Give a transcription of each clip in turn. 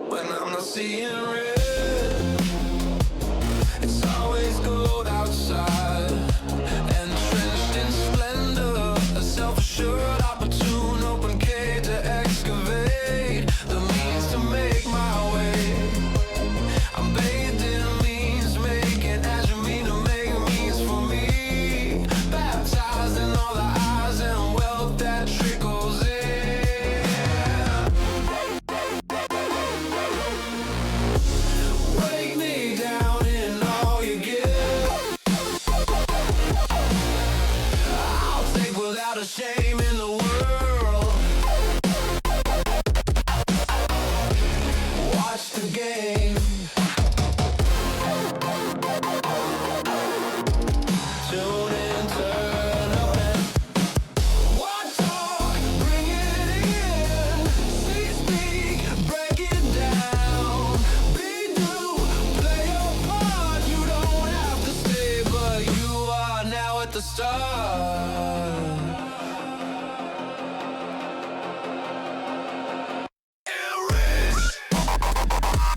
When I'm not seeing red, it's always gold outside, and drenched in splendor, a self-assured, opportune, open cage to excavate the means to make my way. I'm bathed in means making, as you mean to make means for me, baptized in all the eyes and wealth that trickles in. Break me down in all you give. I'll take without a shame in the world. Watch the game. Tune in, turn up and watch talk, bring it in. See, speak, break it down. Be new, play your part. You don't have to stay, but you are now at the start. Enrich,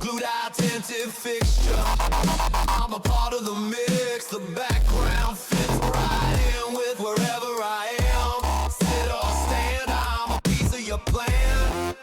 glued attentive fixture. I'm a part of the mix. The background fits right in with wherever I am. Sit or stand, I'm a piece of your plan.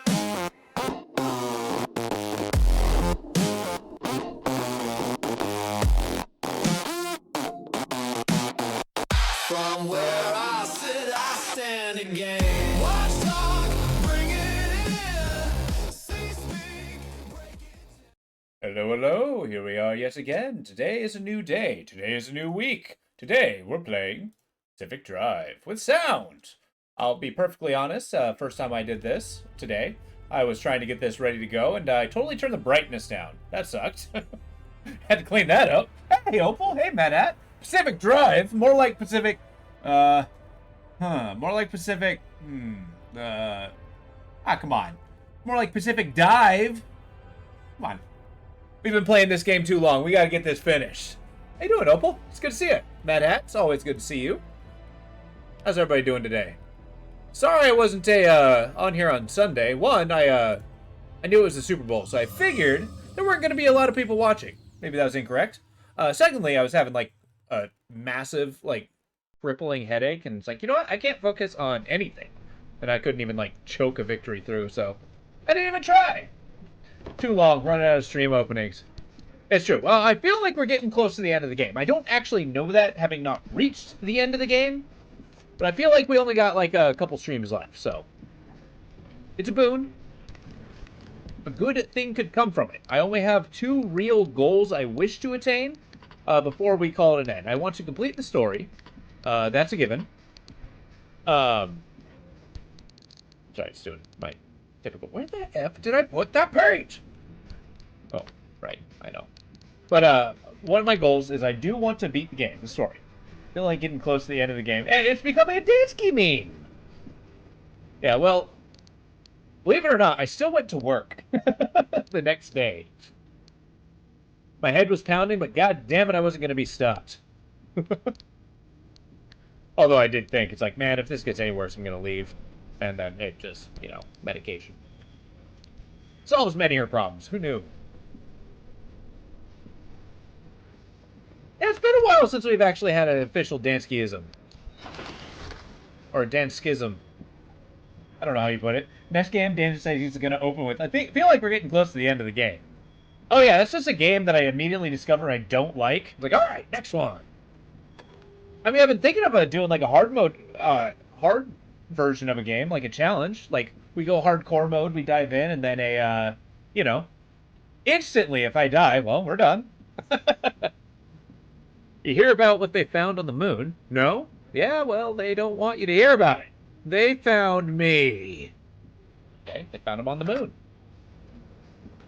From where I sit, I stand again. Watch talk, bring it in. See, speak, break it. Hello, hello, here we are yet again. Today is a new day. Today is a new week. Today we're playing Pacific Drive with sound. I'll be perfectly honest, first time I did this today, I was trying to get this ready to go and I totally turned the brightness down. That sucked. Had to clean that up. Hey, Opal. Hey, Matt. Pacific Drive. More like Pacific, more like Pacific, come on. More like Pacific Dive. Come on. We've been playing this game too long. We gotta get this finished. How you doing, Opal? It's good to see you. Mad Hat, it's always good to see you. How's everybody doing today? Sorry I wasn't on here on Sunday. One, I knew it was the Super Bowl, so I figured there weren't gonna be a lot of people watching. Maybe that was incorrect. Secondly, I was having like a massive, like, crippling headache, and it's like, you know what? I can't focus on anything. And I couldn't even, like, choke a victory through, so I didn't even try. Too long, running out of stream openings. It's true. Well, I feel like we're getting close to the end of the game. I don't actually know that, having not reached the end of the game, but I feel like we only got, like, a couple streams left, so it's a boon. A good thing could come from it. I only have 2 real goals I wish to attain before we call it an end. I want to complete the story. That's a given. Sorry, it's doing my typical. Where the F did I put that page? Oh, right. I know. But one of my goals is I do want to beat the game, the story. I feel like getting close to the end of the game. And it's becoming a Dansky meme! Yeah, well, believe it or not, I still went to work the next day. My head was pounding, but god damn it, I wasn't going to be stopped. Although I did think, it's like, man, if this gets any worse, I'm going to leave. And then it just, you know, medication. Solves many of her problems. Who knew? Yeah, it's been a while since we've actually had an official Danskyism. Or Danskism. I don't know how you put it. Next game, Dan says he's going to open with. I feel like we're getting close to the end of the game. Oh yeah, that's just a game that I immediately discover I don't like. It's like, alright, next one. I mean, I've been thinking about doing like a hard version of a game, like a challenge. Like, we go hardcore mode, we dive in, and then you know, instantly if I die, well, we're done. You hear about what they found on the moon? No? Yeah, well, they don't want you to hear about it. They found me. Okay, they found him on the moon.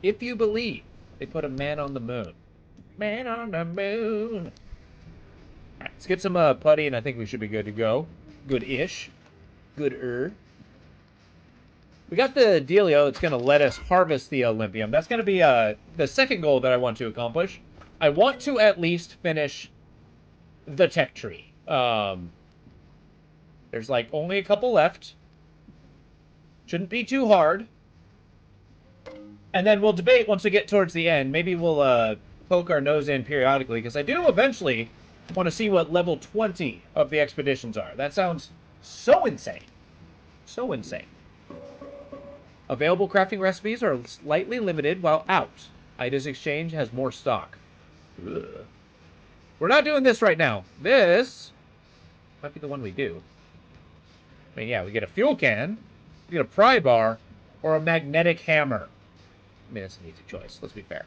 If you believe, they put a man on the moon. Man on the moon. Let's get some putty, and I think we should be good to go. Good-ish. Good-er. We got the dealio that's going to let us harvest the Olympium. That's going to be the second goal that I want to accomplish. I want to at least finish the tech tree. There's like only a couple left. Shouldn't be too hard. And then we'll debate once we get towards the end. Maybe we'll poke our nose in periodically, because I do eventually want to see what level 20 of the expeditions are. That sounds so insane. So insane. Available crafting recipes are slightly limited while out. Ida's Exchange has more stock. Ugh. We're not doing this right now. This might be the one we do. I mean, yeah, we get a fuel can, we get a pry bar, or a magnetic hammer. I mean, that's an easy choice. Let's be fair.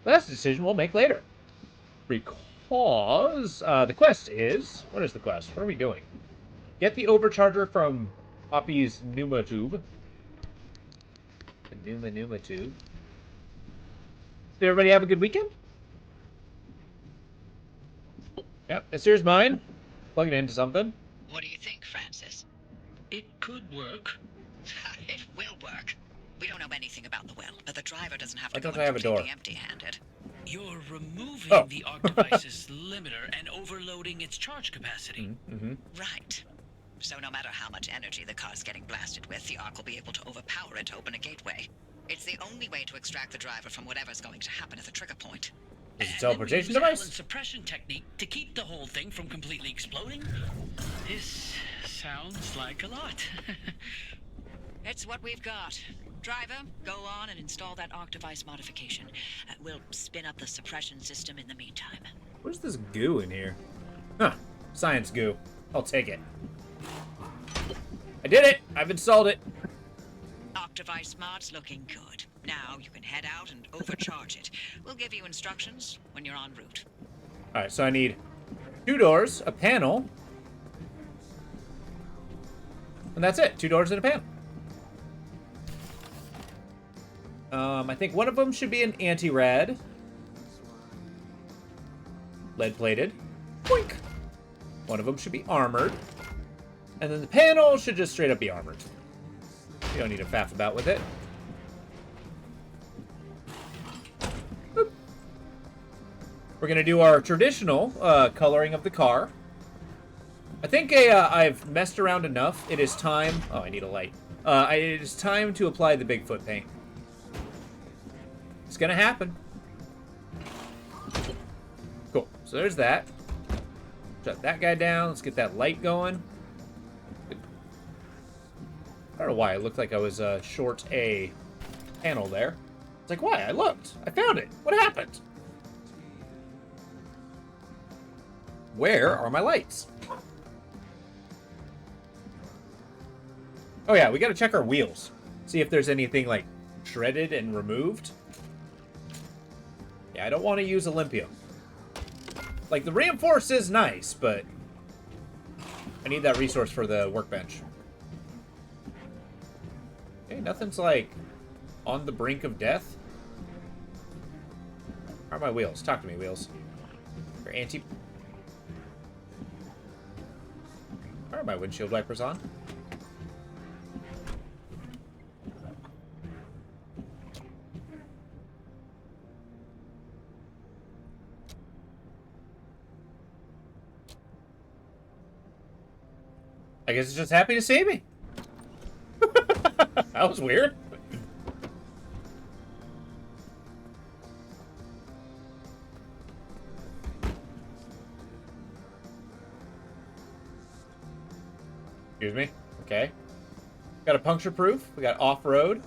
But that's a decision we'll make later. Because the quest is... What is the quest? What are we doing? Get the overcharger from Poppy's Pneuma Tube. The Pneuma Tube. Did everybody have a good weekend? Yep, this here's mine. Plug it into something. What do you think, Francis? It could work. It will work. We don't know anything about the well, but the driver doesn't have to Why go don't I have a door? completely empty-handed. You're removing Oh. the ARC device's limiter and overloading its charge capacity. Mm-hmm. Right. So no matter how much energy the car's getting blasted with, the ARC will be able to overpower it to open a gateway. It's the only way to extract the driver from whatever's going to happen at the trigger point. Is it a And teleportation then we use device? Allen's suppression technique to keep the whole thing from completely exploding. This sounds like a lot. It's what we've got. Driver, go on and install that ARC device modification. We'll spin up the suppression system in the meantime. What is this goo in here? Huh. Science goo. I'll take it. I did it! I've installed it. ARC device mod's looking good. Now you can head out and overcharge it. We'll give you instructions when you're en route. Alright, so I need 2 doors, a panel, and that's it. 2 doors and a panel. I think one of them should be an anti-rad. Lead-plated. Boink! One of them should be armored. And then the panel should just straight up be armored. You don't need to faff about with it. Boop. We're going to do our traditional coloring of the car. I think I've messed around enough. It is time... Oh, I need a light. It is time to apply the Bigfoot paint. It's going to happen. Cool. So there's that. Shut that guy down. Let's get that light going. I don't know why it looked like I was short a panel there. It's like, why? I looked. I found it. What happened? Where are my lights? Oh yeah, we gotta check our wheels. See if there's anything like shredded and removed. Yeah, I don't want to use Olympium. Like, the reinforce is nice, but I need that resource for the workbench. Okay, nothing's like on the brink of death. How are my wheels? Talk to me, wheels. Your anti... Are my windshield wipers on? I guess it's just happy to see me. That was weird. Excuse me. Okay. Got a puncture proof. We got off-road.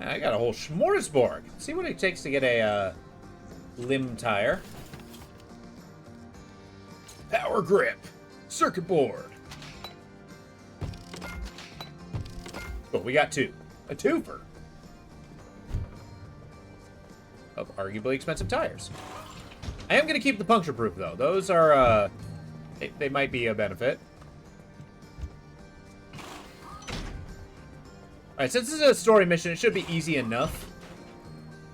I got a whole smorgasbord. Let's see what it takes to get a limb tire. Power grip. Circuit board. But we got 2. A twofer. Of arguably expensive tires. I am going to keep the puncture proof, though. Those are, they might be a benefit. Alright, since this is a story mission, it should be easy enough.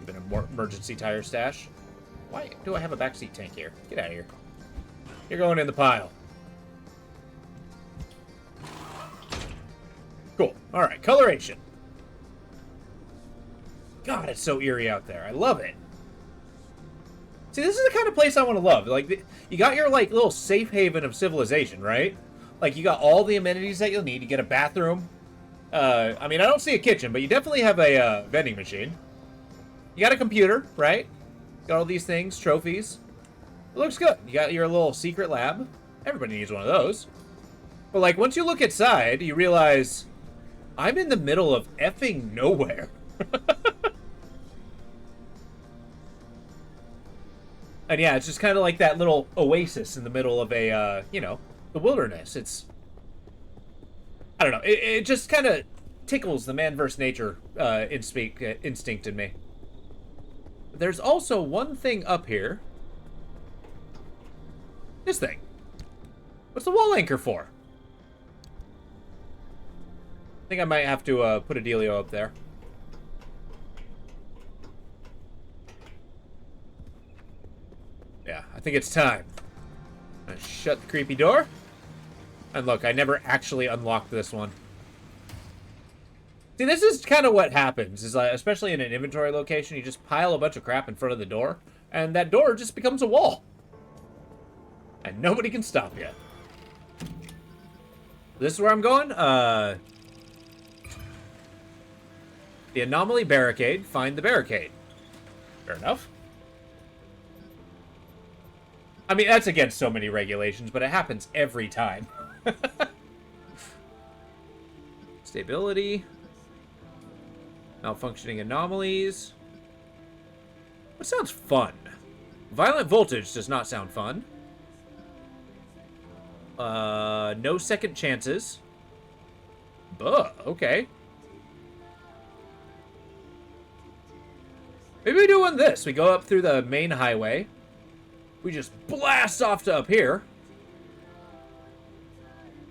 Even an emergency tire stash. Why do I have a backseat tank here? Get out of here. You're going in the pile. Cool. Alright, coloration. God, it's so eerie out there. I love it. See, this is the kind of place I want to love. Like, you got your, like, little safe haven of civilization, right? Like, you got all the amenities that you'll need. You get a bathroom. I mean, I don't see a kitchen, but you definitely have a vending machine. You got a computer, right? Got all these things, trophies. It looks good. You got your little secret lab. Everybody needs one of those. But, like, once you look inside, you realize I'm in the middle of effing nowhere. And yeah, it's just kind of like that little oasis in the middle of a, you know, the wilderness. It's, I don't know, it just kind of tickles the man versus nature instinct in me. But there's also one thing up here. This thing. What's the wall anchor for? I think I might have to put a dealio up there. Yeah, I think it's time. Shut the creepy door. And look, I never actually unlocked this one. See, this is kind of what happens, is especially in an inventory location, you just pile a bunch of crap in front of the door, and that door just becomes a wall. And nobody can stop you. This is where I'm going. The anomaly barricade. Find the barricade. Fair enough. I mean, that's against so many regulations, but it happens every time. Stability. Malfunctioning anomalies. What sounds fun? Violent voltage does not sound fun. No second chances. Buh, okay. Maybe we do one this. We go up through the main highway. We just blast off to up here.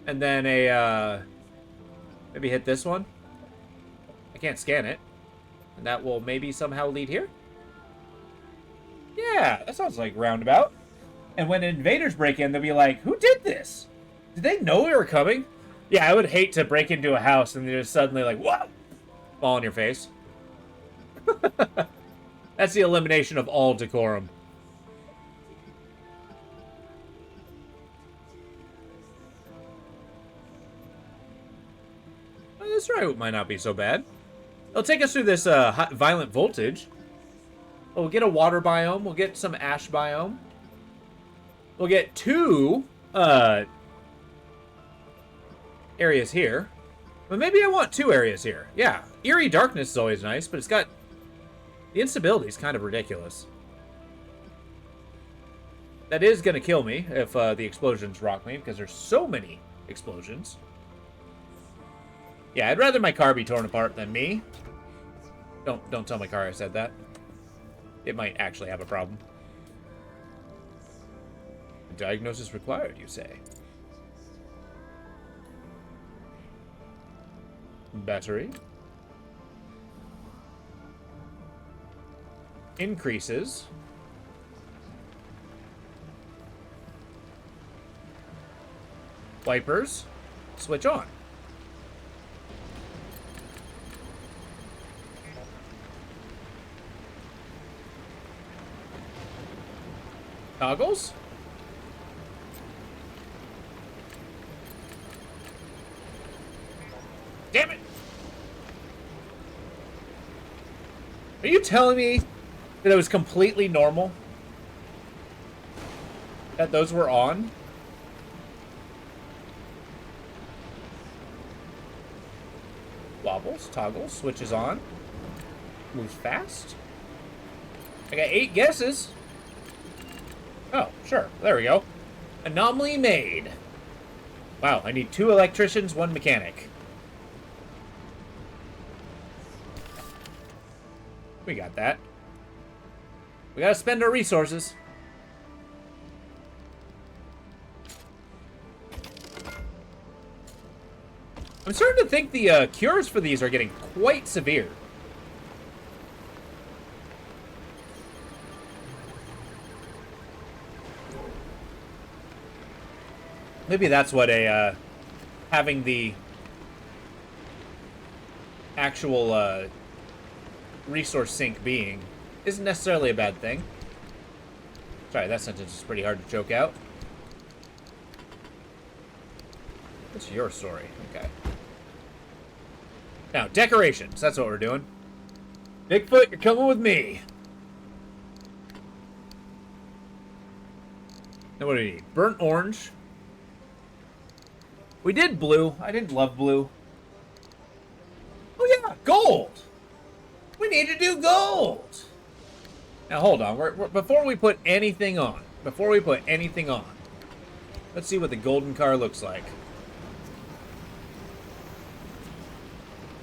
And then maybe hit this one. I can't scan it. And that will maybe somehow lead here. Yeah, that sounds like roundabout. And when invaders break in, they'll be like, who did this? Did they know we were coming? Yeah, I would hate to break into a house and they're just suddenly like, whoa! Fall on your face. That's the elimination of all decorum. This route might not be so bad. It'll take us through this violent voltage. We'll get a water biome. We'll get some ash biome. We'll get two areas here. But maybe I want two areas here. Yeah, eerie darkness is always nice, but it's got... The instability is kind of ridiculous. That is going to kill me if the explosions rock me, because there's so many explosions. Yeah, I'd rather my car be torn apart than me. Don't tell my car I said that. It might actually have a problem. A diagnosis required, you say? Battery. Increases. Wipers. Switch on. Toggles? Damn it! Are you telling me that it was completely normal? That those were on? Wobbles, toggles, switches on. Moves fast. I got 8 guesses. Oh, sure. There we go. Anomaly made. Wow, I need 2 electricians, 1 mechanic. We got that. We gotta spend our resources. I'm starting to think the cures for these are getting quite severe. Maybe that's what a having the actual resource sink being isn't necessarily a bad thing. Sorry, that sentence is pretty hard to choke out. What's your story? Okay. Now, decorations. That's what we're doing. Bigfoot, you're coming with me. Now, what do we need? Burnt orange. We did blue. I didn't love blue. Oh, yeah. Gold. We need to do gold. Now, hold on. Before we put anything on, let's see what the golden car looks like.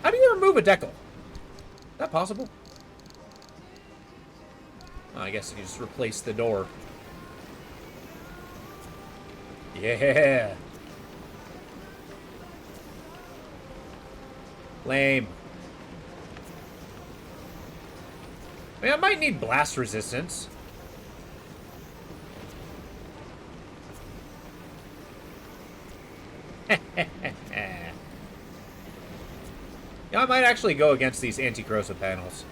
How do you remove a decal? Is that possible? Oh, I guess you can just replace the door. Yeah. Lame. I mean, I might need blast resistance. Yeah, I might actually go against these anti-corrosive panels.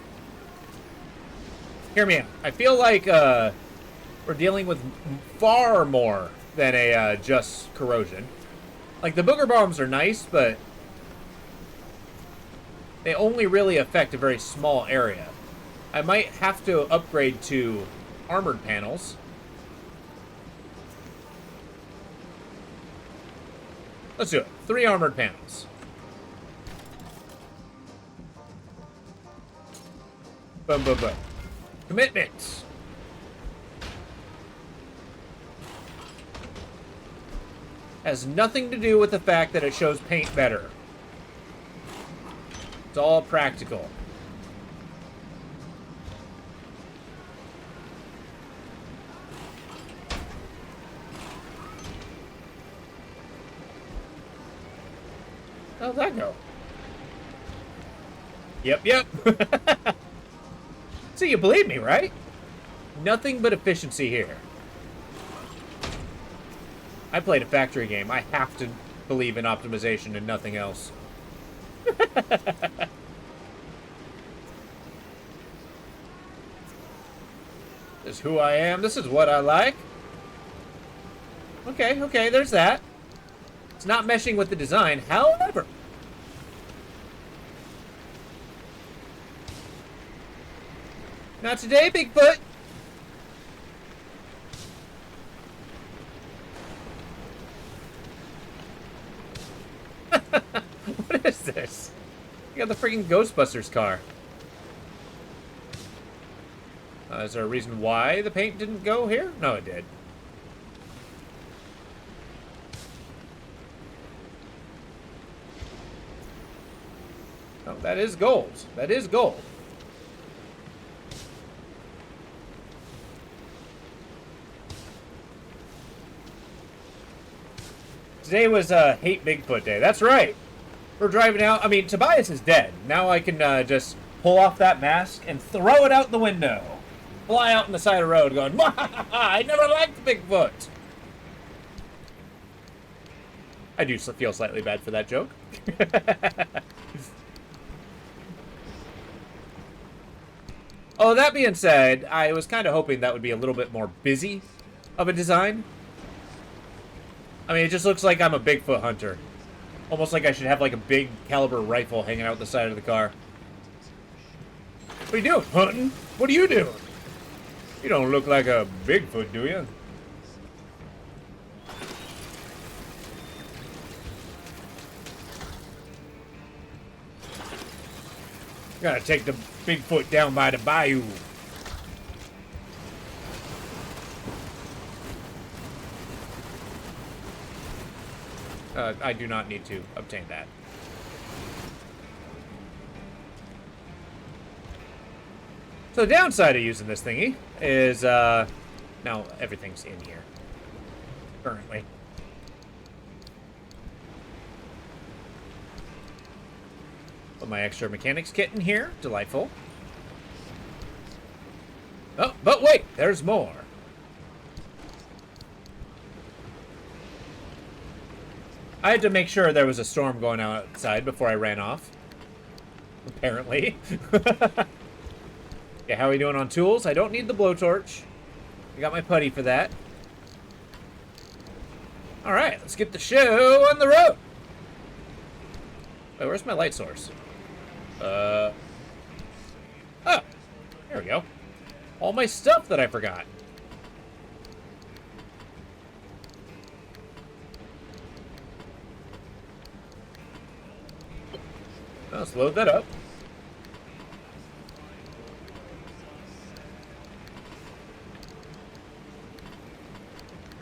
Hear me out. I feel like we're dealing with far more than a just corrosion. Like, the booger bombs are nice, but they only really affect a very small area. I might have to upgrade to armored panels. Let's do it. 3 armored panels. Boom, boom, boom. Commitments. Has nothing to do with the fact that it shows paint better. It's all practical. How'd that go? Yep. So you believe me, right? Nothing but efficiency here. I played a factory game. I have to believe in optimization and nothing else. This is who I am. This is what I like. Okay, there's that. It's not meshing with the design, however. Not today, Bigfoot. What is this? You got the freaking Ghostbusters car. Is there a reason why the paint didn't go here? No, it did. Oh, that is gold. That is gold. Today was Hate Bigfoot Day. That's right. We're driving out. I mean, Tobias is dead. Now I can just pull off that mask and throw it out the window. Fly out on the side of the road going, I never liked Bigfoot. I do feel slightly bad for that joke. Oh, that being said, I was kind of hoping that would be a little bit more busy of a design. I mean, it just looks like I'm a Bigfoot hunter. Almost like I should have like a big caliber rifle hanging out the side of the car. What are you doing, hunting? What are you doing? You don't look like a Bigfoot, do you? Gotta take the Bigfoot down by the bayou. I do not need to obtain that. So the downside of using this thingy is, now everything's in here, currently. Put my extra mechanics kit in here, delightful. Oh, but wait, there's more. I had to make sure there was a storm going on outside before I ran off. Apparently. Okay, how are we doing on tools? I don't need the blowtorch. I got my putty for that. Alright, let's get the show on the road. Wait, where's my light source? Oh, there we go. All my stuff that I forgot. Let's load that up.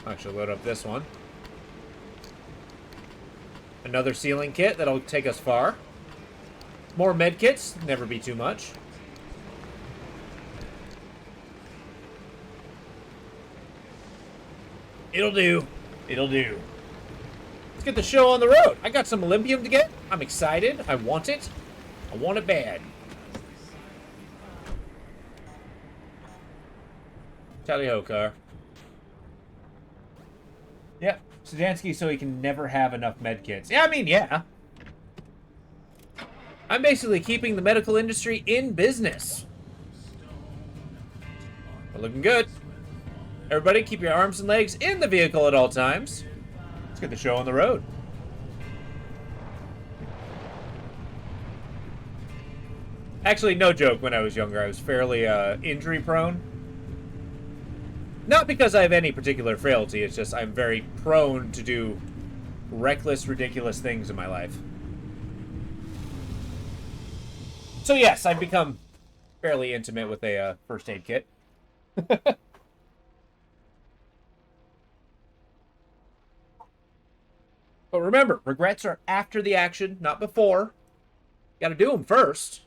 I should load up this one. Another sealing kit that'll take us far. More med kits, never be too much. It'll do. It'll do. Let's get the show on the road. I got some Olympium to get. I'm excited. I want it. I want it bad. Tally-ho, car. Yep. Sedansky so he can never have enough medkits. Yeah, I mean, yeah. I'm basically keeping the medical industry in business. We're looking good. Everybody, keep your arms and legs in the vehicle at all times. Let's get the show on the road. Actually, no joke, when I was younger, I was fairly injury prone. Not because I have any particular frailty, it's just I'm very prone to do reckless, ridiculous things in my life. So yes, I've become fairly intimate with a first aid kit. But remember, regrets are after the action, not before. Gotta do them first.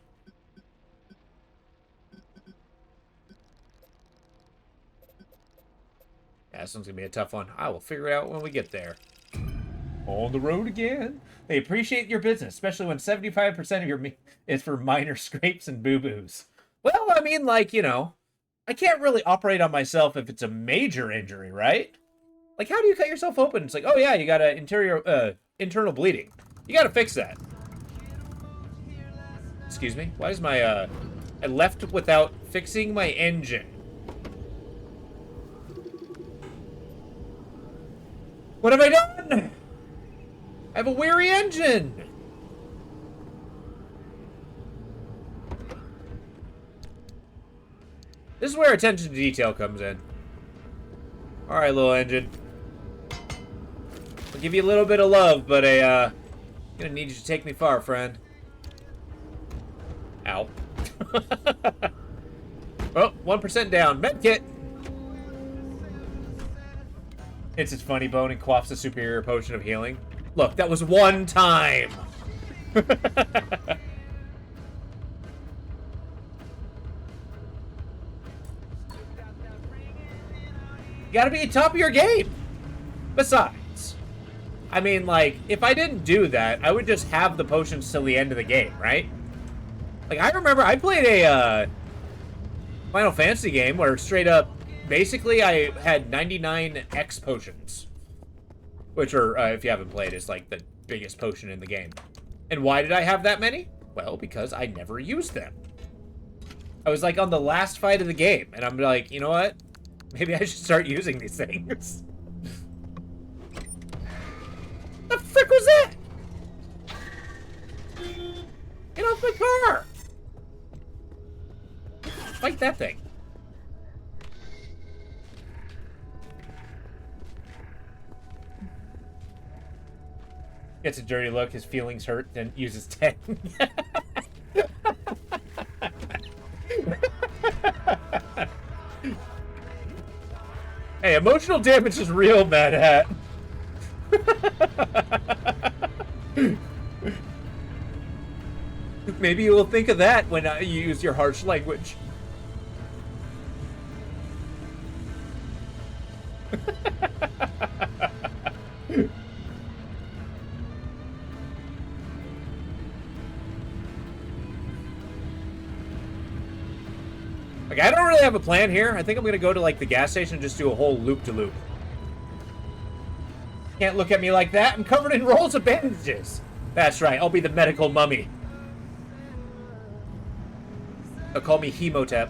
Yeah, this one's gonna be a tough one. I will figure it out when we get there. On the road again. They appreciate your business, especially when 75% of your is for minor scrapes and boo-boos. Well, I mean, like, you know, I can't really operate on myself if it's a major injury, right? Like, how do you cut yourself open? It's like, oh yeah, you got an internal bleeding. You gotta fix that. Excuse me? Why is my, I left without fixing my engine. What have I done? I have a weary engine. This is where attention to detail comes in. Alright, little engine. I'll give you a little bit of love, but I'm gonna need you to take me far, friend. Ow. Oh, 1% down. Medkit! It's his funny bone and quaffs a superior potion of healing. Look, that was one time! You gotta be at top of your game! Besides, I mean, like, if I didn't do that, I would just have the potions till the end of the game, right? Like, I remember I played a Final Fantasy game where straight up, basically I had 99 X potions. Which are, if you haven't played, is like the biggest potion in the game. And why did I have that many? Well, because I never used them. I was like on the last fight of the game, and I'm like, you know what? Maybe I should start using these things. The frick was that? Get off my car! Fight that thing. Gets a dirty look, his feelings hurt, then uses 10. Hey, emotional damage is real, Mad Hat. Maybe you will think of that when you use your harsh language. Like, I don't really have a plan here. I think I'm gonna go to, like, the gas station and just do a whole loop-de-loop. Can't look at me like that. I'm covered in rolls of bandages. That's right. I'll be the medical mummy. They'll call me Hemotep.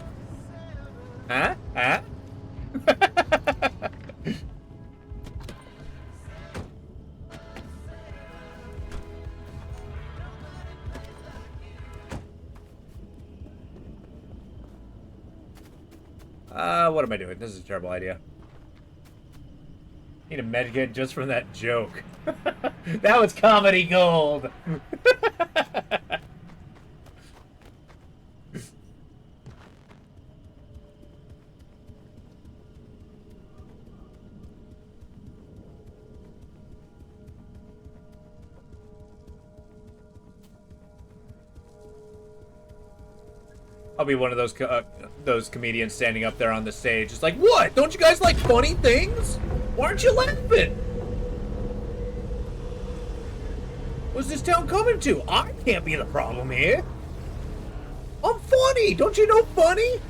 Huh? Huh? What am I doing? This is a terrible idea. Need a medkit just from that joke. That was comedy gold. I'll be one of those comedians standing up there on the stage. It's like, what? Don't you guys like funny things? Why aren't you laughing? What's this town coming to? I can't be the problem here. I'm funny. Don't you know funny?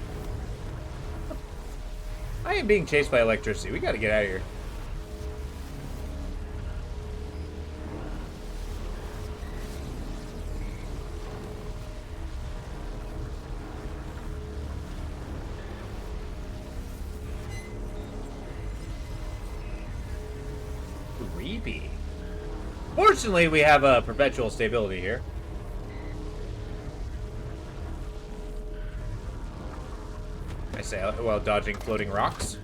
I am being chased by electricity. We gotta get out of here. Creepy. Fortunately, we have a perpetual stability here. I say while dodging floating rocks.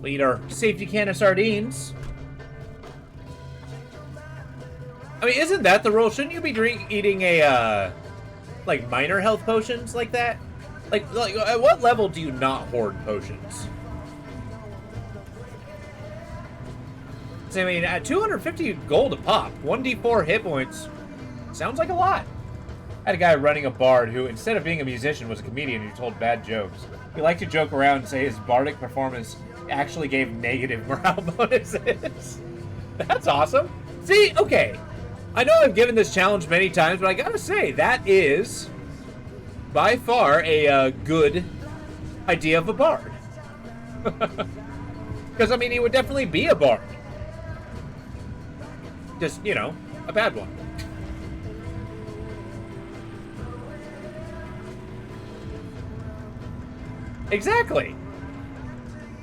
Lead our safety can of sardines. I mean, isn't that the rule? Shouldn't you be eating a like minor health potions like that? Like at what level do you not hoard potions? I mean, at 250 gold a pop, 1d4 hit points, sounds like a lot. I had a guy running a bard who, instead of being a musician, was a comedian who told bad jokes. He liked to joke around and say his bardic performance actually gave negative morale bonuses. That's awesome. See, okay. I know I've given this challenge many times, but I gotta say, that is, by far, a good idea of a bard. Because, I mean, he would definitely be a bard. Just, you know, a bad one. Exactly.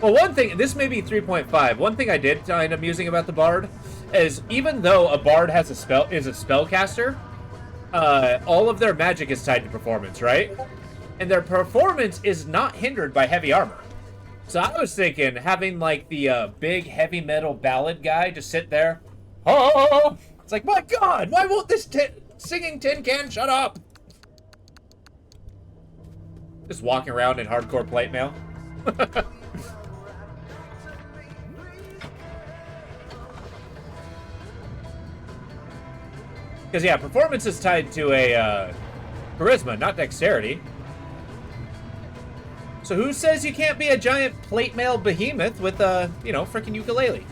Well, one thing, this may be 3.5. One thing I did find amusing about the bard is even though a bard has a spellcaster, all of their magic is tied to performance, right? And their performance is not hindered by heavy armor. So I was thinking having like the big heavy metal ballad guy just sit there. Oh! It's like, my God, why won't this singing tin can shut up? Just walking around in hardcore plate mail. Because, yeah, performance is tied to a charisma, not dexterity. So who says you can't be a giant plate mail behemoth with a, you know, freaking ukulele?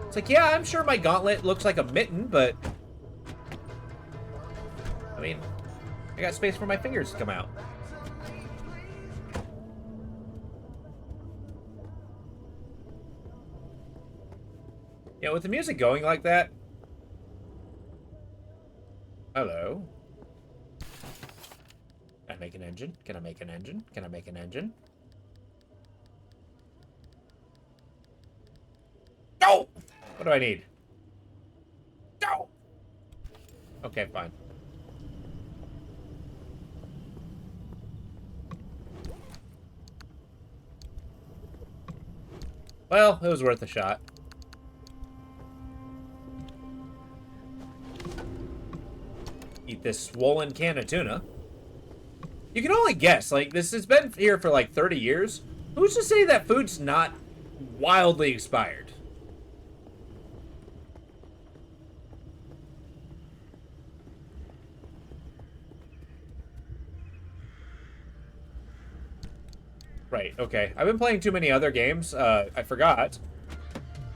It's like, yeah, I'm sure my gauntlet looks like a mitten, but I mean, I got space for my fingers to come out. Yeah, with the music going like that. Hello. Can I make an engine? Can I make an engine? Can I make an engine? No! What do I need? No! Okay, fine. Well, it was worth a shot. Eat this swollen can of tuna. You can only guess, like, this has been here for like 30 years. Who's to say that food's not wildly expired? Right, okay. I've been playing too many other games. I forgot.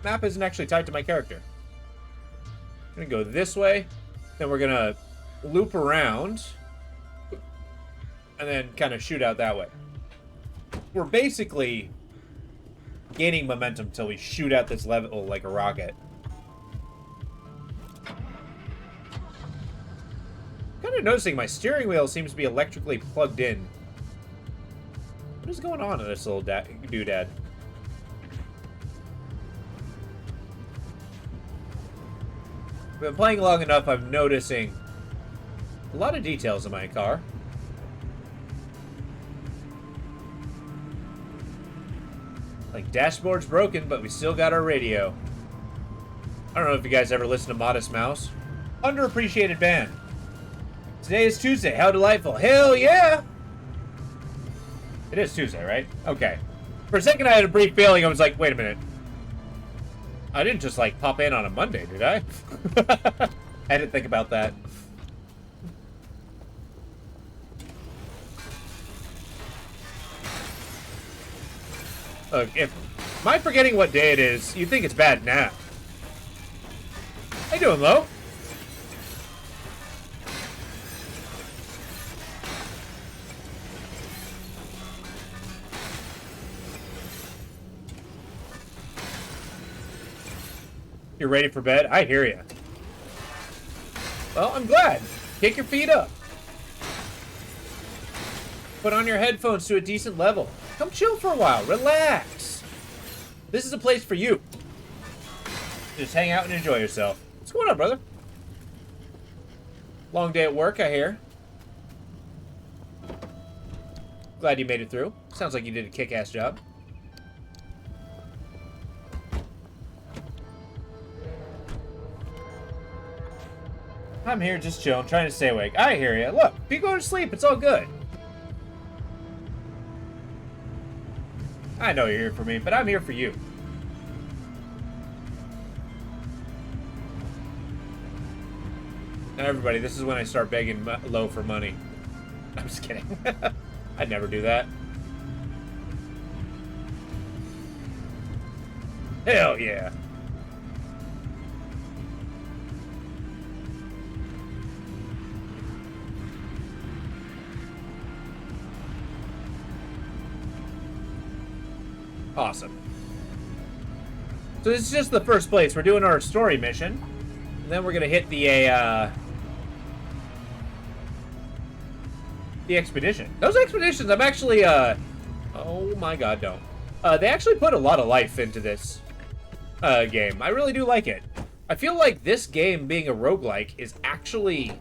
Map isn't actually tied to my character. I'm gonna go this way, then we're gonna loop around, and then kind of shoot out that way. we're basically gaining momentum until we shoot out this level like a rocket. Kind of noticing my steering wheel seems to be electrically plugged in. What is going on in this little doodad? I've been playing long enough, I'm noticing a lot of details in my car. Like, dashboard's broken, but we still got our radio. I don't know if you guys ever listen to Modest Mouse. Underappreciated band. Today is Tuesday. How delightful. Hell yeah! It is Tuesday, right? Okay. For a second, I had a brief feeling. I was like, wait a minute. I didn't just, like, pop in on a Monday, did I? I didn't think about that. Look, if am I forgetting what day it is, you think it's bad now. How you doing, Lo? You're ready for bed? I hear you. Well, I'm glad. Kick your feet up. Put on your headphones to a decent level. Come chill for a while. Relax. This is a place for you. Just hang out and enjoy yourself. What's going on, brother? Long day at work, I hear. Glad you made it through. Sounds like you did a kick-ass job. I'm here just chilling, trying to stay awake. I hear you. Look, if you go to sleep, it's all good. I know you're here for me, but I'm here for you. Now, everybody, this is when I start begging Lo for money. I'm just kidding. I'd never do that. Hell yeah. Awesome. So this is just the first place. We're doing our story mission. And then we're going to hit the expedition. Those expeditions, I'm actually, oh my god, no. They actually put a lot of life into this game. I really do like it. I feel like this game being a roguelike is actually,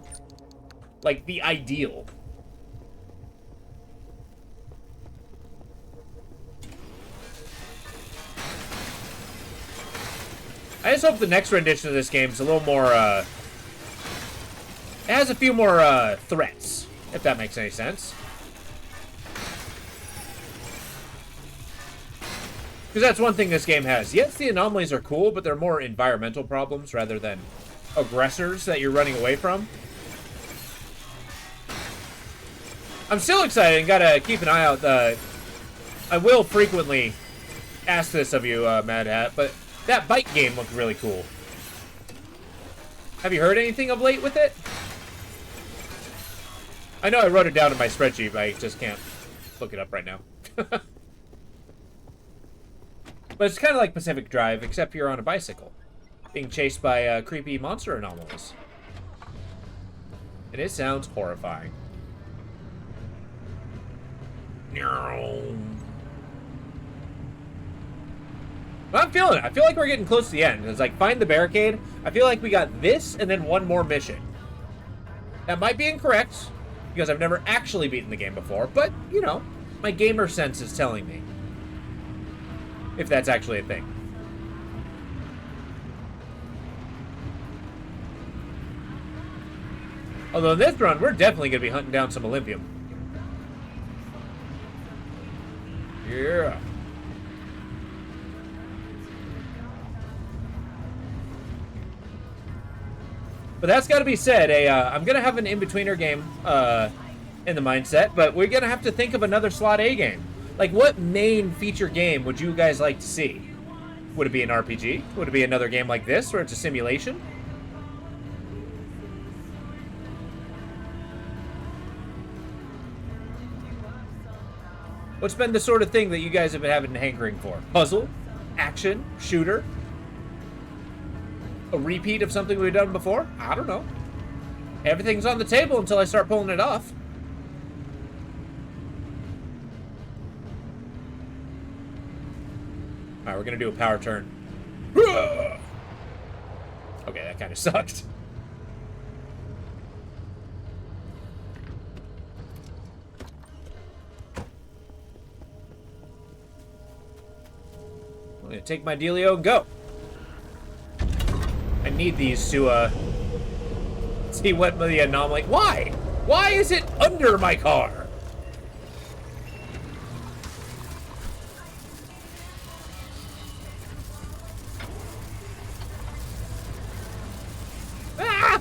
like, the ideal. I just hope the next rendition of this game is a little more, it has a few more, threats, if that makes any sense. Because that's one thing this game has. Yes, the anomalies are cool, but they're more environmental problems rather than aggressors that you're running away from. I'm still excited and gotta keep an eye out. I will frequently ask this of you, Mad Hat, but that bike game looked really cool. Have you heard anything of late with it? I know I wrote it down in my spreadsheet, but I just can't look it up right now. But it's kind of like Pacific Drive, except you're on a bicycle, being chased by creepy monster anomalies. And it sounds horrifying. But I'm feeling it. I feel like we're getting close to the end. It's like, find the barricade. I feel like we got this and then one more mission. That might be incorrect, because I've never actually beaten the game before, but, you know, my gamer sense is telling me. If that's actually a thing. Although in this run, we're definitely going to be hunting down some OLYMPIUM. Yeah. But that's got to be said. I'm going to have an in-betweener game in the mindset, but we're going to have to think of another Slot A game. Like, what main feature game would you guys like to see? Would it be an RPG? Would it be another game like this, where it's a simulation? What's been the sort of thing that you guys have been having hankering for? Puzzle? Action? Shooter? A repeat of something we've done before? I don't know. Everything's on the table until I start pulling it off. Alright, we're gonna do a power turn. Okay, that kind of sucked. I'm gonna take my dealio and go. I need these to, see what the anomaly... Why? Why is it under my car? Ah!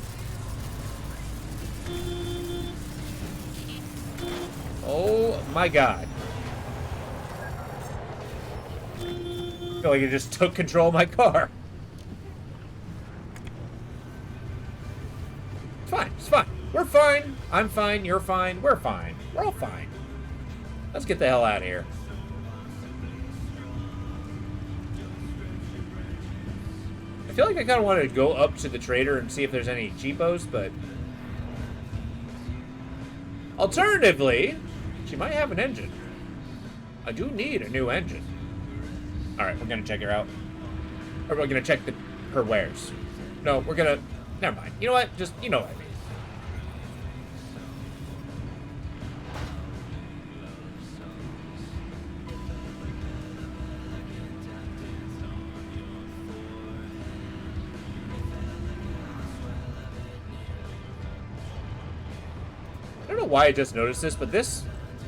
Oh my god. I feel like it just took control of my car. It's fine. It's fine. We're fine. I'm fine. You're fine. We're fine. We're all fine. Let's get the hell out of here. I feel like I kind of wanted to go up to the trader and see if there's any cheapos, but... Alternatively, she might have an engine. I do need a new engine. Alright, we're gonna check her out. Or we're gonna check her wares. No, we're gonna... Never mind. You know what? Just, you know what I mean. I don't know why I just noticed this, but this,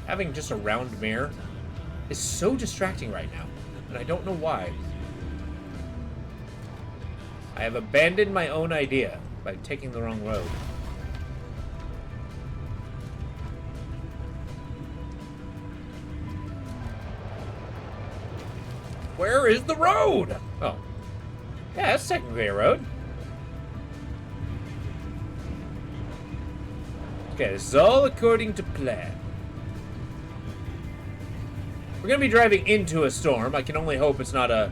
having just a round mirror, is so distracting right now. And I don't know why. I have abandoned my own idea by taking the wrong road. Where is the road? Oh. Yeah, that's technically a road. Okay, this is all according to plan. We're gonna be driving into a storm. I can only hope it's not a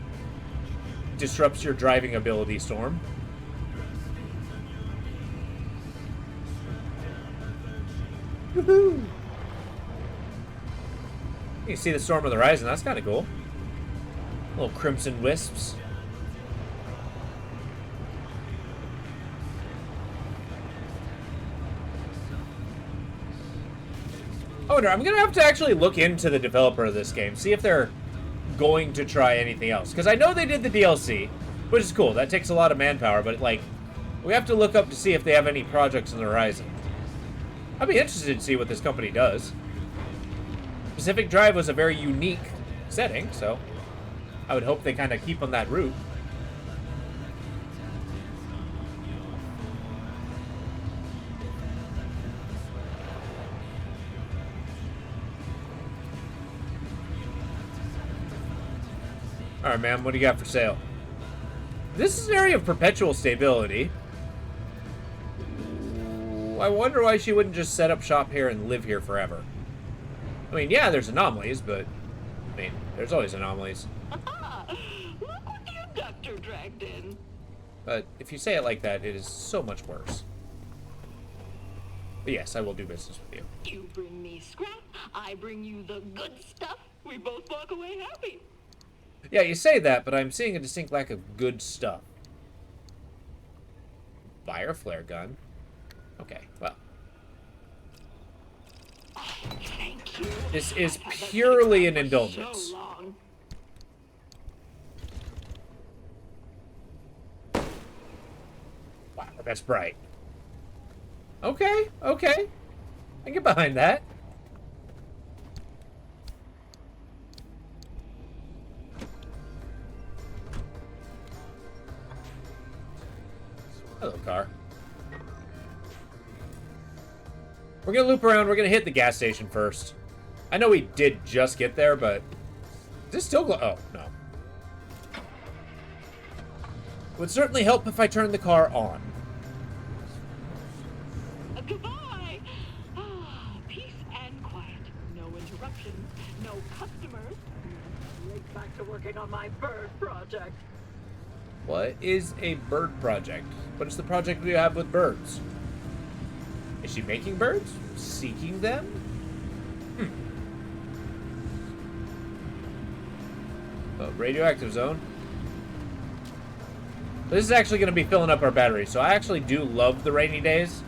disrupts your driving ability storm. Woohoo! You can see the storm on the horizon. That's kind of cool. Little crimson wisps. Oh, no, I'm gonna have to actually look into the developer of this game, see if they're going to try anything else. Because I know they did the DLC, which is cool. That takes a lot of manpower, but, like, we have to look up to see if they have any projects on the horizon. I'd be interested to see what this company does. Pacific Drive was a very unique setting, so I would hope they kind of keep on that route. Alright, ma'am, what do you got for sale? This is an area of perpetual stability. Ooh, I wonder why she wouldn't just set up shop here and live here forever. I mean, yeah, there's anomalies, but... I mean, there's always anomalies. Look what you doctor dragged in. But if you say it like that, it is so much worse. But yes, I will do business with you. You bring me scrap, I bring you the good stuff. We both walk away happy. Yeah, you say that, but I'm seeing a distinct lack of good stuff. Fire flare gun. Okay, well. Oh, thank you. This is I've had that purely an for indulgence. So long. Wow, that's bright. Okay, okay. I can get behind that. Hello, car. We're gonna loop around. We're gonna hit the gas station first. I know we did just get there, but... Is this still oh, no. It would certainly help if I turned the car on. Goodbye. Ah, peace and quiet. No interruptions. No no customers. Right back to working on my bird project. What is a bird project? What is the project we have with birds? Is she making birds? Seeking them? Oh, radioactive zone. This is actually going to be filling up our battery, so I actually do love the rainy days.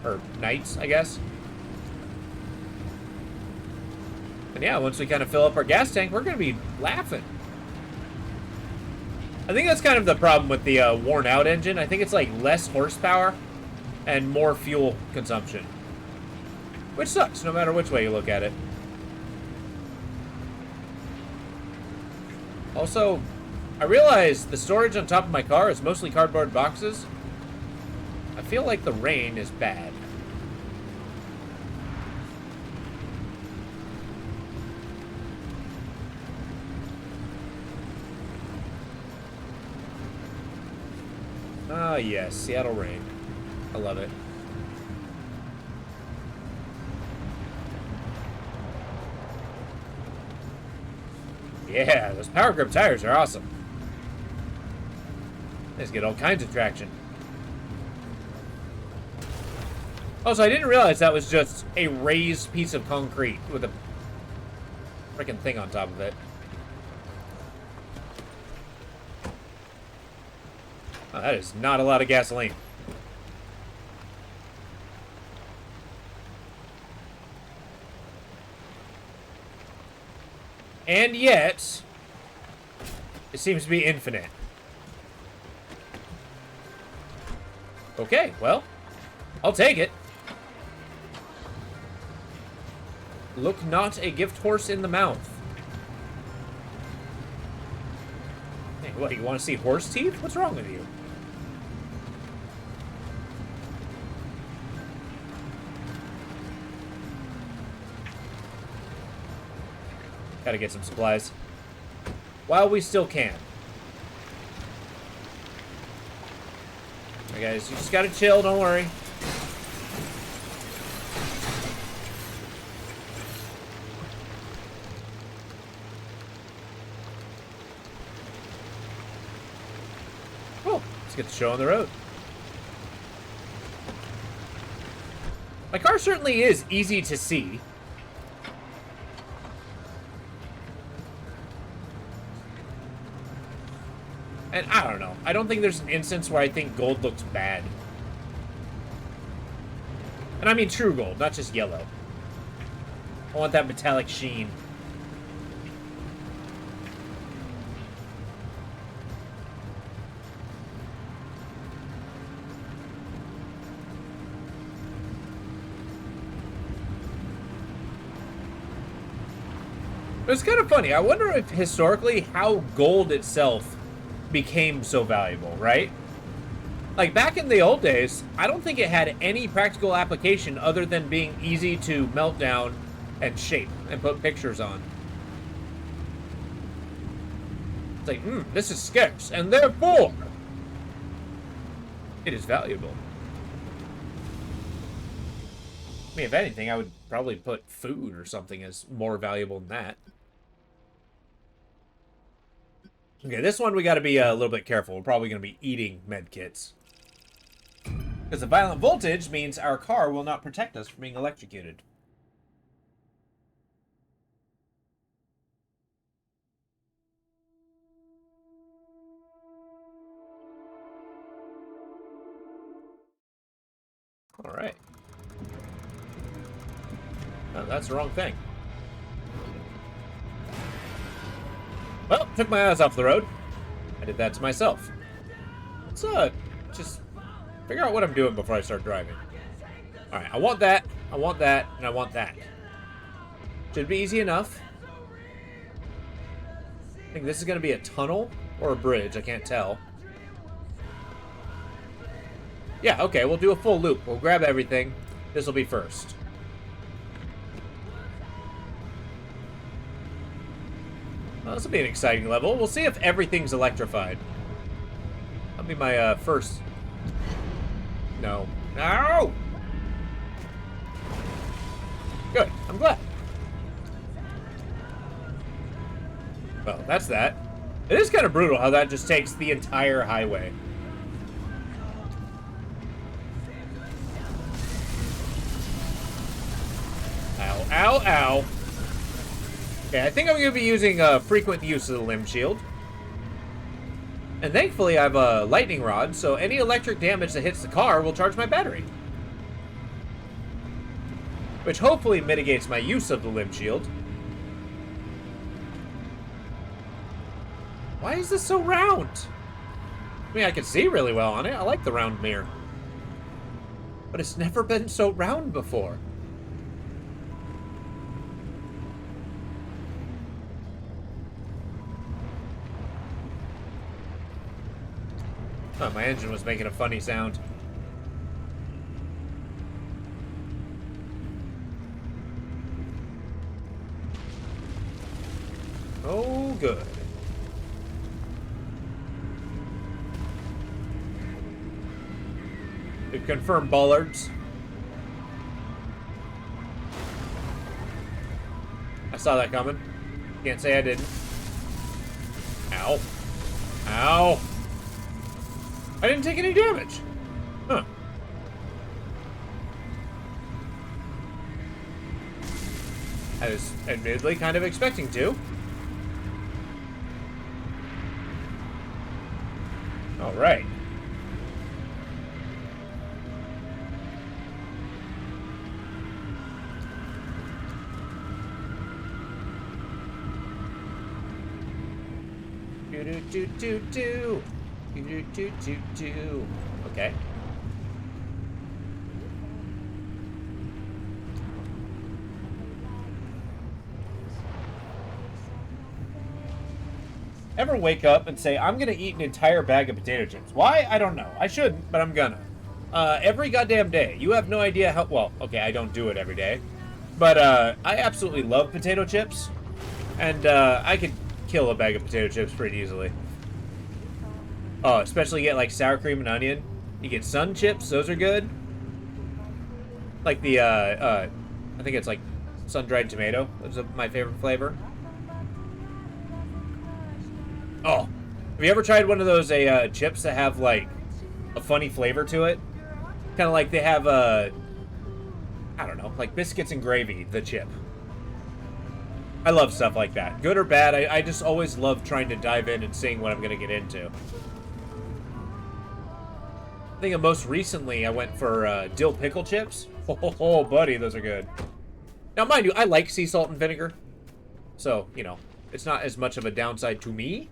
Or nights, I guess. And yeah, once we kind of fill up our gas tank, we're going to be laughing. I think that's kind of the problem with the worn out engine. I think it's like less horsepower and more fuel consumption. Which sucks, no matter which way you look at it. Also, I realize the storage on top of my car is mostly cardboard boxes. I feel like the rain is bad. Ah, yes, Seattle rain. I love it. Yeah, those power grip tires are awesome. They just get all kinds of traction. Also, I didn't realize that was just a raised piece of concrete with a freaking thing on top of it. Oh, that is not a lot of gasoline. And yet, it seems to be infinite. Okay, well, I'll take it. Look not a gift horse in the mouth. Hey, what, you want to see horse teeth? What's wrong with you? Gotta get some supplies. While we still can. Alright guys, you just gotta chill, don't worry. Oh, let's get the show on the road. My car certainly is easy to see. And I don't know. I don't think there's an instance where I think gold looks bad. And I mean true gold, not just yellow. I want that metallic sheen. It's kind of funny. I wonder if historically how gold itself became so valuable, right? Like back in the old days, I don't think it had any practical application other than being easy to melt down and shape and put pictures on. It's like, this is scarce, and therefore it is valuable. I mean, if anything, I would probably put food or something as more valuable than that. Okay, this one we got to be a little bit careful. We're probably going to be eating med kits. Because the violent voltage means our car will not protect us from being electrocuted. Alright. Oh, that's the wrong thing. Well, took my eyes off the road. I did that to myself. Let's just figure out what I'm doing before I start driving. Alright, I want that, and I want that. Should be easy enough. I think this is going to be a tunnel or a bridge, I can't tell. Yeah, okay, we'll do a full loop. We'll grab everything. This will be first. Well, this will be an exciting level. We'll see if everything's electrified. That'll be my first. No. No! Good. I'm glad. Well, that's that. It is kind of brutal how that just takes the entire highway. Ow, ow, ow. Okay, I think I'm going to be using frequent use of the limb shield. And thankfully I have a lightning rod, so any electric damage that hits the car will charge my battery. Which hopefully mitigates my use of the limb shield. Why is this so round? I mean, I can see really well on it. I like the round mirror. But it's never been so round before. Oh, my engine was making a funny sound. Oh, good. We've confirmed bollards. I saw that coming. Can't say I didn't. Ow. Ow. I didn't take any damage. Huh. I was admittedly kind of expecting to. All right. Do. Okay. Ever wake up and say, I'm gonna eat an entire bag of potato chips? Why? I don't know. I shouldn't, but I'm gonna. Every goddamn day. You have no idea how... Well, okay, I don't do it every day. But, I absolutely love potato chips. And, I could kill a bag of potato chips pretty easily. Oh, especially get, like, sour cream and onion. You get sun chips. Those are good. Like the, I think it's, like, sun-dried tomato. Those are my favorite flavor. Oh, have you ever tried one of those chips that have like a funny flavor to it? Kind of like they have I don't know, like biscuits and gravy, the chip. I love stuff like that. Good or bad, I just always love trying to dive in and seeing what I'm going to get into. I think most recently I went for dill pickle chips. Oh, buddy, those are good. Now, mind you, I like sea salt and vinegar. So, you know, it's not as much of a downside to me.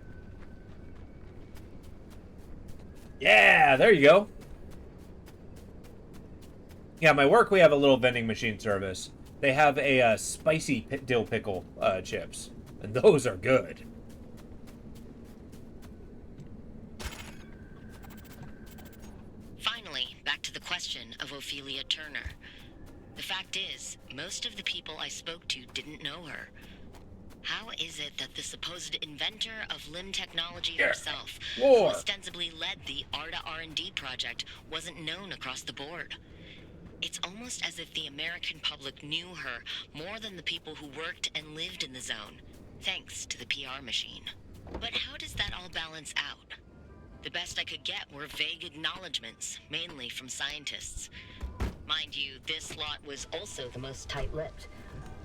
Yeah, there you go. Yeah, my work, we have a little vending machine service. They have a spicy dill pickle chips, and those are good. Finally, back to the question of Ophelia Turner. The fact is, most of the people I spoke to didn't know her. How is it that the supposed inventor of limb technology herself, who ostensibly led the ARDA R&D project, wasn't known across the board? It's almost as if the American public knew her more than the people who worked and lived in the zone, thanks to the PR machine. But how does that all balance out? The best I could get were vague acknowledgments, mainly from scientists. Mind you, this lot was also the most tight-lipped.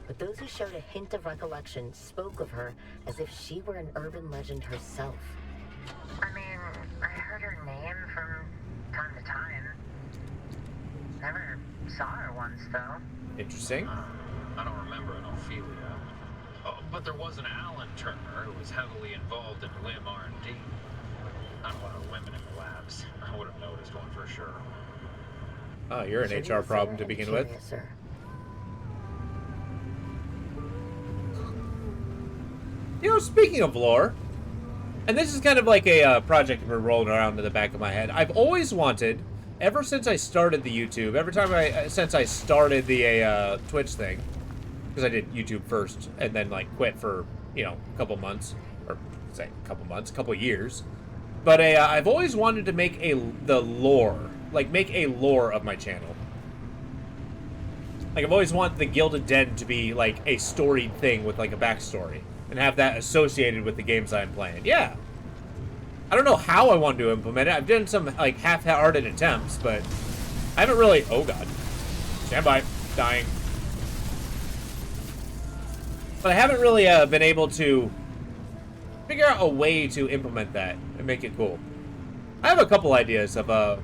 But those who showed a hint of recollection spoke of her as if she were an urban legend herself. I mean, I heard her name from time to time. Never saw her once, though. Interesting. I don't remember an Ophelia. Oh, but there was an Alan Turner who was heavily involved in limb R&D. Not a lot of women in the labs. I would have noticed one for sure. Oh, you're an HR problem to begin with. Yes, sir. You know, speaking of lore, and this is kind of like a project that's been rolling around in the back of my head. I've always wanted, ever since I started the YouTube, since I started the Twitch thing, because I did YouTube first and then like quit for, you know, a couple months, or say a couple years. But I've always wanted to make the lore, like make a lore of my channel. Like I've always wanted the Gilded Den to be like a storied thing with like a backstory. and have that associated with the games I'm playing. Yeah. I don't know how I want to implement it. I've done some, like, half-hearted attempts, but I haven't really... Oh, God. Stand by. Dying. But I haven't really been able to figure out a way to implement that and make it cool. I have a couple ideas of, I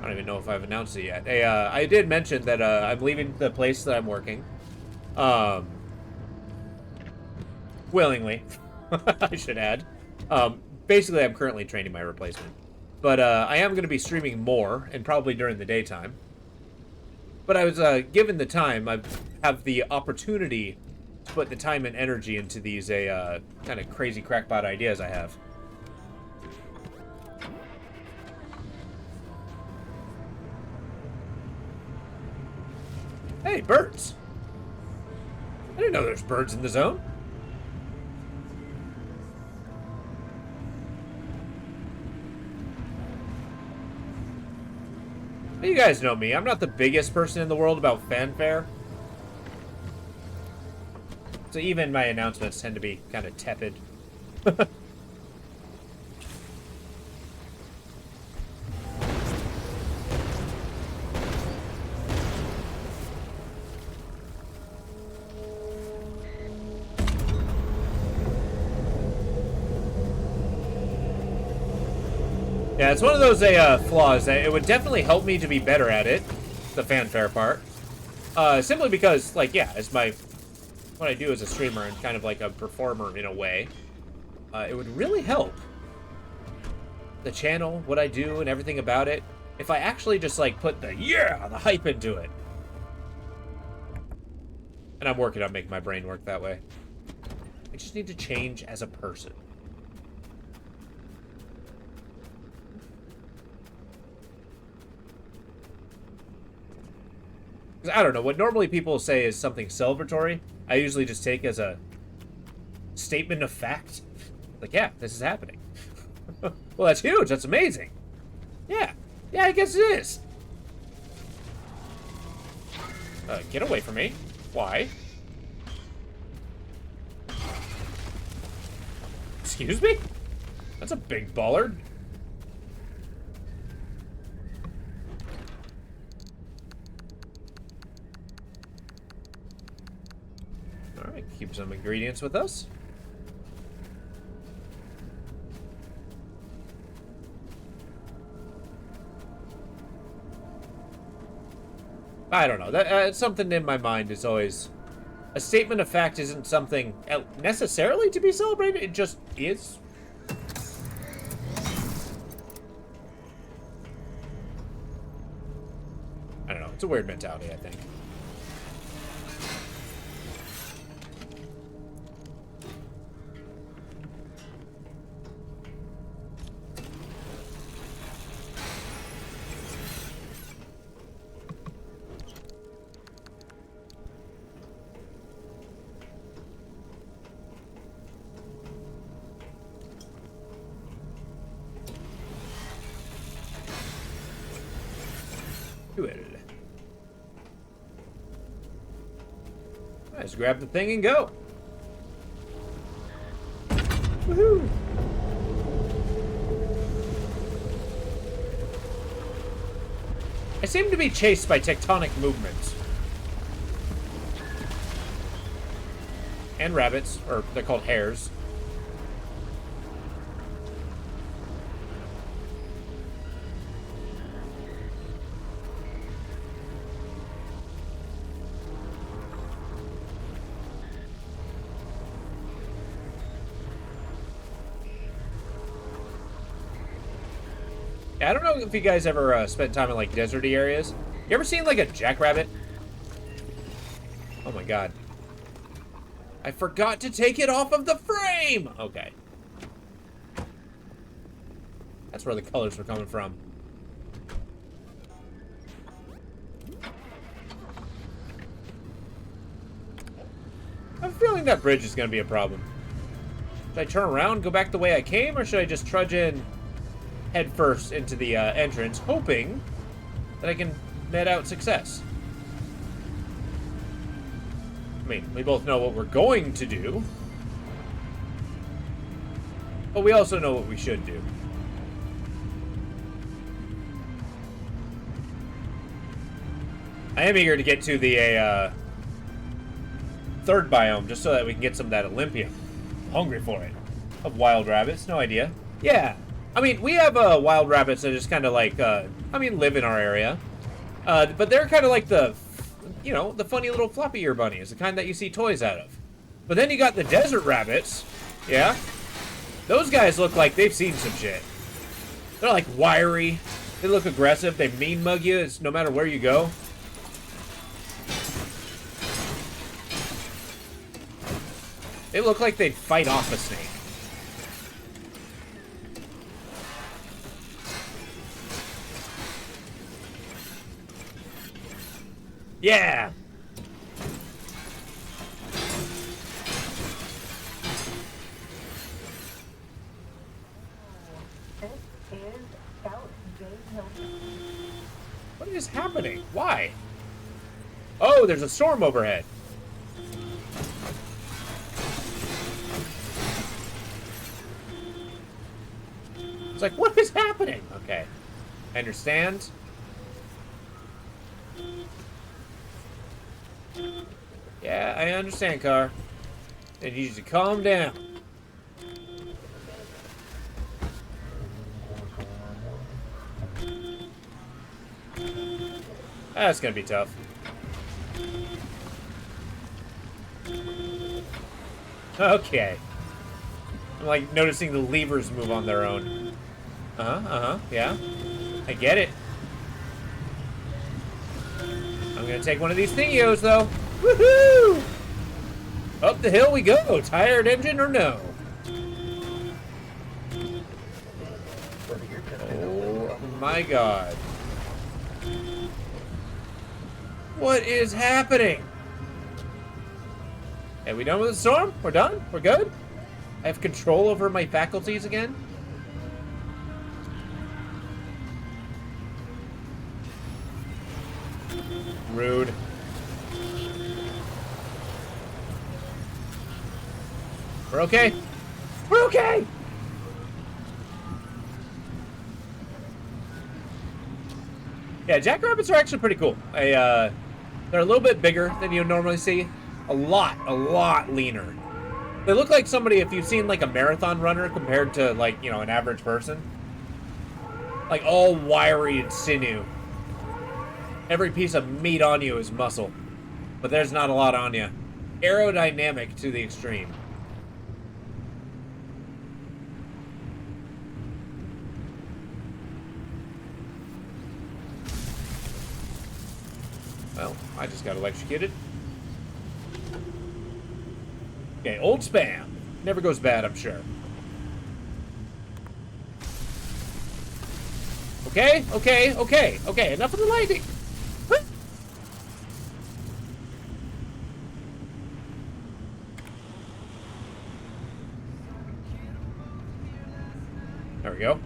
don't even know if I've announced it yet. Hey, I did mention that I'm leaving the place that I'm working. Willingly, I should add. Basically, I'm currently training my replacement. But I am going to be streaming more, and probably during the daytime. But I was given the time, I have the opportunity to put the time and energy into these kind of crazy crackpot ideas I have. Hey, birds! I didn't know there's birds in the zone. You guys know me. I'm not the biggest person in the world about fanfare. So even my announcements tend to be kind of tepid. Yeah, it's one of those flaws that it would definitely help me to be better at it, the fanfare part. Simply because, like, yeah, as what I do as a streamer and kind of like a performer in a way, it would really help the channel, what I do, and everything about it, if I actually just, like, put the hype into it. And I'm working on making my brain work that way. I just need to change as a person. I don't know, what normally people say is something celebratory, I usually just take as a statement of fact. Like, yeah, this is happening. Well, that's huge, that's amazing. Yeah, I guess it is. Get away from me. Why? Excuse me? That's a big bollard. Alright, keep some ingredients with us. I don't know. That something in my mind is always... A statement of fact isn't something necessarily to be celebrated. It just is. I don't know. It's a weird mentality, I think. Just grab the thing and go. Woohoo! I seem to be chased by tectonic movements. And rabbits, or they're called hares. I don't know if you guys ever spent time in, like, deserty areas. You ever seen, like, a jackrabbit? Oh, my God. I forgot to take it off of the frame! Okay. That's where the colors were coming from. I have a feeling that bridge is going to be a problem. Should I turn around, go back the way I came, or should I just trudge in head first into the entrance, hoping that I can net out success? I mean, we both know what we're going to do. But we also know what we should do. I am eager to get to the third biome, just so that we can get some of that Olympium. I'm hungry for it. Of wild rabbits, no idea. Yeah. I mean, we have wild rabbits that just kind of like, live in our area. But they're kind of like the, the funny little floppy ear bunnies, the kind that you see toys out of. But then you got the desert rabbits. Yeah. Those guys look like they've seen some shit. They're like wiry. They look aggressive. They mean mug you. It's no matter where you go. They look like they'd fight off a snake. Yeah! What is happening? Why? Oh, there's a storm overhead. It's like, what is happening? Okay. I understand. Yeah, I understand, car. I need you to calm down. That's gonna be tough. Okay. I'm like noticing the levers move on their own. Yeah. I get it. I'm gonna take one of these thingios, though. Woohoo! Up the hill we go. Tired engine or no? Oh my god. What is happening? Are we done with the storm? We're done? We're good? I have control over my faculties again? Rude. We're okay. We're okay! Yeah, jackrabbits are actually pretty cool. They're a little bit bigger than you normally see. A lot leaner. They look like somebody, if you've seen like a marathon runner compared to like, an average person. Like all wiry and sinew. Every piece of meat on you is muscle. But there's not a lot on you. Aerodynamic to the extreme. Well, I just got electrocuted. Okay, old spam. Never goes bad, I'm sure. Okay. Enough of the lighting. There we go.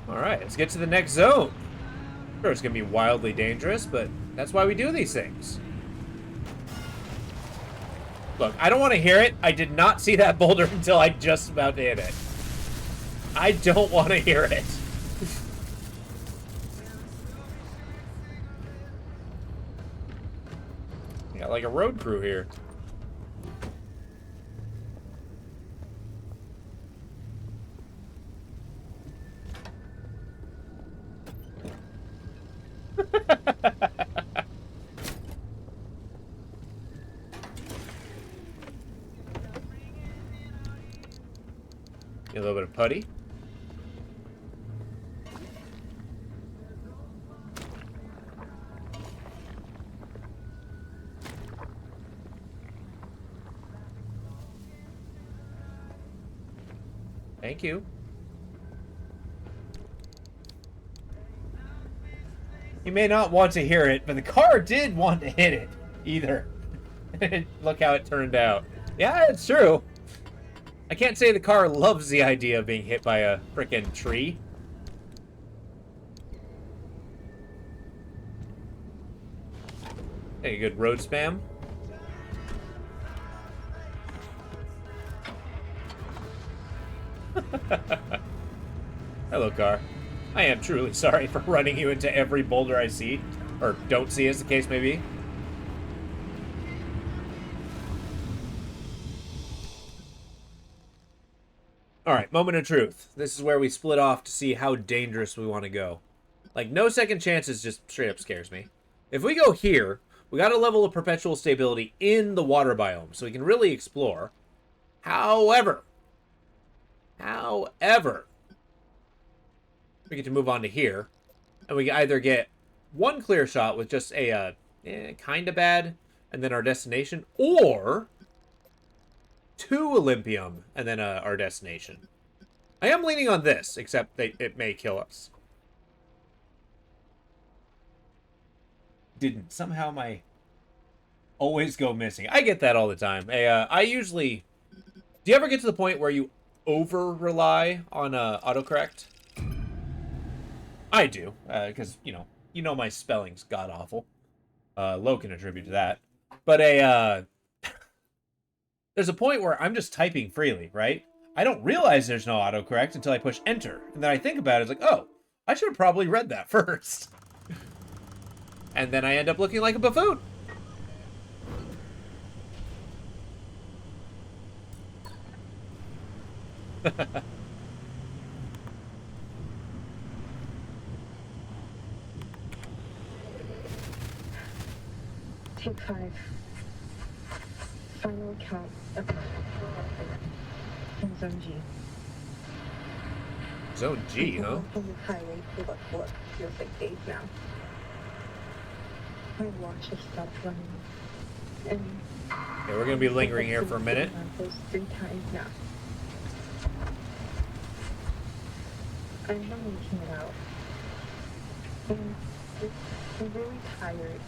Alright, let's get to the next zone. Sure, it's going to be wildly dangerous, but that's why we do these things. Look, I don't want to hear it. I did not see that boulder until I just about to hit it. I don't want to hear it. Got like a road crew here. A little bit of putty. Thank you. You may not want to hear it, but the car did want to hit it. Either. Look how it turned out. Yeah, it's true. I can't say the car loves the idea of being hit by a frickin' tree. Hey, good road spam. Hello, car. I am truly sorry for running you into every boulder I see. Or don't see, as the case may be. Alright, moment of truth. This is where we split off to see how dangerous we want to go. Like, no second chances just straight up scares me. If we go here, we got a level of perpetual stability in the water biome, so we can really explore. However, we get to move on to here, and we either get one clear shot with just a kind of bad, and then our destination, or 2 Olympium, and then our destination. I am leaning on this, except it may kill us. Didn't. Somehow my always go missing. I get that all the time. I usually... Do you ever get to the point where you over-rely on autocorrect? I do, because, you know my spelling's god-awful. Low can attribute to that. But there's a point where I'm just typing freely, right? I don't realize there's no autocorrect until I push enter. And then I think about it, it's like, oh, I should have probably read that first. And then I end up looking like a buffoon. Take 5. Final count of in Zone G. Zone G, huh? On the highway for what feels like days now. My watch has stopped running. And Yeah, we're gonna be lingering here for a minute. those 3 times now. I'm not making it out. And I'm really tired.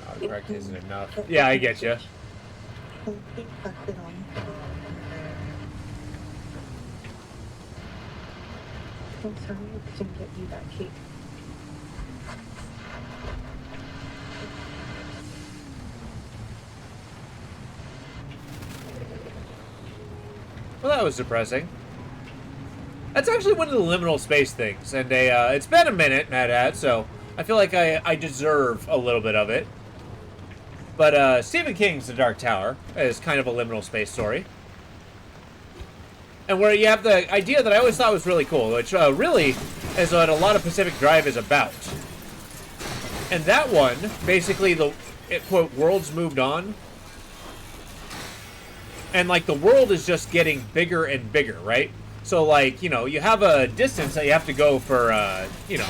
Autocorrect isn't enough. Yeah, I get you. He left it on. I'm sorry I didn't get you that cake. Well, that was depressing. That's actually one of the liminal space things, and it's been a minute, Mad Hat, so I feel like I deserve a little bit of it. But Stephen King's The Dark Tower is kind of a liminal space story. And where you have the idea that I always thought was really cool, which really is what a lot of Pacific Drive is about. And that one, basically, quote, world's moved on. And, like, the world is just getting bigger and bigger, right? So, like, you know, you have a distance that you have to go for, you know,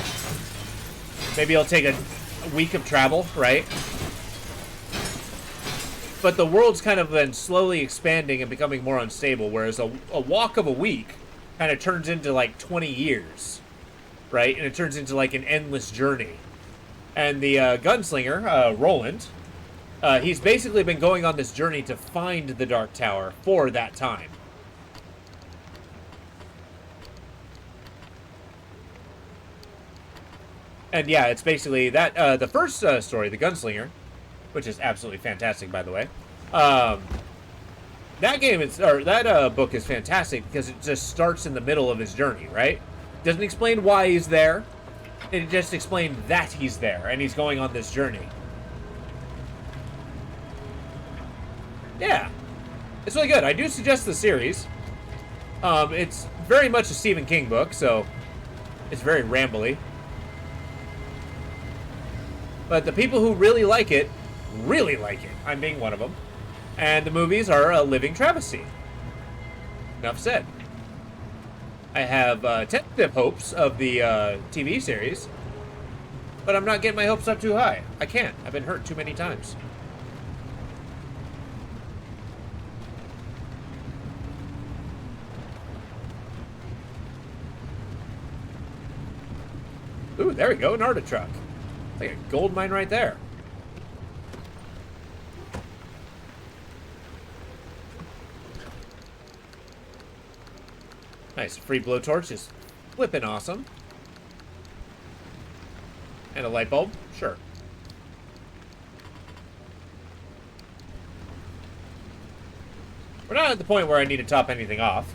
maybe it'll take a week of travel, right? But the world's kind of been slowly expanding and becoming more unstable, whereas a walk of a week kind of turns into, like, 20 years, right? And it turns into, like, an endless journey. And the gunslinger, Roland, he's basically been going on this journey to find the Dark Tower for that time. And yeah, it's basically that, the first story, the gunslinger, which is absolutely fantastic, by the way. That game is, or that book is fantastic because it just starts in the middle of his journey, right? Doesn't explain why he's there. It just explains that he's there and he's going on this journey. Yeah, it's really good. I do suggest the series. It's very much a Stephen King book, so it's very rambly. But the people who really like it. I'm being one of them. And the movies are a living travesty. Enough said. I have tentative hopes of the TV series, but I'm not getting my hopes up too high. I can't. I've been hurt too many times. Ooh, there we go, an Arta truck. Like a gold mine right there. Nice. Free blowtorch is flippin' awesome. And a light bulb? Sure. We're not at the point where I need to top anything off.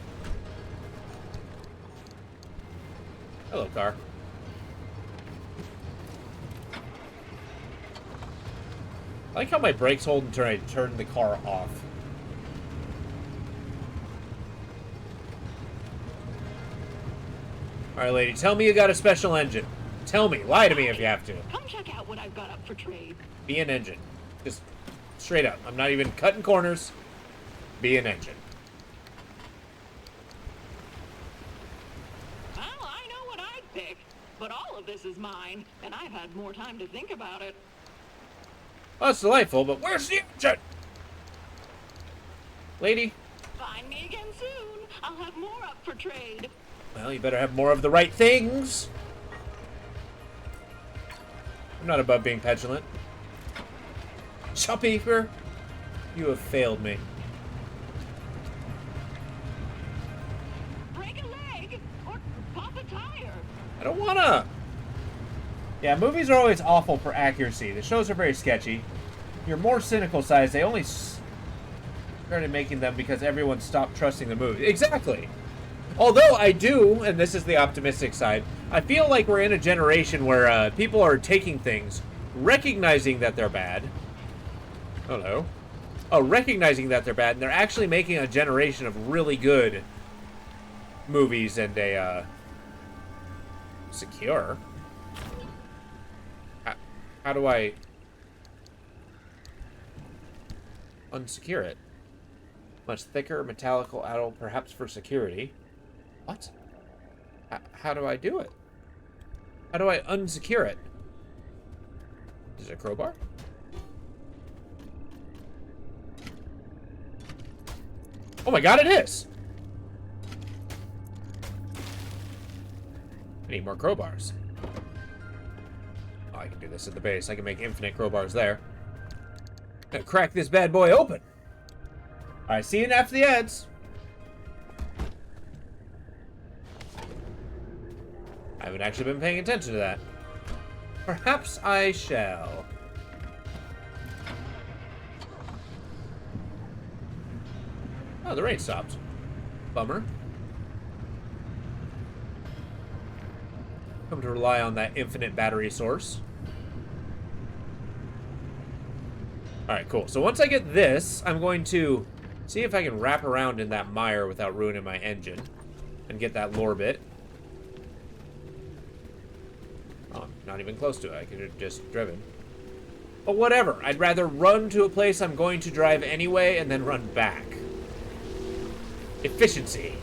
Hello, car. I like how my brakes hold until I turn the car off. Alright, lady, tell me you got a special engine. Tell me. Lie to me if you have to. Come check out what I've got up for trade. Be an engine. Just straight up. I'm not even cutting corners. Be an engine. Well, I know what I'd pick, but all of this is mine, and I've had more time to think about it. Oh, that's delightful, but where's the engine? Lady? Find me again soon. I'll have more up for trade. Well, you better have more of the right things. I'm not above being petulant. Shopkeeper, you have failed me. Break a leg or pop a tire. I don't wanna. Yeah, movies are always awful for accuracy. The shows are very sketchy. Your more cynical sides, they only started making them because everyone stopped trusting the movie. Exactly. Although I do, and this is the optimistic side, I feel like we're in a generation where people are taking things, recognizing that they're bad. Hello. Oh, recognizing that they're bad, and they're actually making a generation of really good movies and a secure. How do I unsecure it? Much thicker, metallical alloy, perhaps for security. What? How do I do it? How do I unsecure it? Is it a crowbar? Oh my god, it is! I need more crowbars. Oh, I can do this at the base. I can make infinite crowbars there. Gonna crack this bad boy open. Alright, see you after the ads. I haven't actually been paying attention to that. Perhaps I shall. Oh, the rain stopped. Bummer. Come to rely on that infinite battery source. Alright, cool. So once I get this, I'm going to see if I can wrap around in that mire without ruining my engine. And get that lore bit. Oh, I'm not even close to it. I could have just driven. But whatever. I'd rather run to a place I'm going to drive anyway and then run back. Efficiency.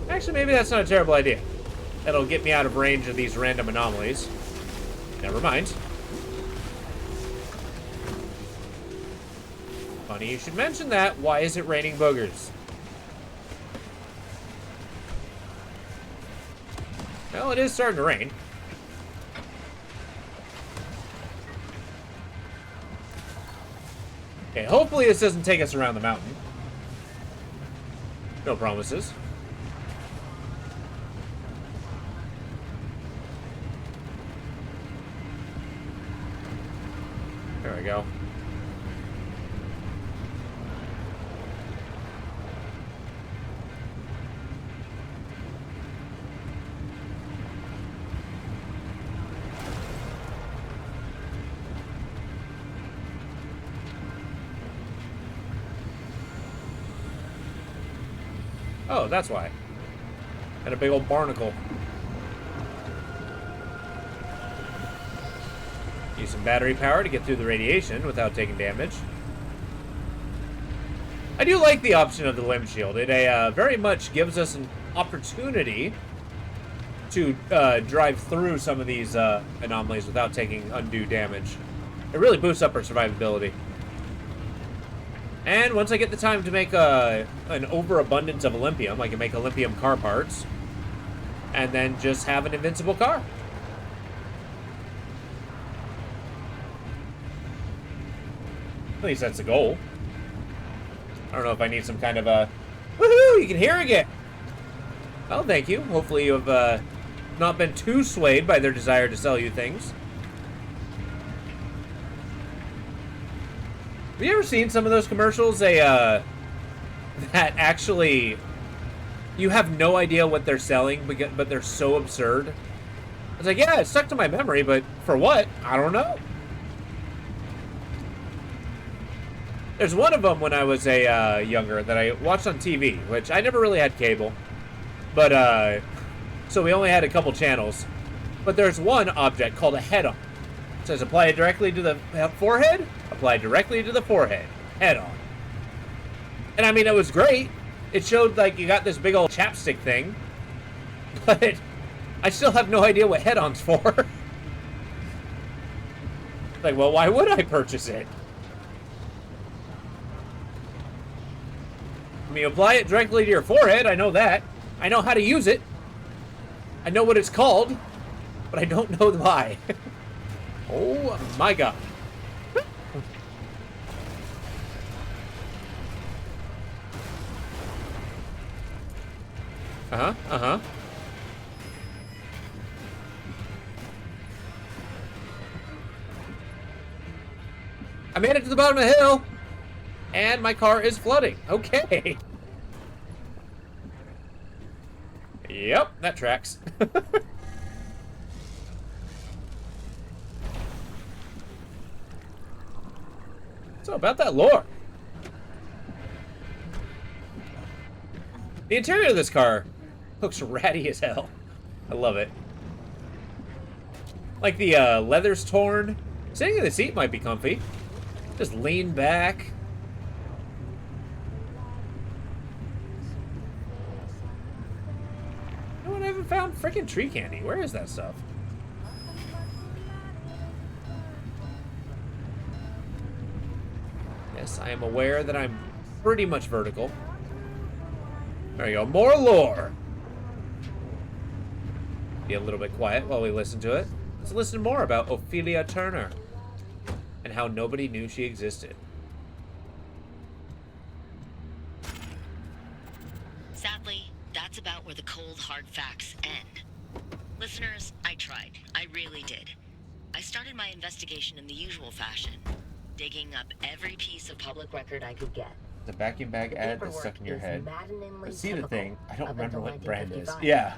Actually, maybe that's not a terrible idea. That'll get me out of range of these random anomalies. Never mind. Funny you should mention that. Why is it raining boogers? Well, it is starting to rain. Okay, hopefully this doesn't take us around the mountain. No promises. There we go. Oh, that's why. And a big old barnacle. Use some battery power to get through the radiation without taking damage. I do like the option of the limb shield. It very much gives us an opportunity to drive through some of these anomalies without taking undue damage. It really boosts up our survivability. And once I get the time to make an overabundance of OLYMPIUM, I can make OLYMPIUM car parts. And then just have an invincible car. At least that's the goal. I don't know if I need some kind of a... Woohoo! You can hear again! Oh, thank you. Hopefully you have not been too swayed by their desire to sell you things. Have you ever seen some of those commercials? That actually... You have no idea what they're selling, but they're so absurd. It's like, yeah, it stuck to my memory, but for what? I don't know. There's one of them when I was younger that I watched on TV, which I never really had cable. But, so we only had a couple channels. But there's one object called a head-on. It says apply it directly to the forehead, apply directly to the forehead, head-on. And I mean, it was great. It showed, like, you got this big old chapstick thing. But I still have no idea what head-on's for. Like, well, why would I purchase it? I mean, apply it directly to your forehead. I know that. I know how to use it. I know what it's called. But I don't know why. Oh, my God. Uh-huh, uh-huh. I made it to the bottom of the hill, and my car is flooding. Okay. Yep, that tracks. So, about that lore. The interior of this car looks ratty as hell. I love it. Like the leather's torn. Sitting in the seat might be comfy. Just lean back. You know what? I haven't found freaking tree candy. Where is that stuff? Yes, I am aware that I'm pretty much vertical. There you go. More lore. Be a little bit quiet while we listen to it. Let's listen more about Ophelia Turner and how nobody knew she existed. Sadly, that's about where the cold, hard facts end. Listeners, I tried. I really did. I started my investigation in the usual fashion, digging up every piece of public record I could get. The vacuum bag ad that's stuck in your head. But see the thing, I don't remember what brand is. Yeah.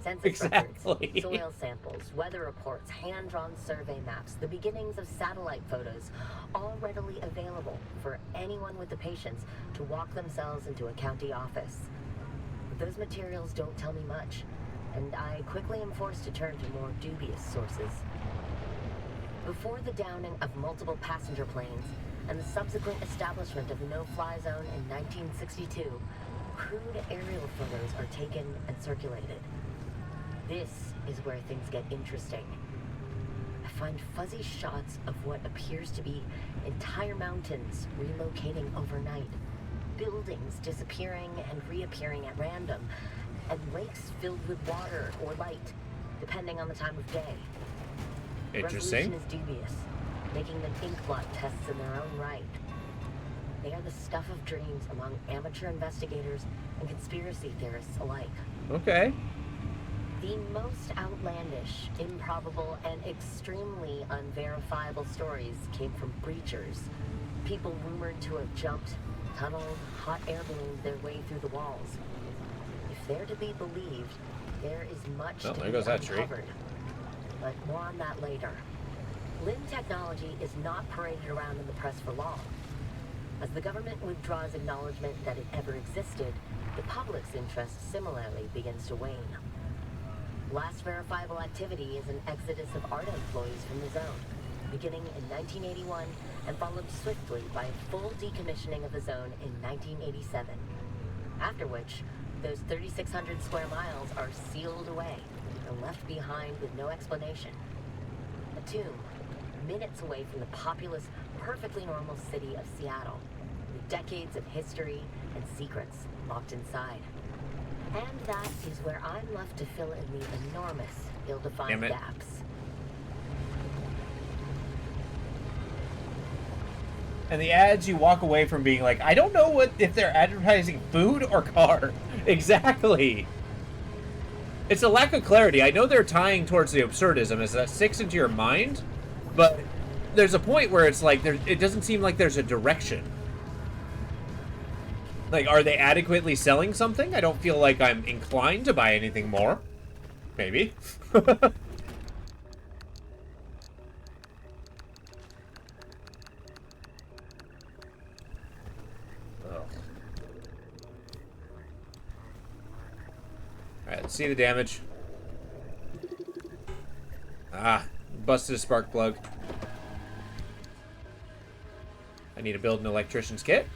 Census Exactly. records, soil samples, weather reports, hand-drawn survey maps, the beginnings of satellite photos, all readily available for anyone with the patience to walk themselves into a county office. But those materials don't tell me much, and I quickly am forced to turn to more dubious sources. Before the downing of multiple passenger planes and the subsequent establishment of the no-fly zone in 1962, crude aerial photos are taken and circulated. This is where things get interesting. I find fuzzy shots of what appears to be entire mountains relocating overnight, buildings disappearing and reappearing at random, and lakes filled with water or light, depending on the time of day. Interesting. Resolution is dubious, making them ink blot tests in their own right. They are the stuff of dreams among amateur investigators and conspiracy theorists alike. Okay. The most outlandish, improbable, and extremely unverifiable stories came from breachers. People rumored to have jumped, tunneled, hot air ballooned their way through the walls. If they're to be believed, there is much to there be goes that tree. uncovered. But more on that later. LIM technology is not paraded around in the press for long. As the government withdraws acknowledgement that it ever existed, the public's interest similarly begins to wane. Last verifiable activity is an exodus of ARDA employees from the zone, beginning in 1981 and followed swiftly by a full decommissioning of the zone in 1987. After which, those 3,600 square miles are sealed away and left behind with no explanation. A tomb, minutes away from the populous, perfectly normal city of Seattle, with decades of history and secrets locked inside. And that is where I'm left to fill in the enormous, ill-defined gaps. And the ads, you walk away from being like, I don't know if they're advertising food or car. Exactly. It's a lack of clarity. I know they're tying towards the absurdism as that sticks into your mind, but there's a point where it's like, it doesn't seem like there's a direction. Like, are they adequately selling something? I don't feel like I'm inclined to buy anything more. Maybe. Alright, let's see the damage. Ah, busted a spark plug. I need to build an electrician's kit.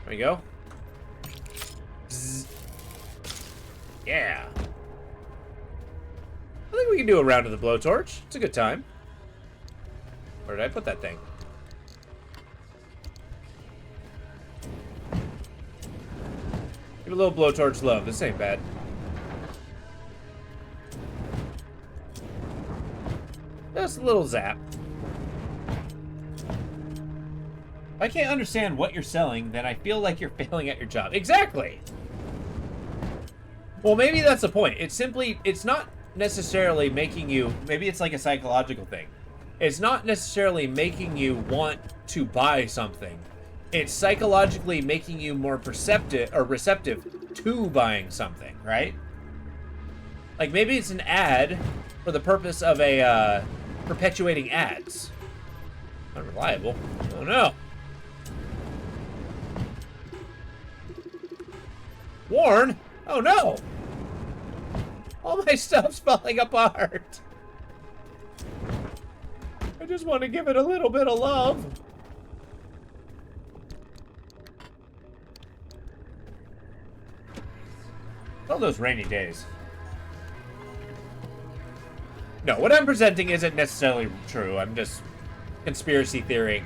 There we go. Zzz. Yeah. I think we can do a round of the blowtorch. It's a good time. Where did I put that thing? Give a little blowtorch love. This ain't bad. Just a little zap. If I can't understand what you're selling, then I feel like you're failing at your job. Exactly! Well, maybe that's the point. It's not necessarily making you, maybe it's like a psychological thing. It's not necessarily making you want to buy something. It's psychologically making you more perceptive or receptive to buying something, right? Like maybe it's an ad for the purpose of a perpetuating ads. Unreliable. Oh no. Warn? Oh no! All my stuff's falling apart. I just want to give it a little bit of love. All those rainy days. No, what I'm presenting isn't necessarily true. I'm just conspiracy theory.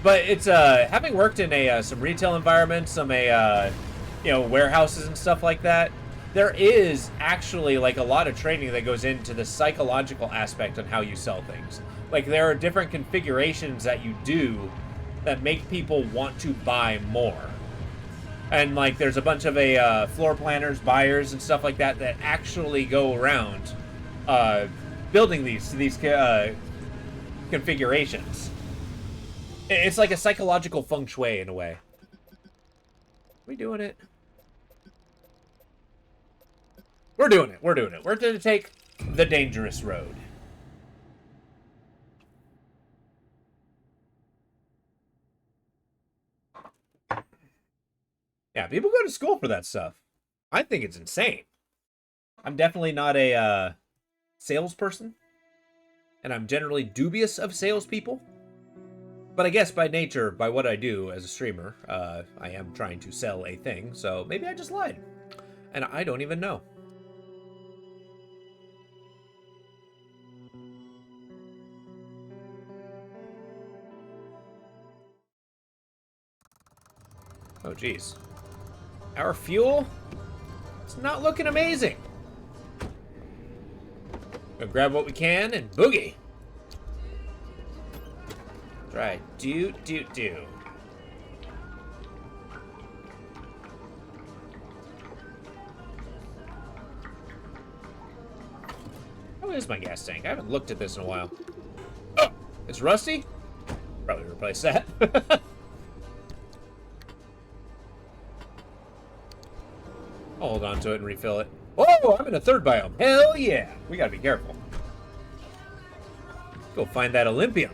But it's having worked in some retail environments, some warehouses and stuff like that. There is actually like a lot of training that goes into the psychological aspect on how you sell things. Like there are different configurations that you do that make people want to buy more. And like there's a bunch of floor planners, buyers, and stuff like that that actually go around building these configurations. It's like a psychological feng shui in a way. We doing it? We're doing it. We're doing it. We're going to take the dangerous road. Yeah, people go to school for that stuff. I think it's insane. I'm definitely not a salesperson, and I'm generally dubious of salespeople. But I guess by nature, by what I do as a streamer, I am trying to sell a thing, so maybe I just lied. And I don't even know. Oh, geez. Our fuel? It's not looking amazing. Gonna grab what we can and boogie. Try do. How is my gas tank? I haven't looked at this in a while. Oh, it's rusty? Probably replace that. I'll hold on to it and refill it. Oh, I'm in a third biome. Hell yeah. We gotta be careful. Go find that OLYMPIUM.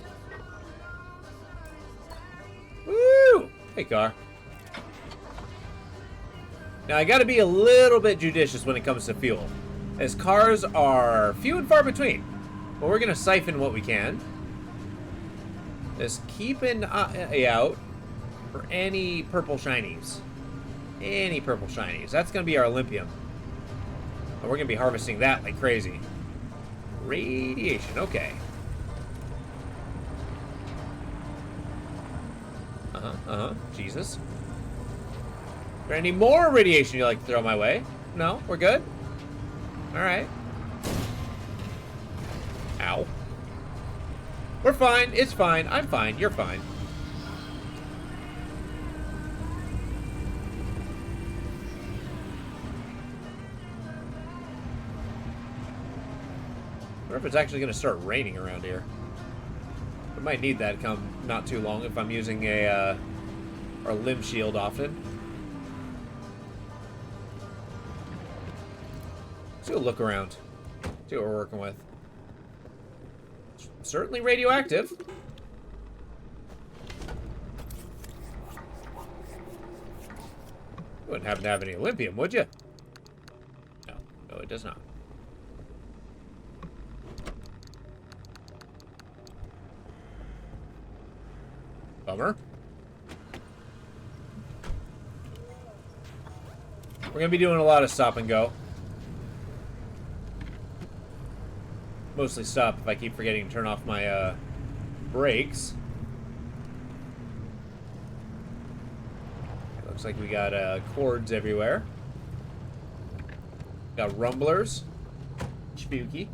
Woo! Hey, car. Now, I gotta be a little bit judicious when it comes to fuel, as cars are few and far between. But we're gonna siphon what we can. Just keep an eye out for any purple shinies. Any purple shinies. That's going to be our OLYMPIUM. And we're going to be harvesting that like crazy. Radiation. Okay. Jesus. Is there any more radiation you'd like to throw my way? No? We're good? Alright. We're fine. It's fine. I'm fine. You're fine. I wonder if it's actually going to start raining around here. I might need that come not too long if I'm using our limb shield often. Let's go look around. See what we're working with. Certainly radioactive. You wouldn't happen to have any Olympium, would you? No. No, it does not. Bummer. We're going to be doing a lot of stop and go. Mostly stop if I keep forgetting to turn off my brakes. Looks like we got cords everywhere. Got rumblers. Spooky.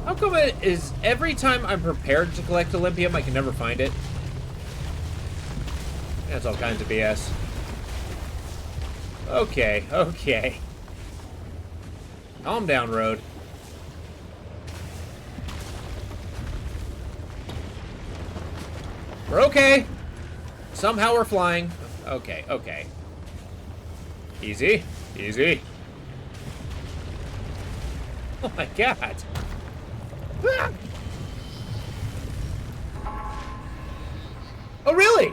How come it is every time I'm prepared to collect Olympium, I can never find it? That's all kinds of BS. Okay, okay. Calm down, road. We're okay. Somehow we're flying. Okay, okay. Easy, easy. Oh my god. Ah! Oh, really?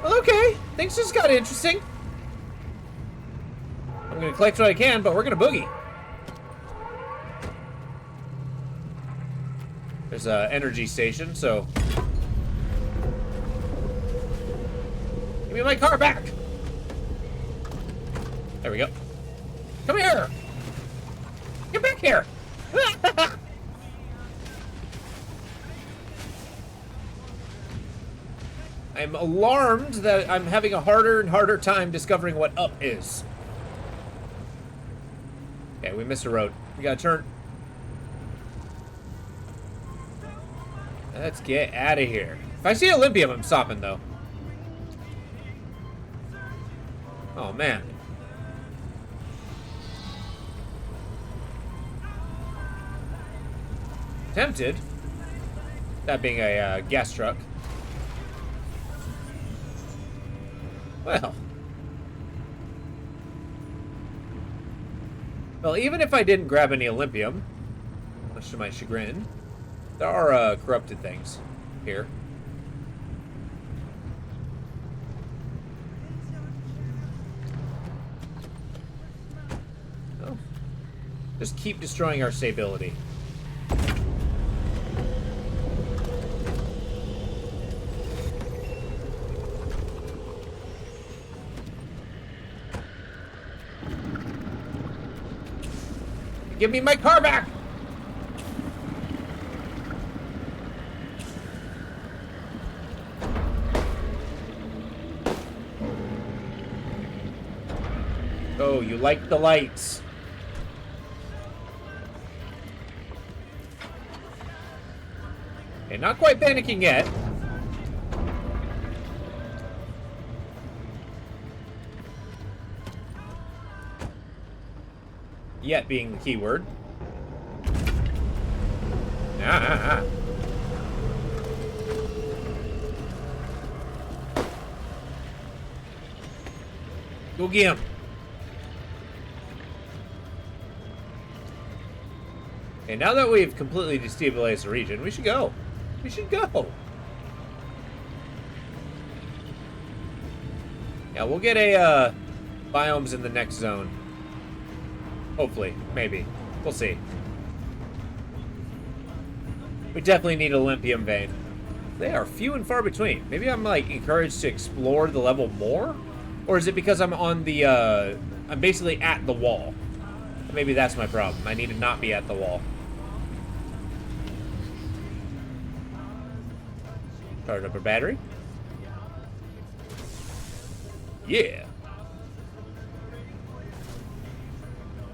Okay, things just got interesting. I'm gonna collect what I can, but we're gonna boogie. There's an energy station, so... Give me my car back! There we go. Come here! Get back here! I'm alarmed that I'm having a harder and harder time discovering what up is. Okay, we missed a road. We gotta turn. Let's get out of here. If I see Olympium, I'm stopping, though. Oh, man. Tempted. That being a gas truck. Well, even if I didn't grab any Olympium, much to my chagrin, there are corrupted things here. Oh. Just keep destroying our stability. Give me my car back! Oh, you like the lights. Okay, not quite panicking yet. Yet being the key word. Go get him. Okay, now that we've completely destabilized the region, we should go. We should go. Yeah, we'll get a biomes in the next zone. Hopefully, maybe. We'll see. We definitely need Olympium vein. They are few and far between. Maybe I'm like encouraged to explore the level more? Or is it because I'm on the I'm basically at the wall? Maybe that's my problem. I need to not be at the wall. Start up our battery. Yeah.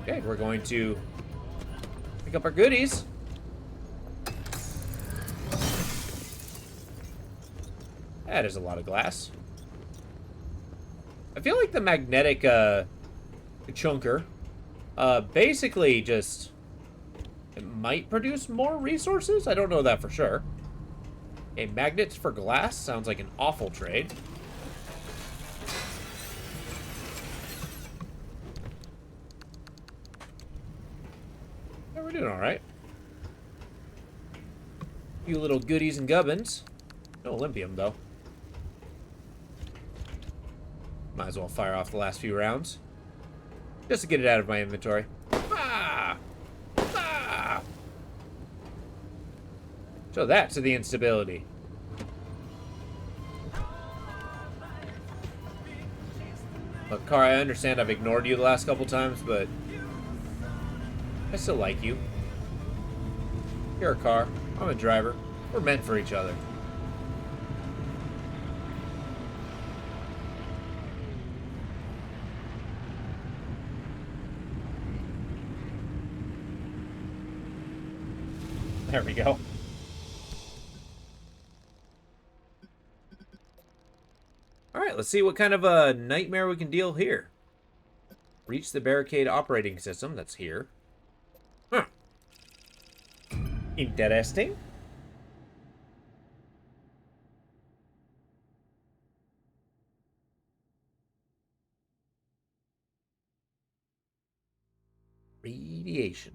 Okay, we're going to pick up our goodies. That is a lot of glass. I feel like the magnetic chunker basically just it might produce more resources. I don't know that for sure. Okay, magnets for glass sounds like an awful trade. Yeah, we're doing all right. A few little goodies and gubbins. No Olympium though. Might as well fire off the last few rounds. Just to get it out of my inventory. Ah! Ah! So that's the instability. Look, Car, I understand I've ignored you the last couple times, but I still like you. You're a car. I'm a driver. We're meant for each other. There we go. Alright, let's see what kind of a nightmare we can deal here. Reach the barricade operating system. That's here. Huh. Interesting. Radiation.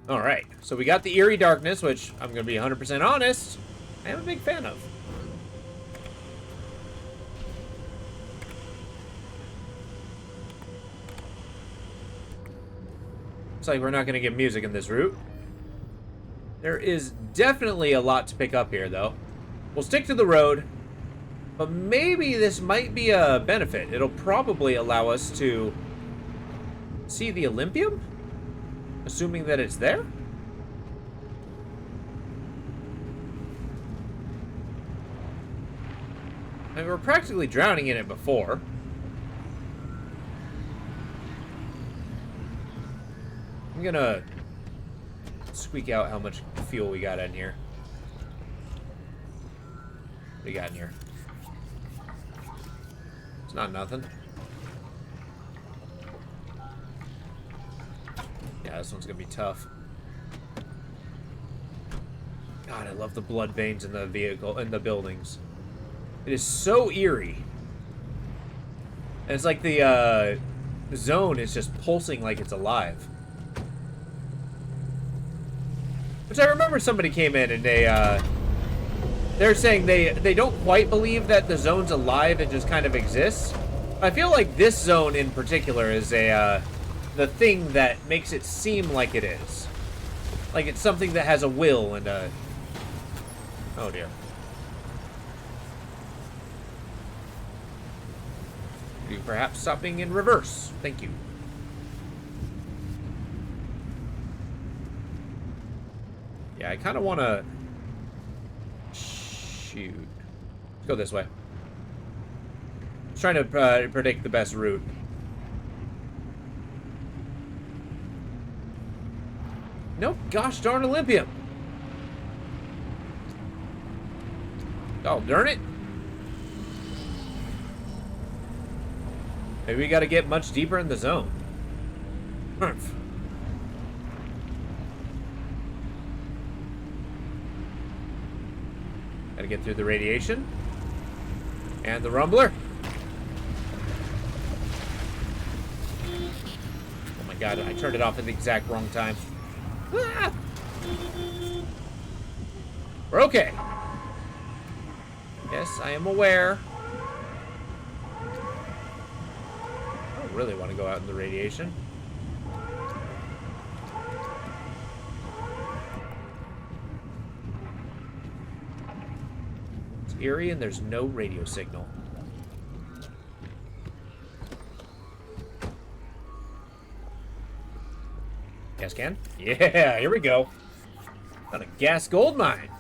Alright, so we got the eerie darkness, which I'm going to be 100% honest, I am a big fan of. Looks like we're not going to get music in this route. There is definitely a lot to pick up here, though. We'll stick to the road, but maybe this might be a benefit. It'll probably allow us to see the Olympium? Assuming that it's there? I mean, we're practically drowning in it before. I'm gonna squeak out how much fuel we got in here. What do you got in here? It's not nothing. Yeah, this one's gonna be tough. God, I love the blood veins in the vehicle, in the buildings. It is so eerie. And it's like the zone is just pulsing like it's alive. Which I remember somebody came in and they're saying they don't quite believe that the zone's alive and just kind of exists. I feel like this zone in particular is the thing that makes it seem like it is. Like it's something that has a will and a... Oh dear. Could you perhaps stopping in reverse? Thank you. Yeah, I kind of want to... Shoot. Let's go this way. I'm trying to predict the best route. Nope, gosh darn Olympium. Oh, darn it. Maybe we gotta get much deeper in the zone. Humph. Gotta get through the radiation. And the rumbler. Oh my god, I turned it off at the exact wrong time. Ah! We're okay. Yes, I am aware. I don't really want to go out in the radiation. It's eerie and there's no radio signal. Gas can? Yeah, here we go. Got a gas gold mine.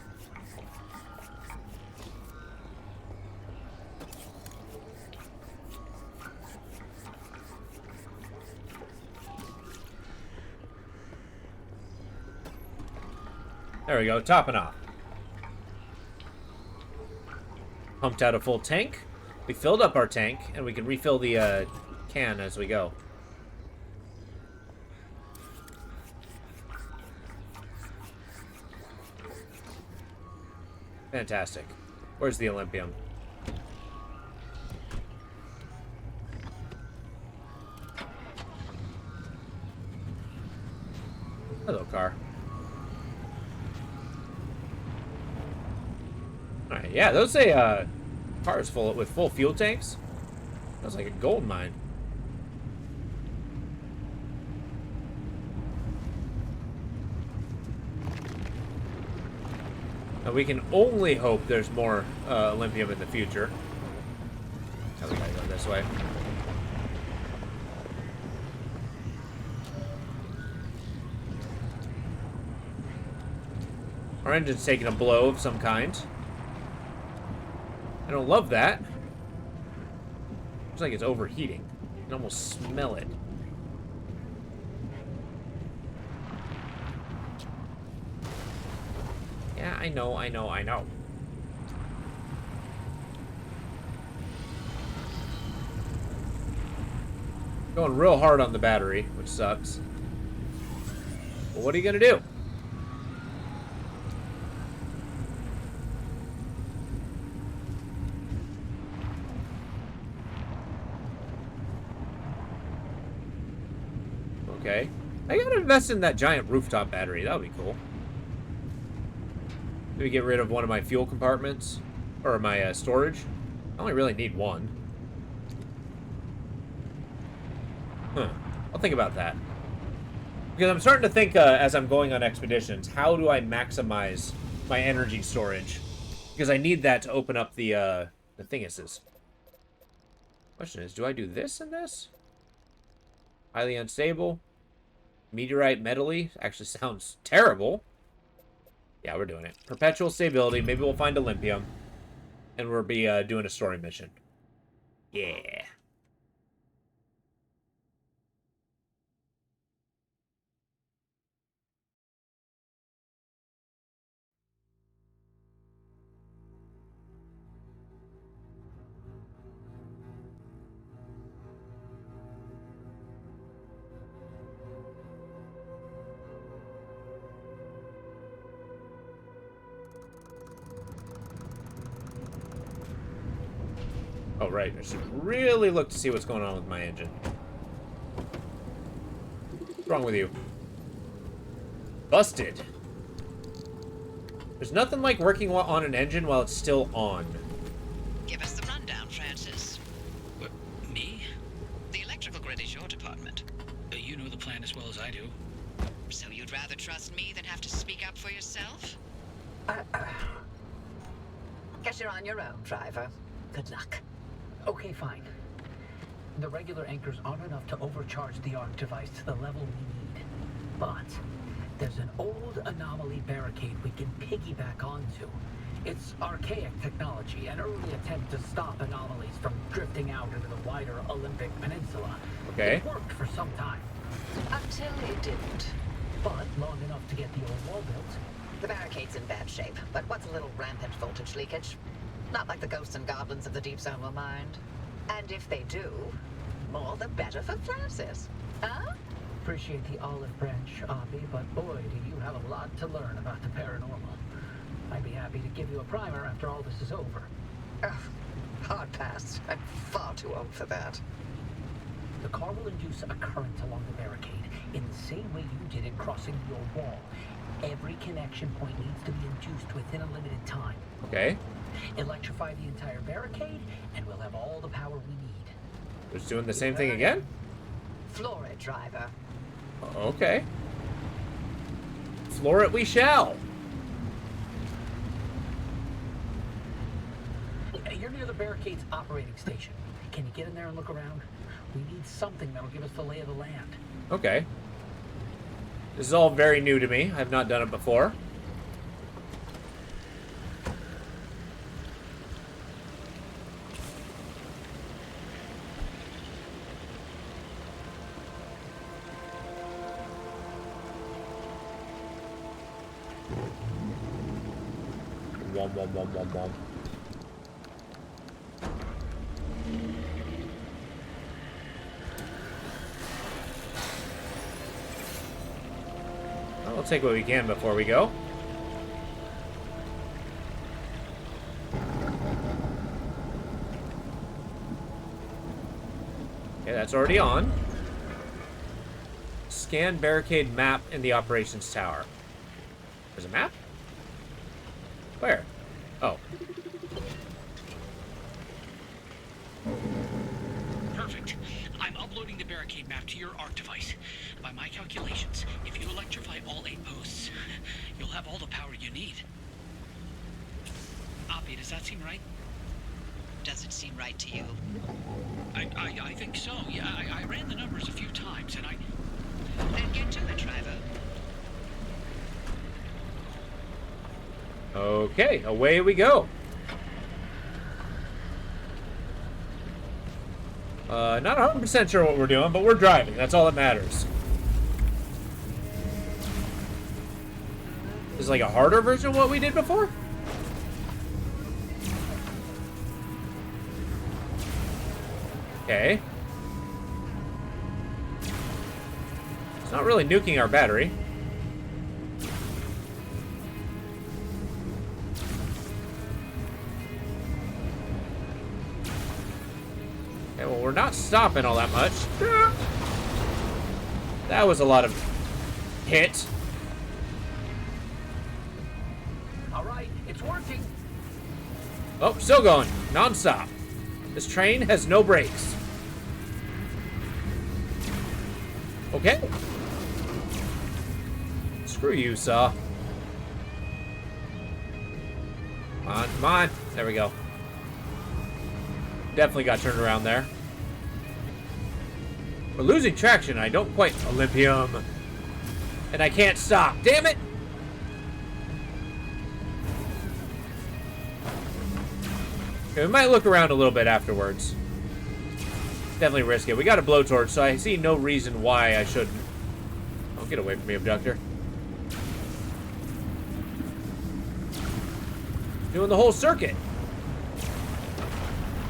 There we go, topping off. Pumped out a full tank. We filled up our tank, and we can refill the can as we go. Fantastic. Where's the Olympium? Hello, car. Alright, yeah, those say cars full with full fuel tanks. That's like a gold mine. Now we can only hope there's more Olympium in the future. Now we gotta go this way. Our engine's taking a blow of some kind. I don't love that. Looks like it's overheating. You can almost smell it. Yeah, I know. Going real hard on the battery, which sucks. But what are you gonna do? Okay. I gotta invest in that giant rooftop battery. That would be cool. Maybe get rid of one of my fuel compartments. Or my storage. I only really need one. Huh. I'll think about that. Because I'm starting to think, as I'm going on expeditions, how do I maximize my energy storage? Because I need that to open up the thinguses. Question is, do I do this and this? Highly unstable. Meteorite metally actually sounds terrible. Yeah, we're doing it. Perpetual stability. Maybe we'll find Olympium. And we'll be doing a story mission. Yeah. Oh, right. I should really look to see what's going on with my engine. What's wrong with you? Busted. There's nothing like working on an engine while it's still on. Give us the rundown, Francis. What, me? The electrical grid is your department. You know the plan as well as I do. So you'd rather trust me than have to speak up for yourself? Guess you're on your own, driver. Good luck. Okay, fine. The regular anchors aren't enough to overcharge the arc device to the level we need. But there's an old anomaly barricade we can piggyback onto. It's archaic technology, an early attempt to stop anomalies from drifting out into the wider Olympic Peninsula. Okay. It worked for some time. Until it didn't. But long enough to get the old wall built. The barricade's in bad shape, but what's a little rampant voltage leakage? Not like the ghosts and goblins of the deep zone will mind. And if they do, more the better for Francis. Huh? Appreciate the olive branch, Abby, but boy, do you have a lot to learn about the paranormal. I'd be happy to give you a primer after all this is over. Ugh, hard pass. I'm far too old for that. The car will induce a current along the barricade, in the same way you did in crossing your wall. Every connection point needs to be induced within a limited time. Okay. Electrify the entire barricade, and we'll have all the power we need. Just doing the same thing again? Floor it, driver. Okay. Floor it we shall. You're near the barricade's operating station. Can you get in there and look around? We need something that'll give us the lay of the land. Okay. This is all very new to me. I've not done it before. wom, wom, wom, wom, wom. Well, we'll take what we can before we go. Okay, that's already on. Scan barricade map in the operations tower. There's a map? Where? Oh. Perfect. I'm uploading the barricade map to your ARC device. By my calculations, if you electrify all 8 posts, you'll have all the power you need. Oppie, does that seem right? Does it seem right to you? I think so. Yeah, I ran the numbers a few times, and Then get to it, driver. Okay, away we go. Not 100% sure what we're doing, but we're driving. That's all that matters. This is like a harder version of what we did before? Okay. It's not really nuking our battery. Okay, well, we're not stopping all that much. That was a lot of hit. All right, it's working. Oh, still going. Non-stop. This train has no brakes. Okay. Screw you, Saw. Come on, come on. There we go. Definitely got turned around there. We're losing traction. I don't quite... Olympium. And I can't stop. Damn it! Okay, we might look around a little bit afterwards. Definitely risk it. We got a blowtorch, so I see no reason why I shouldn't. Oh, get away from me, abductor. Doing the whole circuit.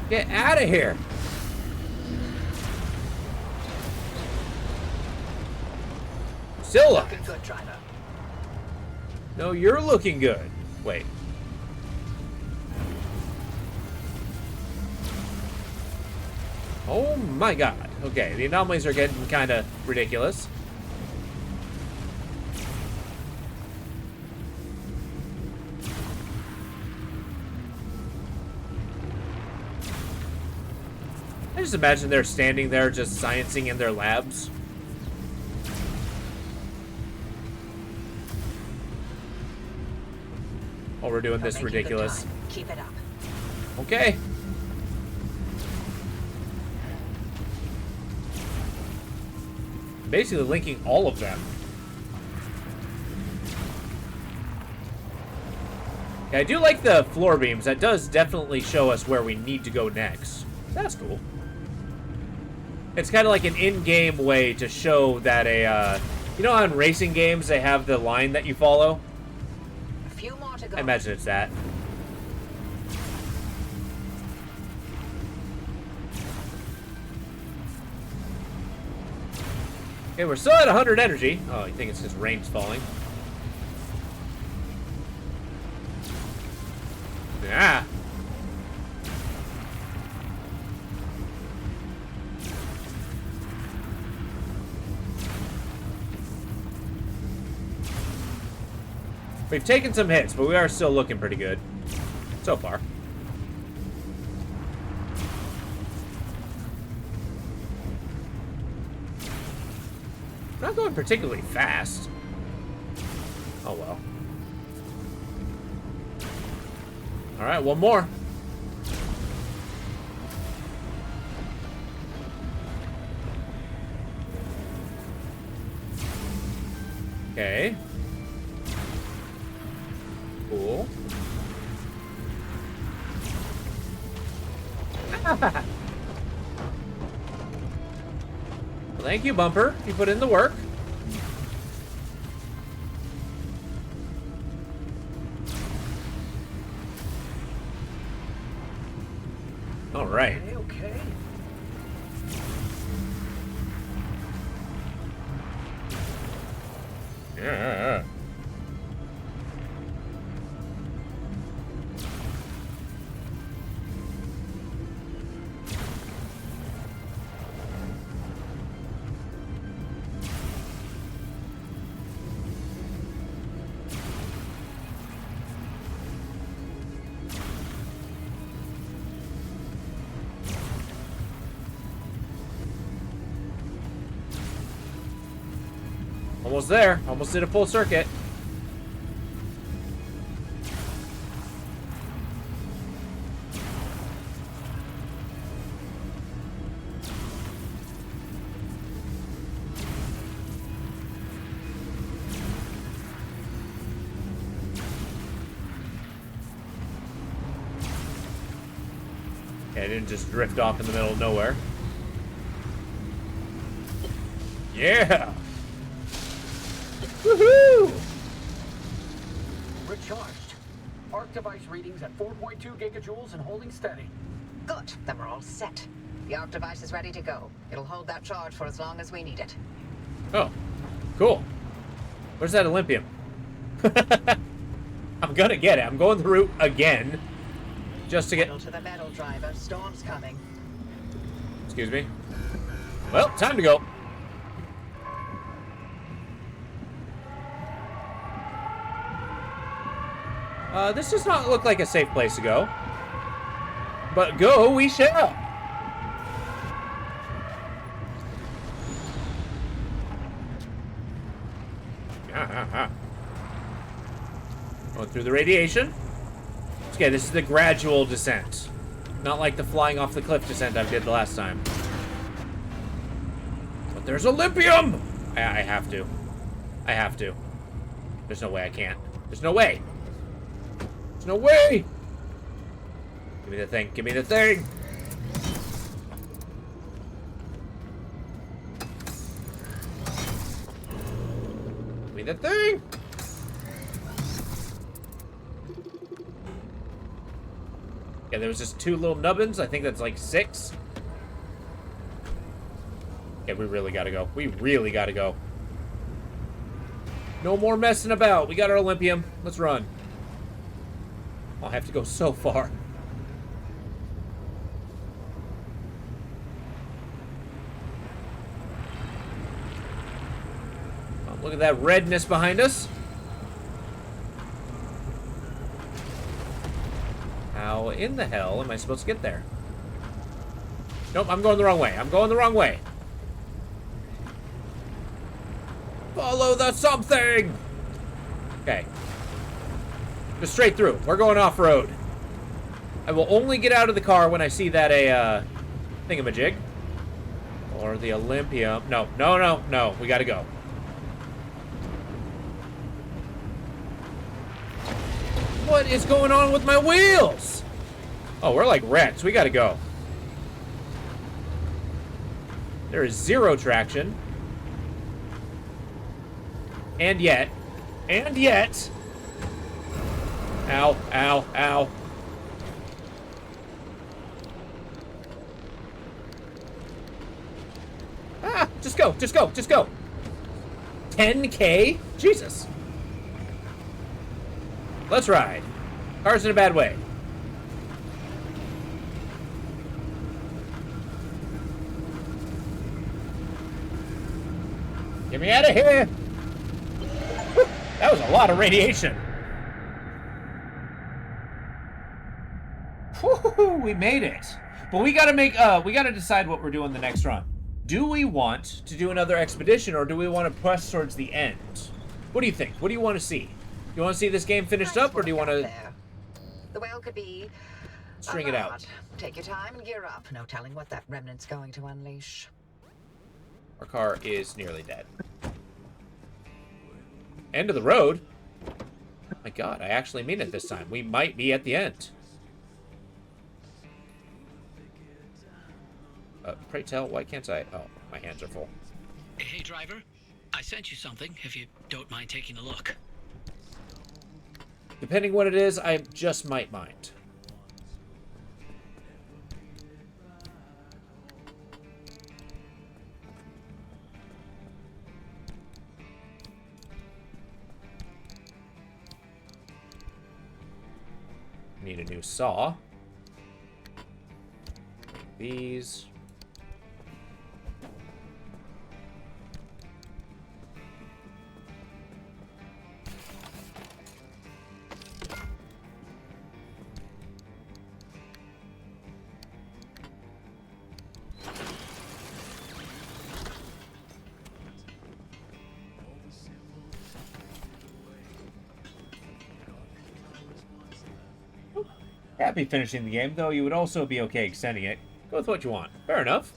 Get out of here. Still alive. Looking good, driver. No, you're looking good. Wait. Oh my god. Okay, the anomalies are getting kind of ridiculous. I just imagine they're standing there just sciencing in their labs. While we're doing this You're making good ridiculous. time. Keep it up. Okay. Basically linking all of them. Yeah, I do like the floor beams. That does definitely show us where we need to go next. That's cool. It's kind of like an in-game way to show that you know how in racing games they have the line that you follow? A few more to go. I imagine it's that. Okay, we're still at 100 energy. Oh, you think it's just rain's falling? Yeah. We've taken some hits, but we are still looking pretty good. So far. Not going particularly fast. Oh well. Alright, one more. Okay. Cool. Well, thank you, Bumper. You put in the work. All right. Okay. Yeah. Almost there. Almost did a full circuit. Okay, I didn't just drift off in the middle of nowhere. Yeah! Woohoo! Recharged. Arc device readings at 4.2 gigajoules and holding steady. Good. Then we're all set. The arc device is ready to go. It'll hold that charge for as long as we need it. Oh, cool. Where's that Olympium? I'm gonna get it. I'm going the route again. Just to get... Pedal to the metal, driver. Storm's coming. Excuse me. Well, time to go. This does not look like a safe place to go. But go we shall. Going through the radiation. Okay, this is the gradual descent. Not like the flying off the cliff descent I did the last time. But there's Olympium! I have to. I have to. There's no way I can't. There's no way. There's no way! Give me the thing. Give me the thing! Give me the thing! Yeah, there was just 2 little nubbins. I think that's like 6. Yeah, we really gotta go. We really gotta go. No more messing about. We got our Olympium. Let's run. I'll have to go so far. Oh, look at that redness behind us. How in the hell am I supposed to get there? Nope, I'm going the wrong way. I'm going the wrong way. Follow the something! Okay. Just straight through. We're going off-road. I will only get out of the car when I see that thingamajig. Or the Olympium. No, no, no, no. We gotta go. What is going on with my wheels? Oh, we're like rats. We gotta go. There is 0 traction. And yet. Ow, ow, ow. Ah, just go, just go, just go. 10K? Jesus. Let's ride. Car's in a bad way. Get me out of here. Whew, that was a lot of radiation. Whew, we made it. But we gotta we gotta decide what we're doing the next run. Do we want to do another expedition, or do we want to press towards the end? What do you think? What do you want to see? Do you want to see this game finished up, or do you want to... The whale could be... string it out. Take your time and gear up. No telling what that remnant's going to unleash. Our car is nearly dead. End of the road? Oh my god, I actually mean it this time. We might be at the end. Pray tell, why can't I... Oh, my hands are full. Hey, driver. I sent you something, if you don't mind taking a look. Depending what it is, I just might mind. Need a new saw. These. Happy finishing the game, though you would also be okay extending it. Go with what you want. Fair enough.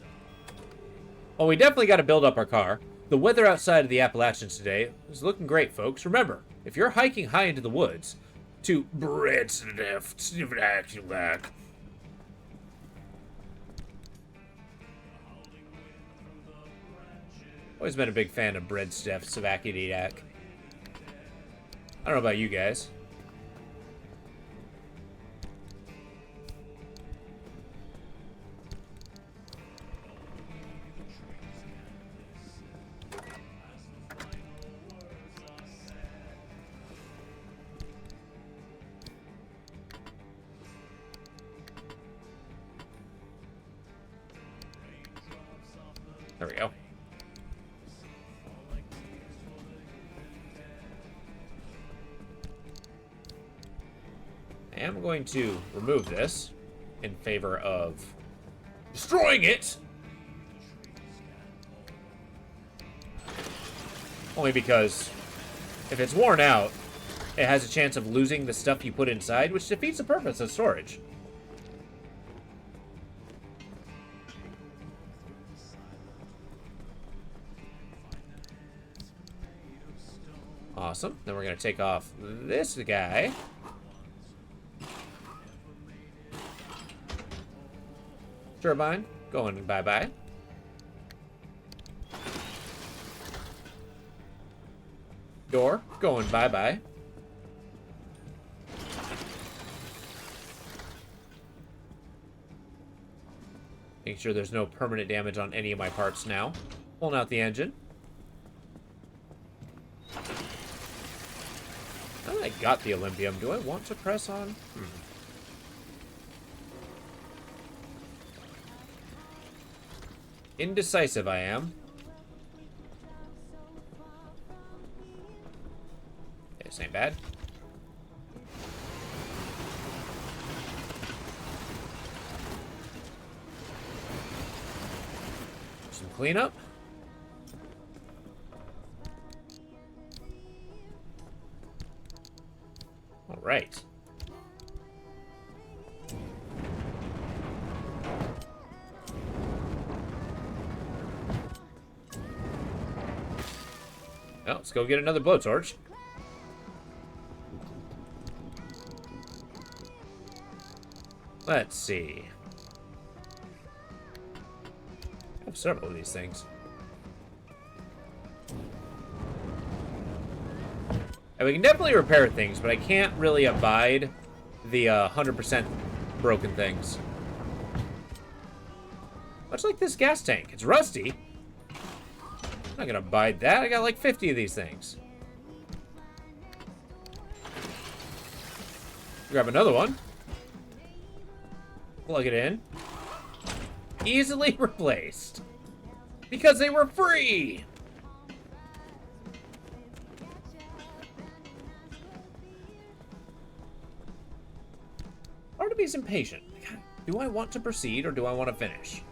Well, we definitely got to build up our car. The weather outside of the Appalachians today is looking great, folks. Remember, if you're hiking high into the woods to always been a big fan of bread stuff, Savakidyak. I don't know about you guys. There we go. I am going to remove this in favor of destroying it. Only because if it's worn out, it has a chance of losing the stuff you put inside, which defeats the purpose of storage. Awesome. Then we're going to take off this guy. Turbine, going bye-bye. Door, going bye-bye. Making sure there's no permanent damage on any of my parts now. Pulling out the engine. Now that I got the OLYMPIUM, do I want to press on? Indecisive I am. Okay, this ain't bad. Some cleanup. All right. Well, let's go get another blowtorch. Let's see. I have several of these things. And we can definitely repair things, but I can't really abide the 100% broken things. Much like this gas tank. It's rusty. I'm not gonna abide that. I got like 50 of these things. Grab another one. Plug it in. Easily replaced. Because they were free! Part of me is impatient. Do I want to proceed or do I want to finish?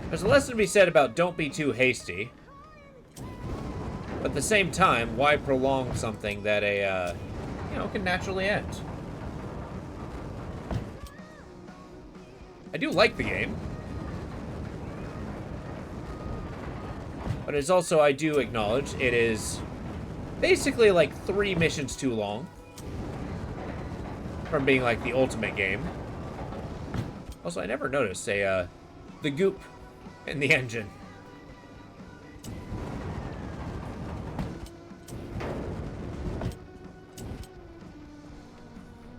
There's a lesson to be said about don't be too hasty. But at the same time, why prolong something that can naturally end? I do like the game. But it's also, I do acknowledge, it is basically like 3 missions too long. From being like the ultimate game. Also, I never noticed the goop in the engine.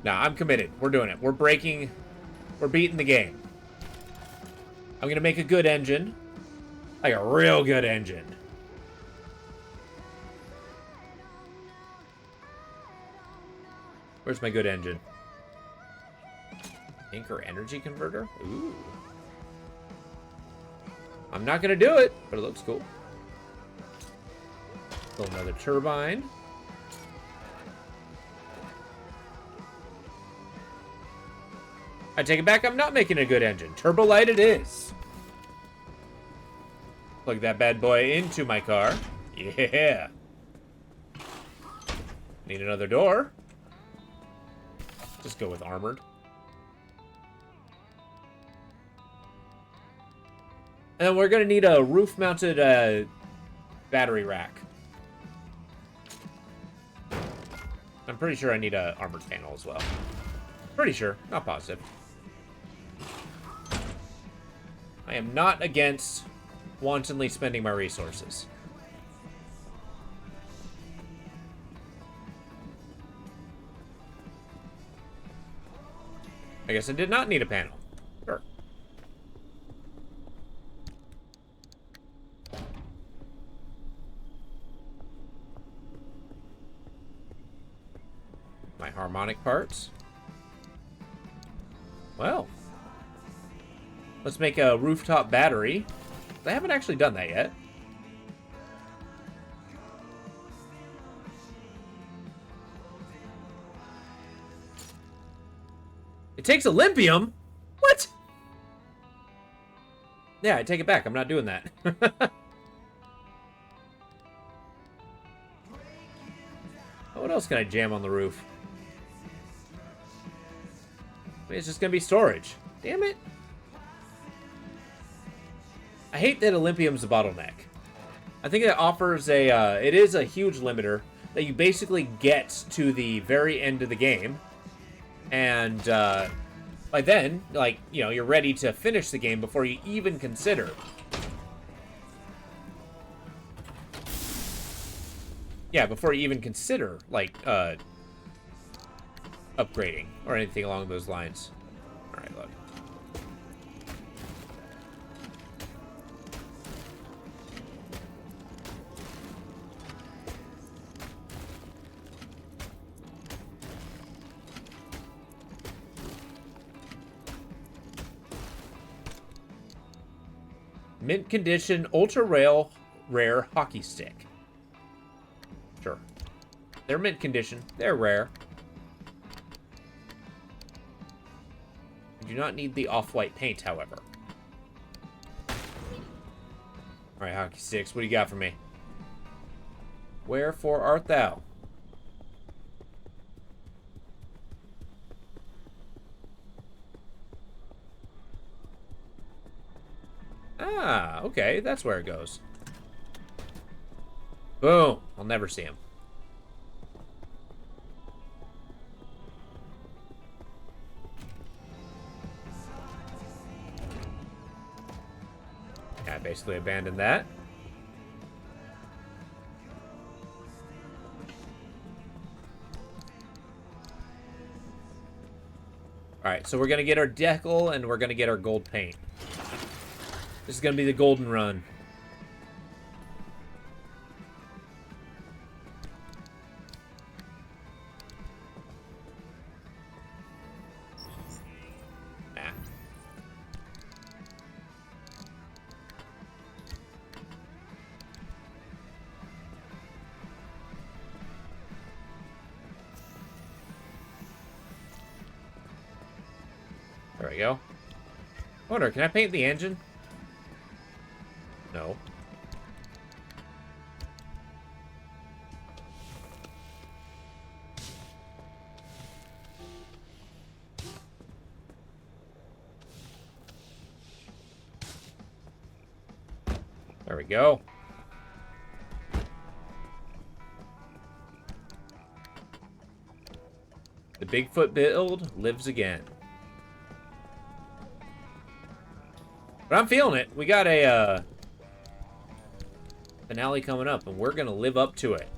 Nah, I'm committed. We're doing it. We're beating the game. I'm gonna make a good engine. Like a real good engine. Where's my good engine? Anchor energy converter? Ooh. I'm not gonna do it, but it looks cool. Build another turbine. I take it back, I'm not making a good engine. Turbo light it is. Plug that bad boy into my car. Yeah. Need another door. Just go with armored. And then we're going to need a roof-mounted battery rack. I'm pretty sure I need a armored panel as well. Pretty sure, not positive. I am not against wantonly spending my resources. I guess I did not need a panel. Sure. My harmonic parts. Well. Let's make a rooftop battery. I haven't actually done that yet. It takes OLYMPIUM? What? Yeah, I take it back. I'm not doing that. What else can I jam on the roof? It's just going to be storage. Damn it. I hate that OLYMPIUM's a bottleneck. I think it offers a, it is a huge limiter that you basically get to the very end of the game. And, by then, like, you know, you're ready to finish the game before you even consider. Yeah, before you even consider, like, upgrading or anything along those lines. Alright, look. Mint condition, ultra rare hockey stick. Sure. They're mint condition. They're rare. You do not need the off-white paint, however. Alright, hockey sticks. What do you got for me? Wherefore art thou? Ah, okay, that's where it goes. Boom. I'll never see him. Yeah, I basically abandoned that. Alright, so we're going to get our decal and we're going to get our gold paint. This is going to be the golden run. Nah. There we go. I wonder, can I paint the engine? No. There we go. The Bigfoot build lives again. But I'm feeling it. We got a finale coming up, and we're gonna live up to it.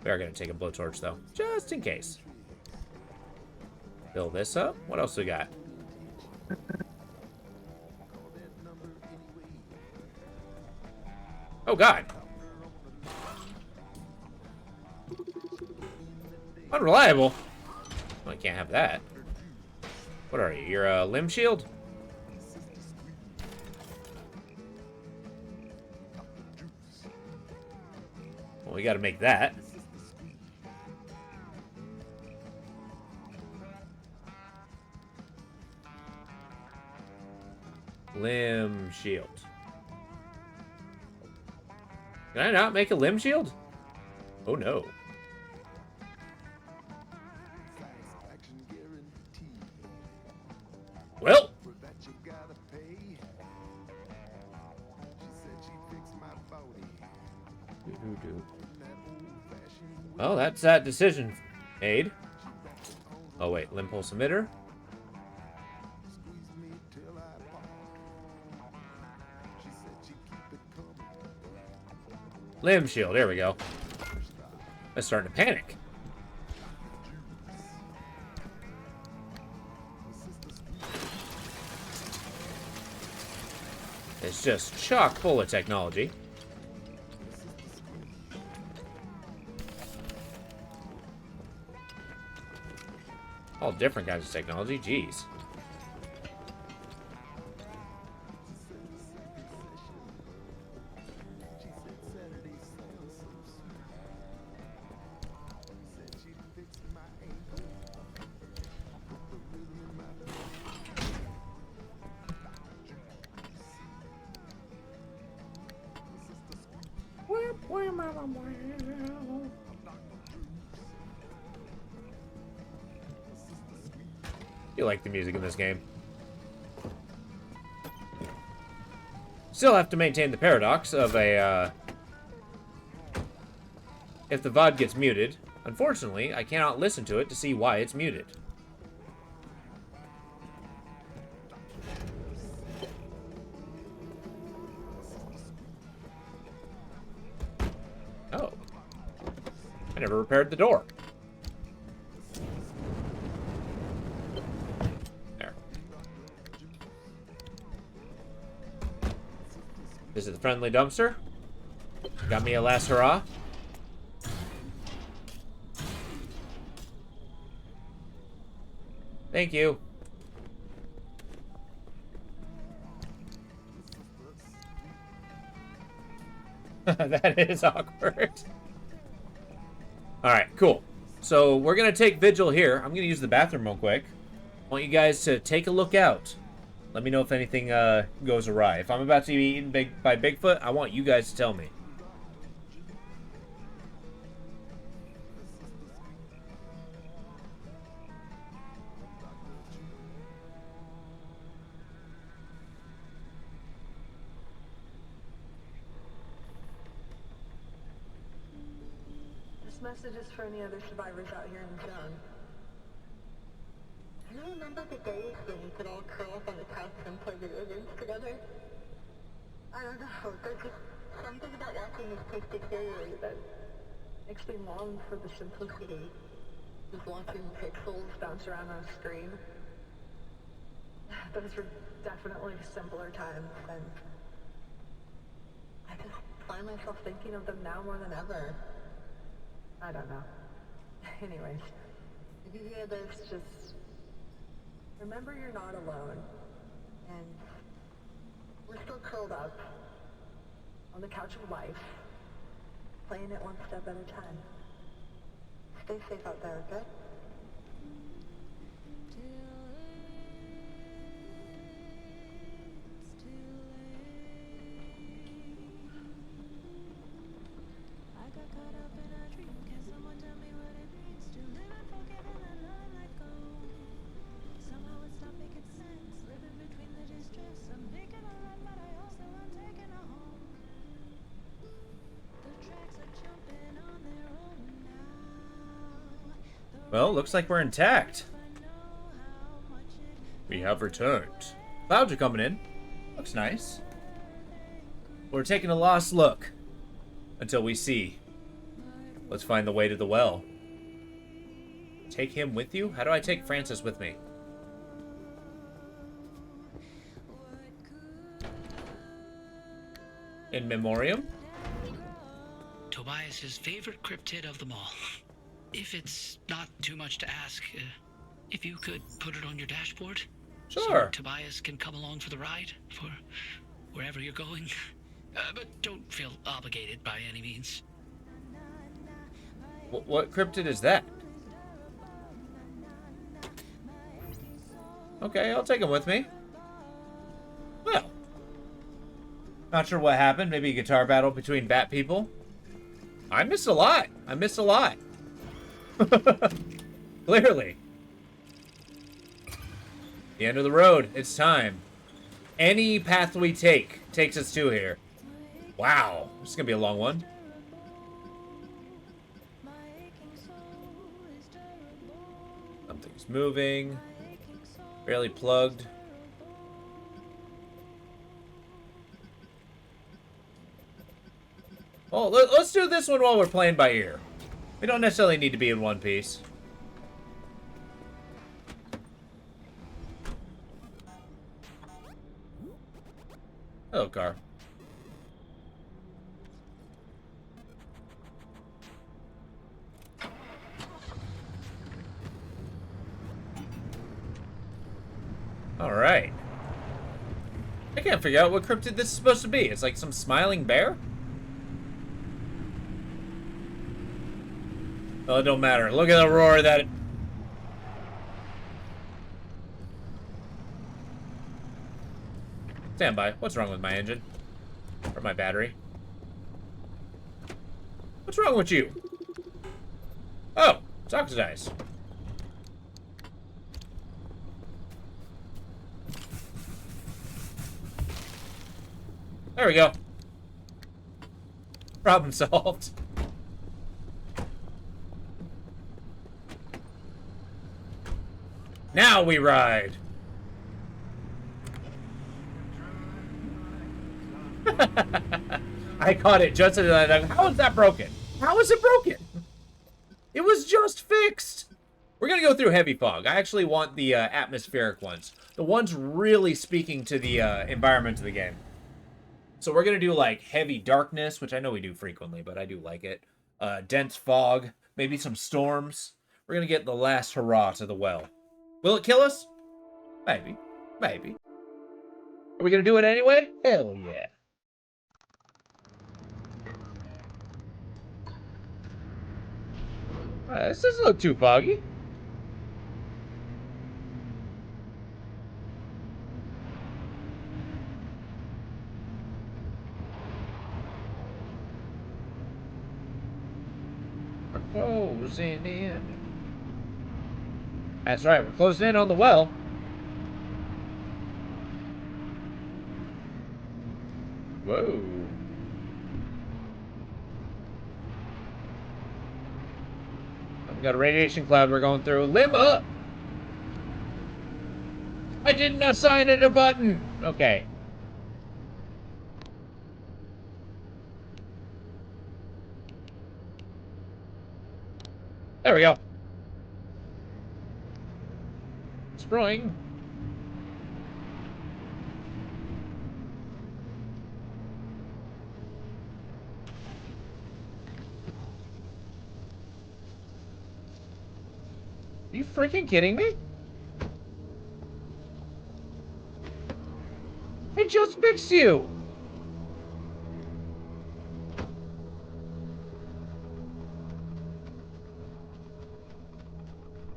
We are gonna take a blowtorch though, just in case. Fill this up. What else we got? Oh, God. Unreliable? Well, I can't have that. What are you? You're a limb shield? Well, we gotta make that. Limb shield. Can I not make a limb shield? Oh, no. Well. Well, that's that decision made. Oh, wait. Limb pulse emitter. Limb shield. There we go. I'm starting to panic. It's just chock full of technology. All different kinds of technology. Jeez. You like the music in this game. Still have to maintain the paradox of a, if the VOD gets muted, unfortunately, I cannot listen to it to see why it's muted. Oh. I never repaired the door. There. Visit the friendly dumpster. Got me a last hurrah. Thank you. That is awkward. Alright, cool. So we're going to take Vigil here. I'm going to use the bathroom real quick. I want you guys to take a look out. Let me know if anything goes awry. If I'm about to be eaten by Bigfoot, I want you guys to tell me. This message is for any other survivors out here in the zone. I don't remember the days when we could all curl up on the couch and play video games together. I don't know, there's just something about watching this place deteriorate that makes me long for the simplicity. Just watching pixels bounce around on a screen. Those were definitely simpler times, and I just find myself thinking of them now more than ever. I don't know. Anyways, if you hear this, just remember you're not alone. And we're still curled up on the couch of life, playing it one step at a time. Stay safe out there, okay? Well, looks like we're intact. We have returned. Clouds are coming in. Looks nice. We're taking a lost look until we see. Let's find the way to the well. Take him with you? How do I take Francis with me? In memoriam? Tobias's favorite cryptid of them all. If it's not too much to ask, if you could put it on your dashboard, Sure. so Tobias can come along for the ride, for wherever you're going. But don't feel obligated by any means. What cryptid is that? Okay, I'll take him with me. Well, not sure what happened. Maybe a guitar battle between bat people. I missed a lot. I missed a lot. Clearly. The end of the road. It's time. Any path we take takes us to here. Wow. This is going to be a long one. Something's moving. Barely plugged. Oh, let's do this one while we're playing by ear. We don't necessarily need to be in one piece. Hello, car. Alright. I can't figure out what cryptid this is supposed to be. It's like some smiling bear? Well, it don't matter. Look at the roar that... Stand by. What's wrong with my engine? Or my battery? What's wrong with you? Oh, it's oxidized. There we go. Problem solved. Now we ride. I caught it just as I... How is that broken? How is it broken? It was just fixed. We're going to go through heavy fog. I actually want the atmospheric ones. The ones really speaking to the environment of the game. So we're going to do like heavy darkness, which I know we do frequently, but I do like it. Dense fog, maybe some storms. We're going to get the last hurrah to the well. Will it kill us? Maybe. Maybe. Are we going to do it anyway? Hell yeah. This doesn't look too foggy. We're closing in. That's right, we're closing in on the well. Whoa. We got a radiation cloud we're going through. Limb up! I didn't assign it a button! Okay. There we go. Destroying. Are you freaking kidding me? I just fixed you!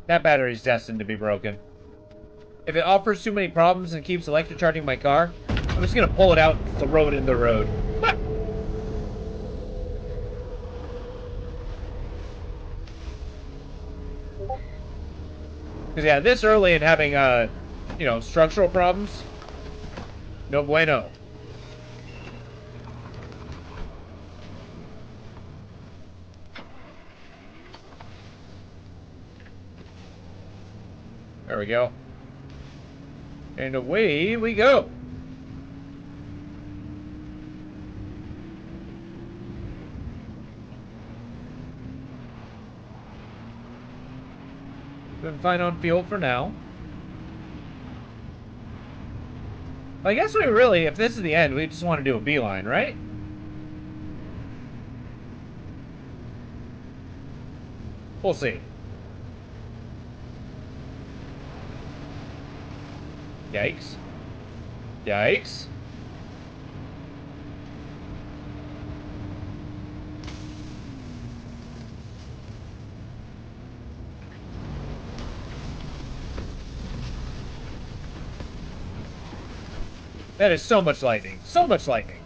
That battery's destined to be broken. If it offers too many problems and keeps electrocharging my car, I'm just gonna pull it out and throw it in the road. Because, yeah, this early and having, you know, structural problems, no bueno. There we go. And away we go. Been fine on fuel for now. I guess we really, if this is the end, we just want to do a beeline, right? We'll see. Yikes. Yikes. That is so much lightning. So much lightning.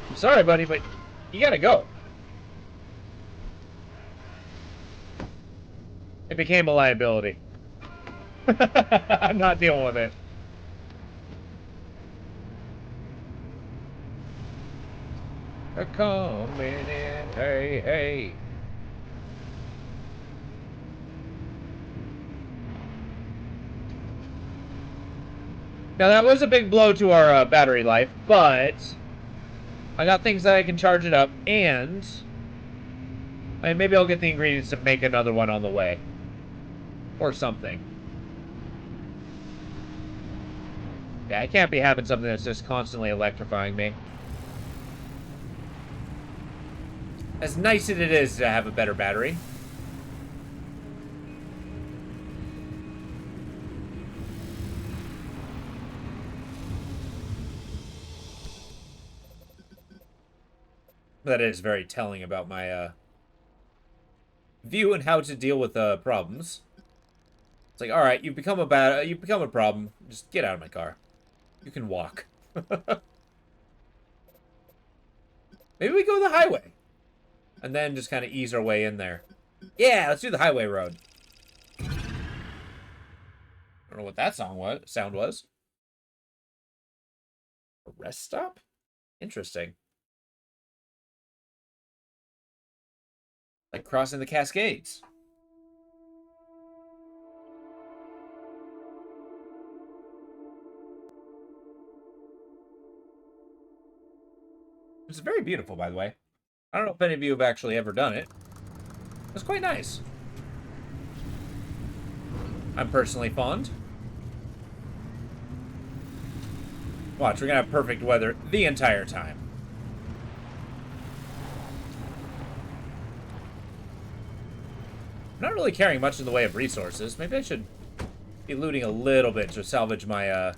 I'm sorry, buddy, but you gotta go. It became a liability. I'm not dealing with it. They're coming in. Hey, hey. Now, that was a big blow to our battery life, but I got things that I can charge it up, and maybe I'll get the ingredients to make another one on the way. Or something. Yeah, I can't be having something that's just constantly electrifying me. As nice as it is to have a better battery. That is very telling about my view and how to deal with problems. It's like, all right, you've become a problem. Just get out of my car. You can walk. Maybe we go the highway, and then just kind of ease our way in there. Yeah, let's do the highway road. I don't know what that sound was. A rest stop? Interesting. Like crossing the Cascades. It's very beautiful, by the way. I don't know if any of you have actually ever done it. It's quite nice. I'm personally fond. Watch, we're gonna have perfect weather the entire time. I'm not really carrying much in the way of resources. Maybe I should be looting a little bit to salvage my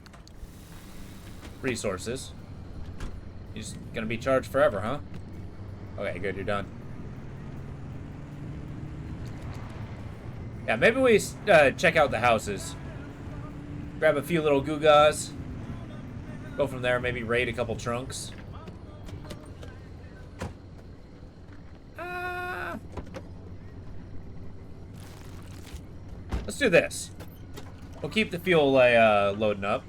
resources. You're just gonna be charged forever, huh? Okay, good, you're done. Yeah, maybe we check out the houses. Grab a few little Gugas. Go from there, maybe raid a couple trunks. Let's do this. We'll keep the fuel loading up.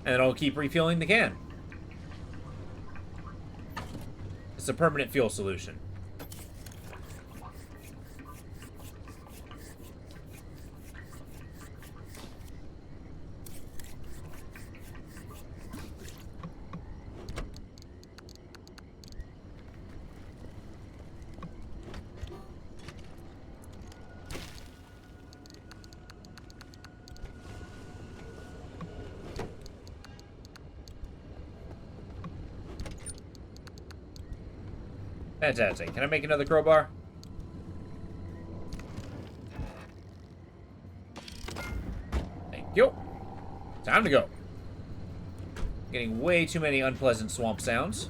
And then I'll keep refueling the can. It's a permanent fuel solution. Fantastic. Can I make another crowbar? Thank you. Time to go. Getting way too many unpleasant swamp sounds.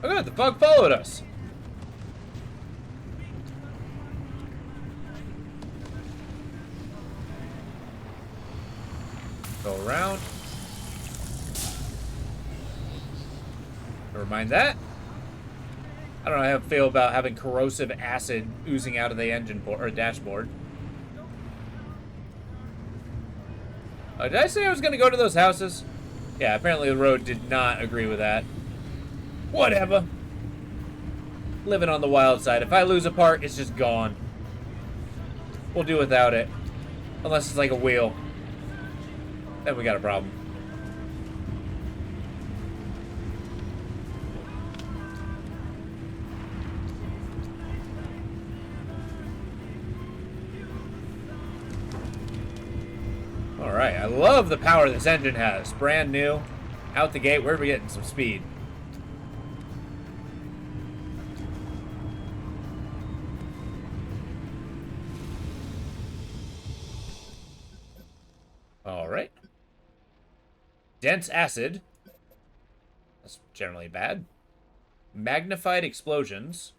Oh good, the bug followed us. Go around. Never mind that. I don't know how I feel about having corrosive acid oozing out of the engine or dashboard. Did I say I was going to go to those houses? Yeah, apparently the road did not agree with that. Whatever. Living on the wild side. If I lose a part, it's just gone. We'll do without it. Unless it's like a wheel. Then we got a problem. Alright. Alright, I love the power this engine has. Brand new. Out the gate, we're getting some speed. Alright. Dense acid. That's generally bad. Magnified explosions.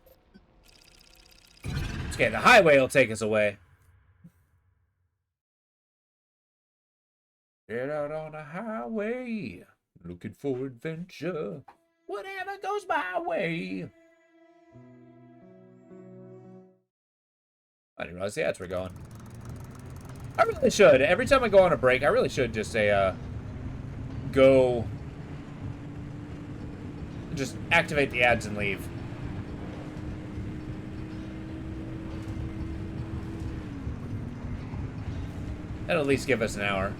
Okay, the highway will take us away. Get out on the highway. Looking for adventure. Whatever goes my way. I didn't realize the ads were going. I really should. Every time I go on a break, I really should just say, go... Just activate the ads and leave. That'll at least give us an hour.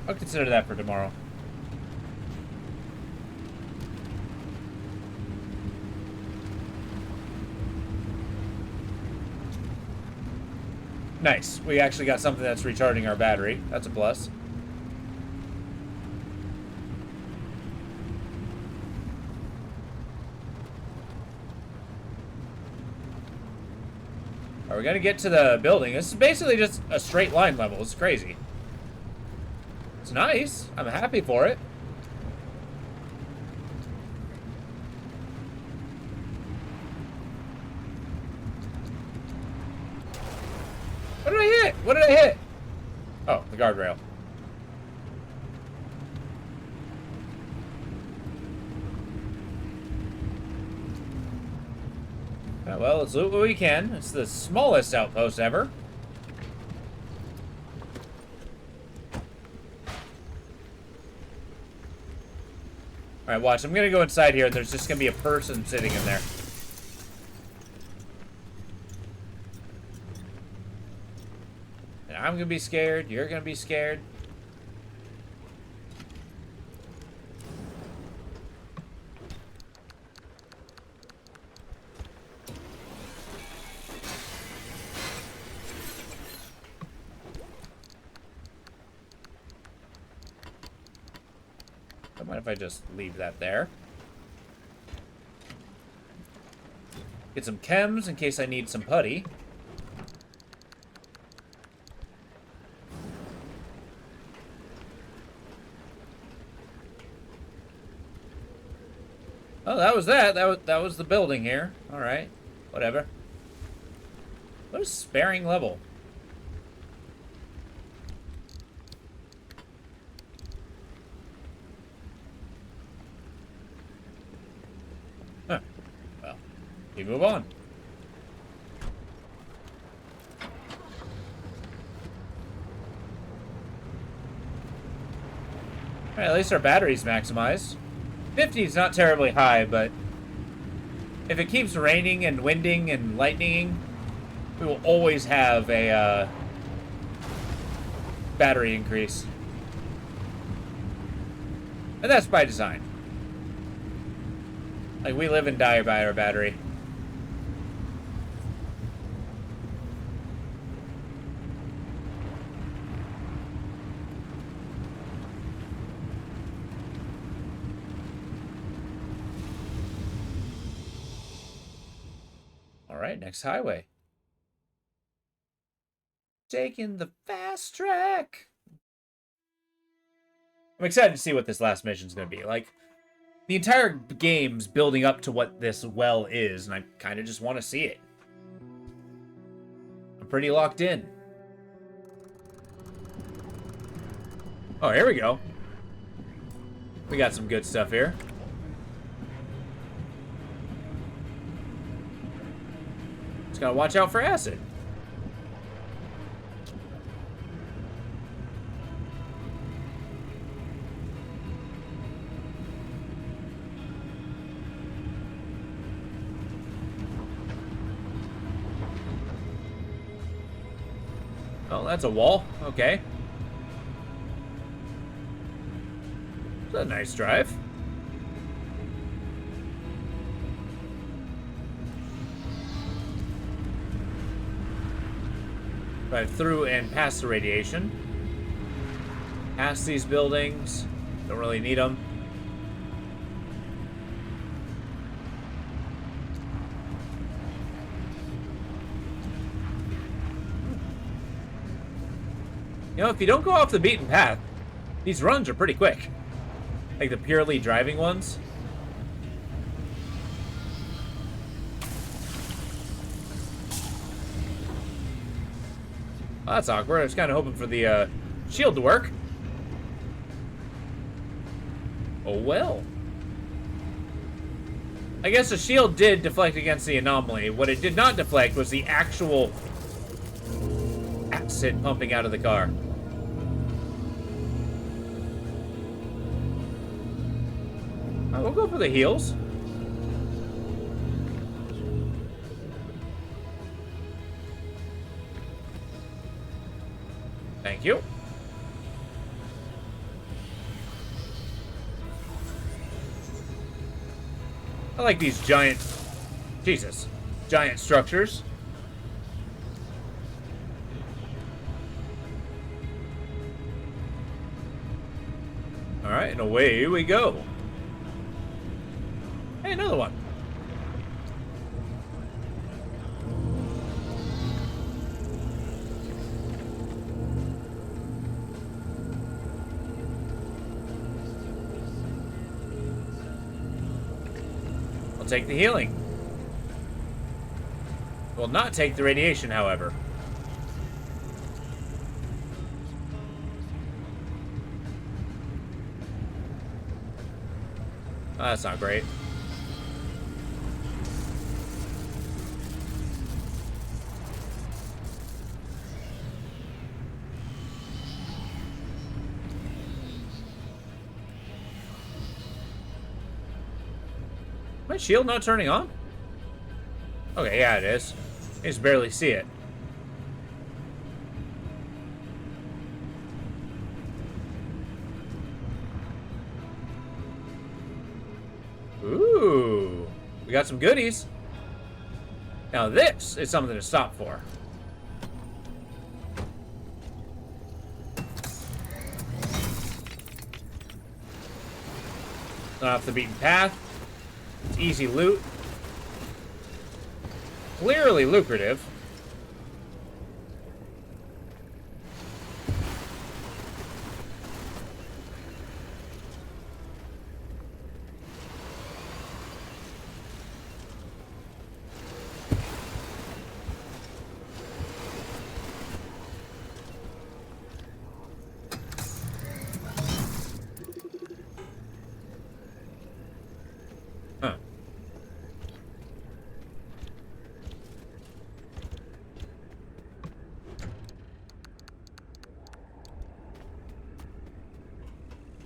I'll consider that for tomorrow. Nice. We actually got something that's recharging our battery. That's a plus. Are we gonna get to the building? This is basically just a straight line level. It's crazy. It's nice. I'm happy for it. What did I hit? What did I hit? Oh, the guardrail. Well, let's loot what we can. It's the smallest outpost ever. Alright, watch. I'm gonna go inside here and there's just gonna be a person sitting in there. And I'm gonna be scared. You're gonna be scared. Don't mind if I just leave that there. Get some chems in case I need some putty. Oh, that was that. That was the building here. All right, whatever. What is sparing level? Huh. Well, we move on. All right, at least our battery's maximized. 50 is not terribly high, but if it keeps raining and winding and lightning, we will always have a battery increase. And that's by design. Like, we live and die by our battery. Alright, next highway. Taking the fast track. I'm excited to see what this last mission's gonna be. Like, the entire game's building up to what this well is, and I kind of just want to see it. I'm pretty locked in. Oh, here we go. We got some good stuff here. Just gotta watch out for acid. Oh, that's a wall. Okay. It's a nice drive. Drive through and past the radiation. Past these buildings. Don't really need them. You know, if you don't go off the beaten path, these runs are pretty quick. Like the purely driving ones. Well, that's awkward. I was kind of hoping for the shield to work. Oh well. I guess the shield did deflect against the anomaly. What it did not deflect was the actual acid pumping out of the car. Alright, we'll go for the heels. Thank you. I like these giant, giant structures. All right, and away we go. Hey, another one. Take the healing. Will not take the radiation, however. Oh, that's not great. My shield not turning on? Okay, yeah, it is. I just barely see it. Ooh, we got some goodies. Now this is something to stop for. Not off the beaten path. It's easy loot. Clearly lucrative. Huh.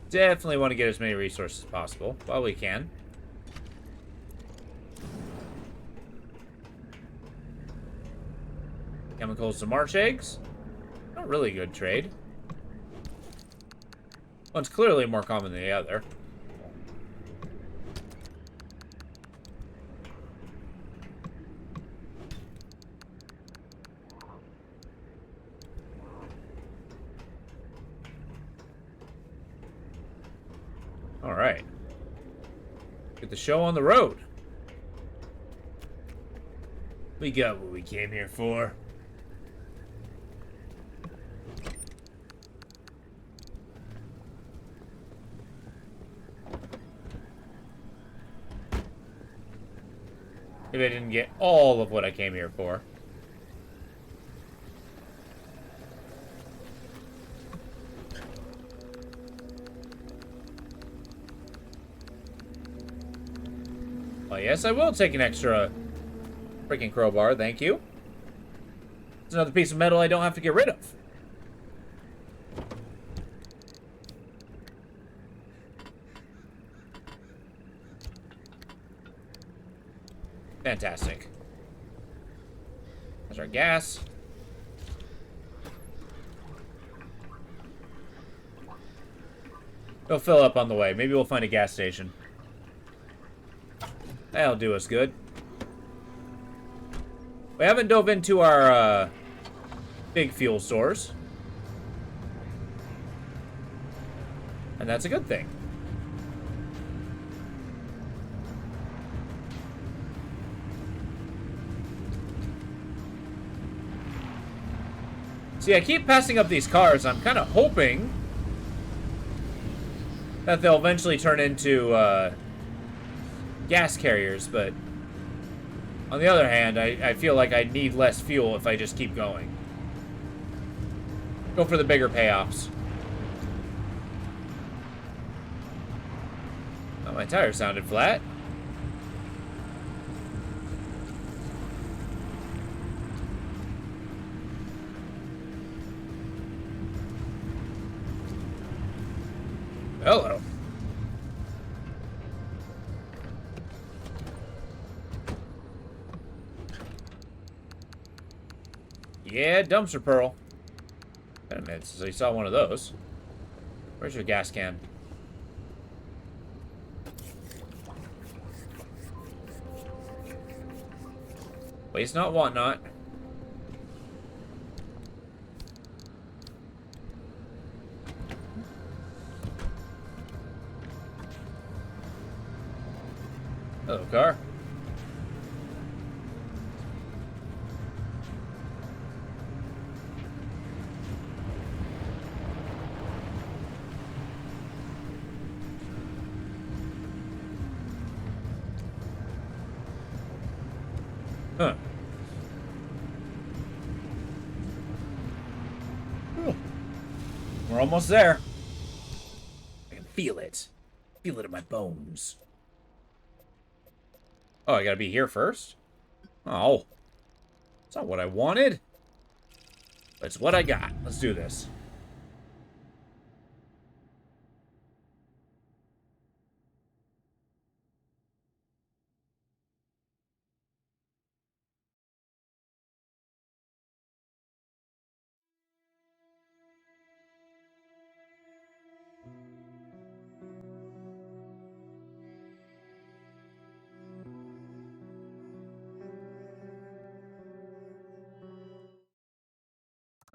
Definitely want to get as many resources as possible while we can. Chemicals to March eggs. Not really good trade. One's clearly more common than the other. All right. Get the show on the road. We got what we came here for. Maybe I didn't get all of what I came here for. Oh, yes, I will take an extra freaking crowbar, thank you. It's another piece of metal I don't have to get rid of. Fantastic. There's our gas. It'll fill up on the way. Maybe we'll find a gas station. That'll do us good. We haven't dove into our big fuel stores. And that's a good thing. See, I keep passing up these cars. I'm kind of hoping that they'll eventually turn into gas carriers, but on the other hand, I feel like I need less fuel if I just keep going. Go for the bigger payoffs. Oh, my tire sounded flat. Hello. Yeah, dumpster pearl. Wait a minute, so you saw one of those. Where's your gas can? Waste not, want not. Hello, car. Huh. Whew. We're almost there. I can feel it. Feel it in my bones. Oh, I gotta be here first? Oh. It's not what I wanted. But it's what I got. Let's do this.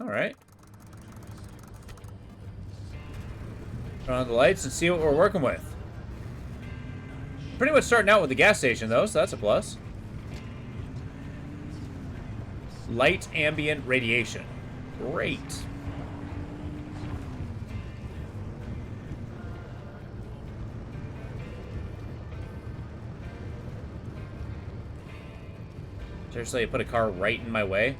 Alright. Turn on the lights and see what we're working with. Pretty much starting out with the gas station, though, so that's a plus. Light ambient radiation. Great. Seriously, you put a car right in my way?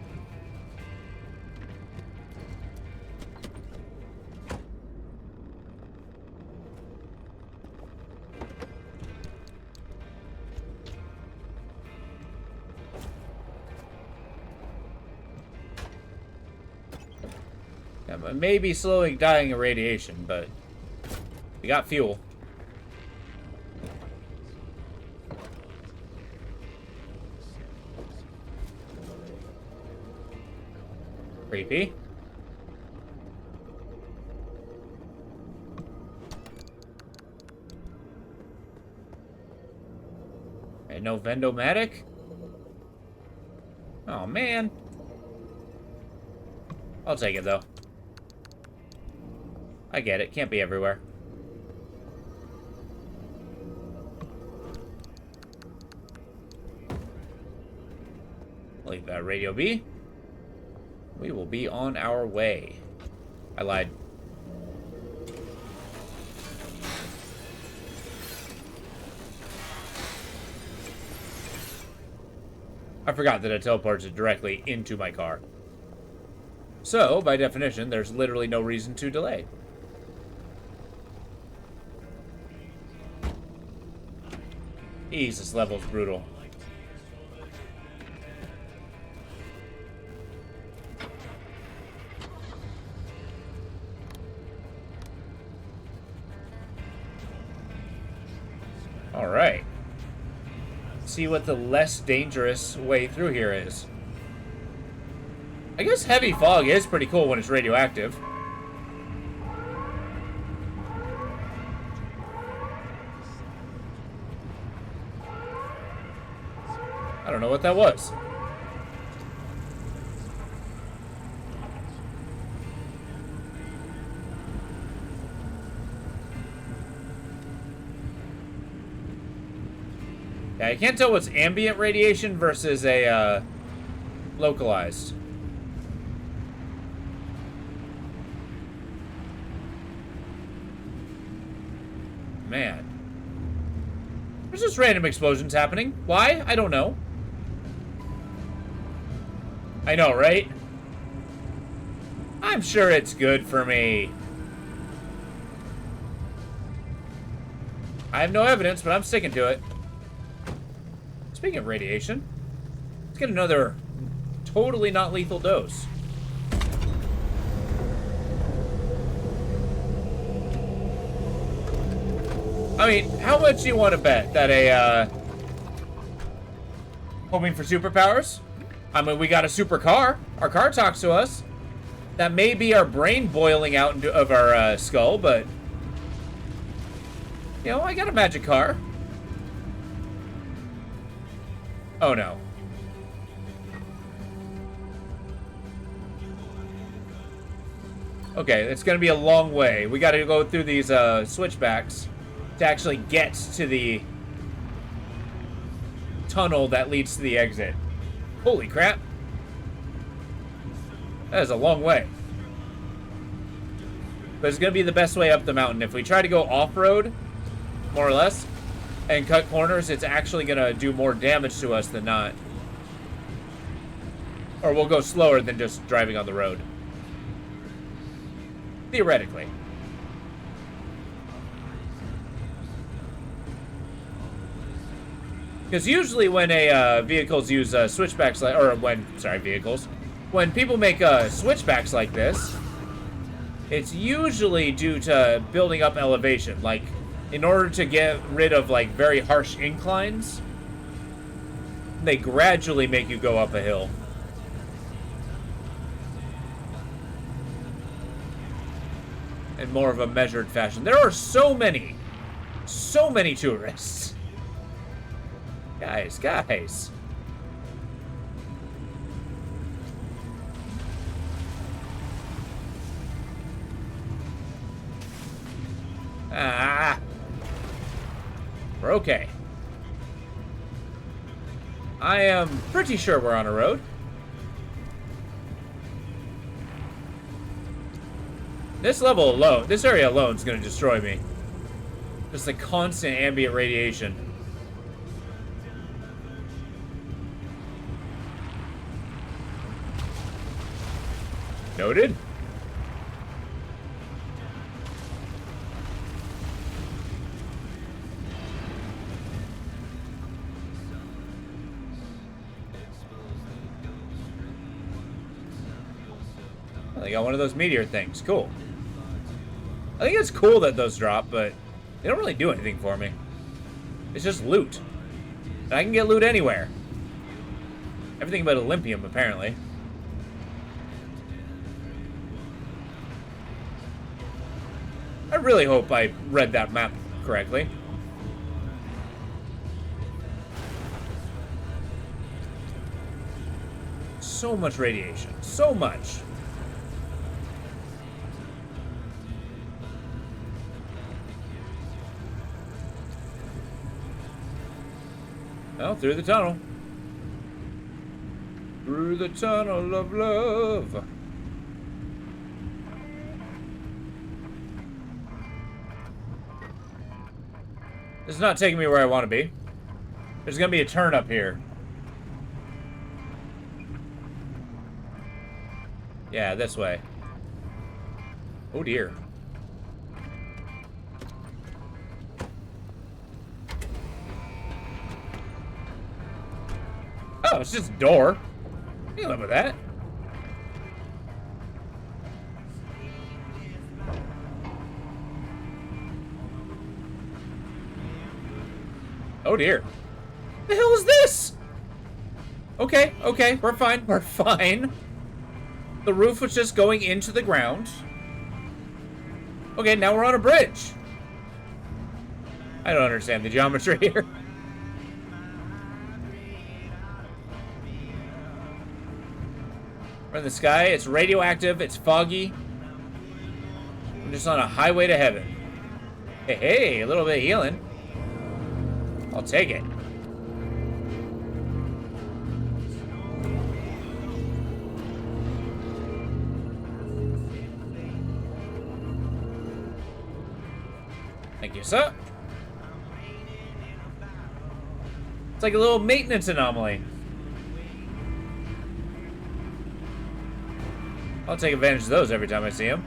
Maybe slowly dying of radiation, but we got fuel. Creepy. And no Vendomatic? Oh, man. I'll take it, though. I get it. Can't be everywhere. Leave that radio be. We will be on our way. I lied. I forgot that it teleports it directly into my car. So, by definition, there's literally no reason to delay. Jeez, this level's brutal. Alright. See what the less dangerous way through here is. I guess heavy fog is pretty cool when it's radioactive. don't know what that was. Yeah, I can't tell what's ambient radiation versus a localized. Man. There's just random explosions happening. Why? I don't know. I know, right? I'm sure it's good for me. I have no evidence, but I'm sticking to it. Speaking of radiation, let's get another totally not lethal dose. I mean, how much do you want to bet that a, hoping for superpowers? I mean, we got a super car. Our car talks to us. That may be our brain boiling out of our skull, but... You know, I got a magic car. Oh, no. Okay, it's gonna be a long way. We gotta go through these switchbacks to actually get to the tunnel that leads to the exit. Holy crap. That is a long way. But it's gonna be the best way up the mountain. If we try to go off-road, more or less, and cut corners, it's actually gonna do more damage to us than not. Or we'll go slower than just driving on the road. Theoretically. Because usually when vehicles use switchbacks like, or when people make switchbacks like this, it's usually due to building up elevation. Like, in order to get rid of like very harsh inclines, they gradually make you go up a hill. In more of a measured fashion. There are so many tourists. Guys. Ah. We're okay. I am pretty sure we're on a road. This level alone, this area alone is going to destroy me. Just the constant ambient radiation. Noted. Well, they got one of those meteor things. Cool. I think it's cool that those drop, but they don't really do anything for me. It's just loot. And I can get loot anywhere. Everything but OLYMPIUM, apparently. I really hope I read that map correctly. So much radiation. So much. Well, through the tunnel. Through the tunnel of love. This is not taking me where I want to be. There's going to be a turn up here. Yeah, this way. Oh dear. Oh, it's just a door. You can live with that. Oh dear. The hell is this? Okay, we're fine. We're fine. The roof was just going into the ground. Okay, now we're on a bridge. I don't understand the geometry here. We're in the sky. It's radioactive. It's foggy. I'm just on a highway to heaven. Hey, hey, a little bit of healing. I'll take it. Thank you, sir. It's like a little maintenance anomaly. I'll take advantage of those every time I see them.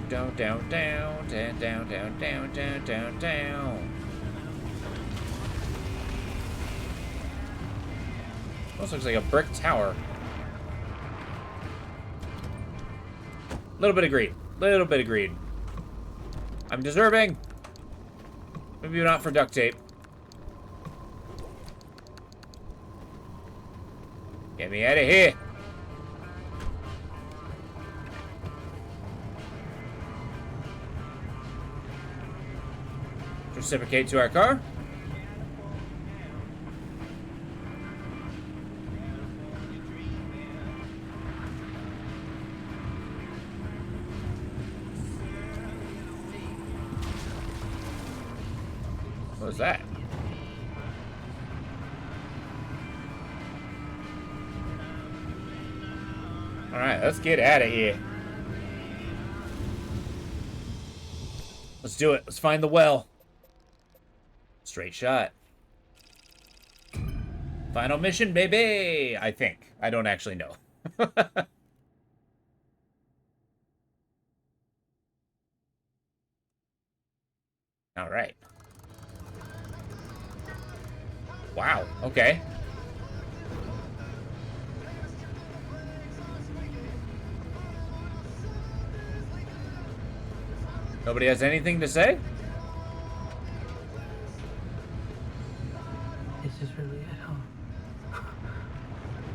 Down, down, down, down, down, down, down, down, down, down. Almost looks like a brick tower. Little bit of greed. Little bit of greed. I'm deserving. Maybe not for duct tape. Get me out of here. Reciprocate to our car. What was that? All right, let's get out of here. Let's do it. Let's find the well. Straight shot. Final mission, baby! I think. I don't actually know. All right. Wow, okay. Nobody has anything to say? This is really it, huh?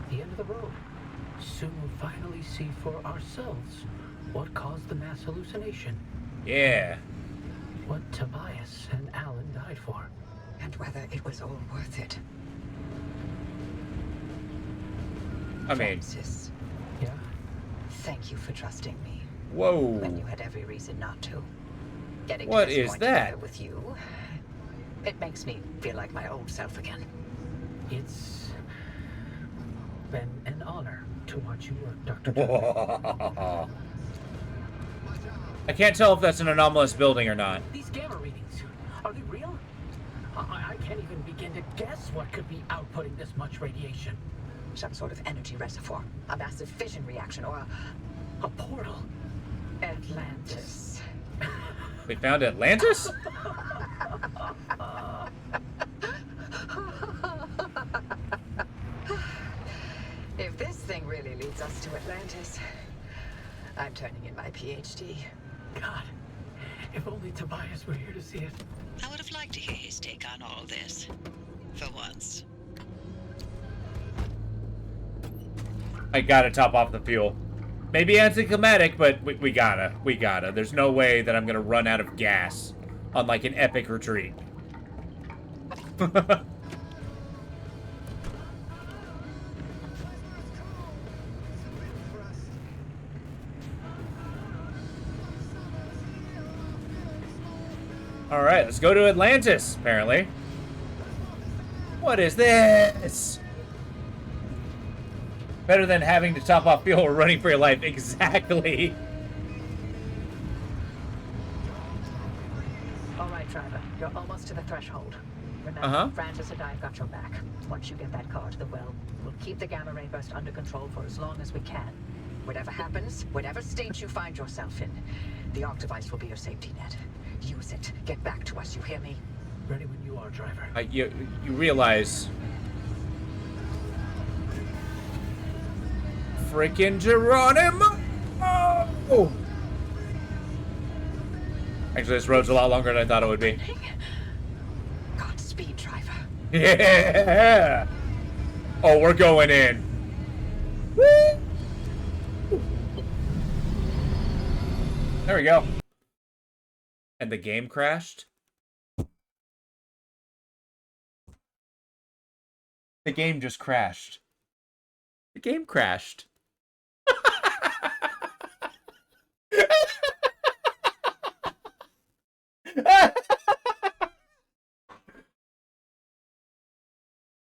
The end of the road. Soon we'll finally see for ourselves what caused the mass hallucination. Yeah. What Tobias and Alan died for. And whether it was all worth it. I mean... Francis, Yeah? thank you for trusting me Whoa. when you had every reason not to. Getting What to this is point that? together with you, it makes me feel like my old self again. It's been an honor to watch you work, Dr. Tucker. I can't tell if that's an anomalous building or not. These gamma readings, are they real? I can't even begin to guess what could be outputting this much radiation. Some sort of energy reservoir, a massive fission reaction, or A portal. Atlantis. We found Atlantis? If this thing really leads us to Atlantis, I'm turning in my PhD. God, if only Tobias were here to see it. I would have liked to hear his take on all of this. For once. I gotta top off the fuel. Maybe anticlimactic, but we gotta. We gotta. There's no way that I'm gonna run out of gas on like an epic retreat. Alright, let's go to Atlantis, apparently. What is this? Better than having to top off fuel or running for your life. Exactly. All right, driver. You're almost to the threshold. Remember, Francis and I have got your back. Once you get that car to the well, we'll keep the gamma ray burst under control for as long as we can. Whatever happens, whatever state you find yourself in, the arc device will be your safety net. Use it. Get back to us, you hear me? Ready when you are, driver. You realize... Freaking Geronimo! Oh! Actually, this road's a lot longer than I thought it would be. Godspeed, driver. Yeah! Oh, we're going in. Woo! There we go. And the game crashed? The game just crashed. The game crashed.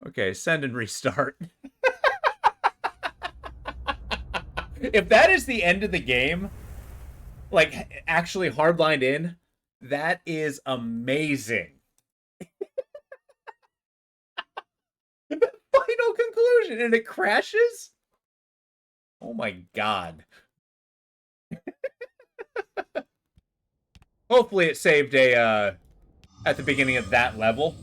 Okay, send and restart. If that is the end of the game, like actually hardlined in, that is amazing. The final conclusion, and it crashes? Oh my god. Hopefully it saved a at the beginning of that level.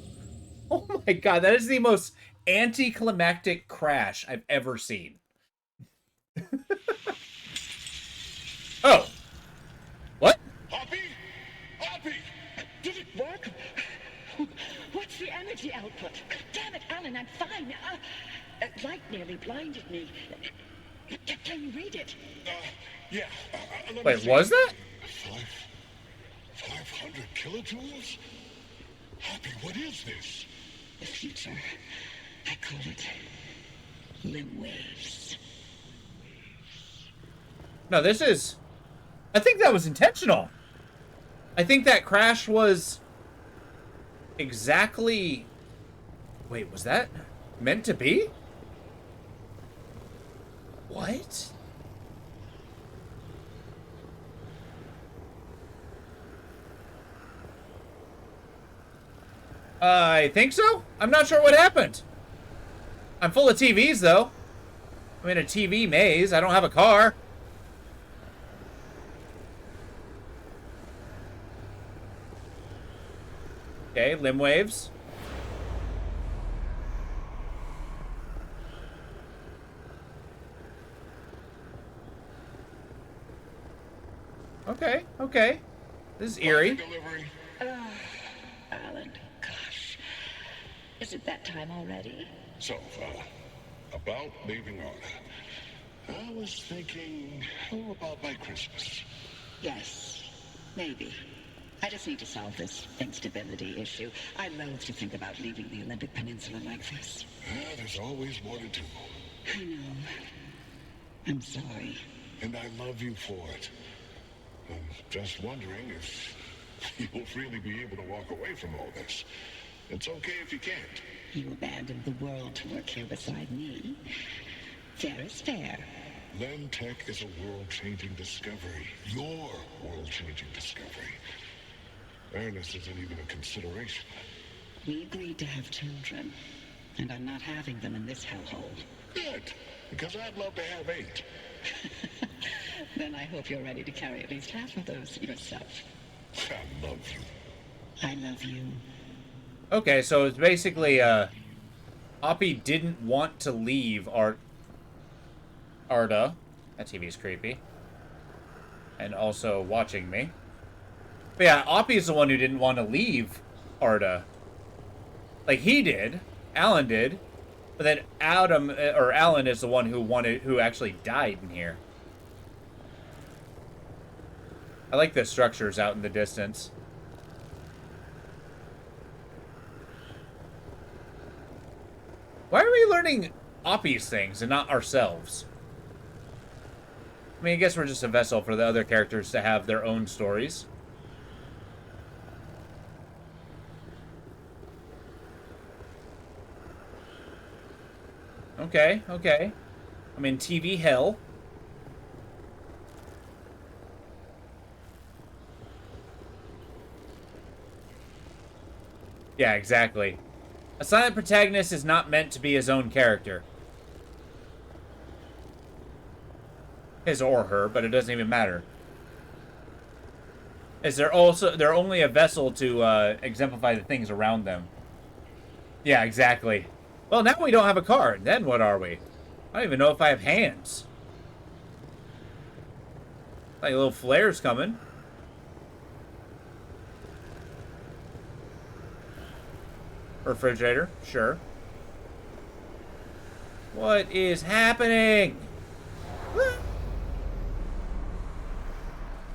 Oh my god, that is the most anticlimactic crash I've ever seen. Oh. What? Hoppy? Hoppy! Did it work? What's the energy output? Damn it, Alan, I'm fine. Light nearly blinded me. Can you read it? Yeah. Wait, was that? 500 kilojoules? Hoppy, what is this? The future. I call it limb waves. No, this is... I think that was intentional. I think that crash was exactly... Wait, was that meant to be? What? I think so. I'm not sure what happened. I'm full of TVs, though. I'm in a TV maze. I don't have a car. Okay, limb waves. Okay, okay. This is eerie. Alan, gosh. Is it that time already? So, about leaving Arda. I was thinking, about by Christmas. Yes, maybe. I just need to solve this instability issue. I loathe to think about leaving the Olympic Peninsula like this. There's always more to do. I know. I'm sorry. And I love you for it. I'm just wondering if you'll really be able to walk away from all this. It's okay if you can't. You abandoned the world to work here beside me. Fair is fair. Len Tech is a world-changing discovery. Your world-changing discovery. Fairness isn't even a consideration. We agreed to have children, and I'm not having them in this hellhole. Good, because I'd love to have 8. Then I hope you're ready to carry at least half of those yourself. I love you. I love you. Okay, so it's basically, Oppie didn't want to leave Arda. That TV's creepy. And also watching me. But yeah, Oppie's the one who didn't want to leave Arda. Like, he did. Alan did. But then Alan is the one who actually died in here. I like the structures out in the distance. Why are we learning Oppie's things and not ourselves? I mean, I guess we're just a vessel for the other characters to have their own stories. Okay, okay. I'm in TV hell. Yeah, exactly. A silent protagonist is not meant to be his own character. His or her, but it doesn't even matter. They're only a vessel to exemplify the things around them. Yeah, exactly. Well, now we don't have a car. Then what are we? I don't even know if I have hands. Like little flares coming. Refrigerator, sure. What is happening?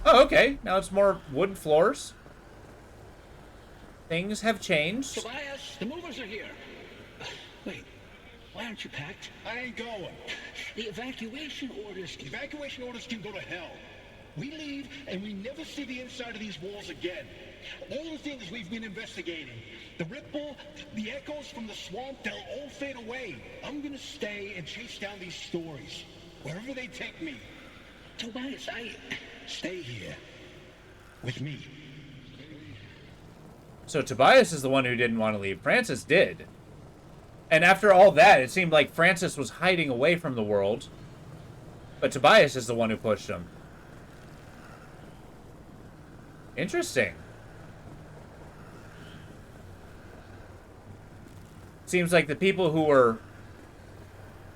Oh, okay. Now it's more wood floors. Things have changed. Tobias, the movers are here. Wait, Why aren't you packed? I ain't going. The evacuation orders... Evacuation orders can go to hell. We leave, and we never see the inside of these walls again. All the things we've been investigating, the ripple, the echoes from the swamp, they'll all fade away. I'm gonna stay and chase down these stories, wherever they take me. Tobias, Stay here. With me. So Tobias is the one who didn't want to leave. Francis did. And after all that, it seemed like Francis was hiding away from the world. But Tobias is the one who pushed him. Interesting. Seems like the people who were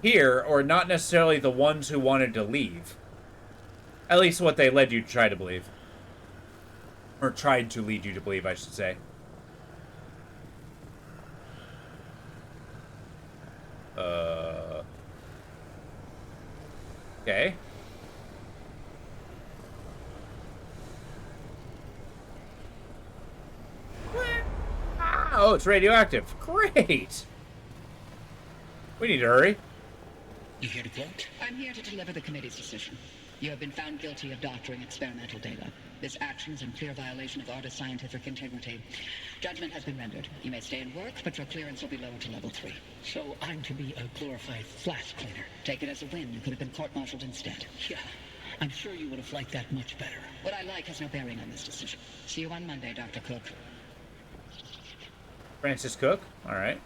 here are not necessarily the ones who wanted to leave. At least what they led you to try to believe. Or tried to lead you to believe, I should say. Okay. Oh, it's radioactive. Great. We need to hurry. You here to vote? I'm here to deliver the committee's decision. You have been found guilty of doctoring experimental data. This action is in clear violation of Artist scientific integrity. Judgment has been rendered. You may stay and work, but your clearance will be lowered to level 3. So I'm to be a glorified flash cleaner. Take it as a win. You could have been court-martialed instead. Yeah, I'm sure you would have liked that much better. What I like has no bearing on this decision. See you on Monday, Dr. Cook. Francis Cook? Alright.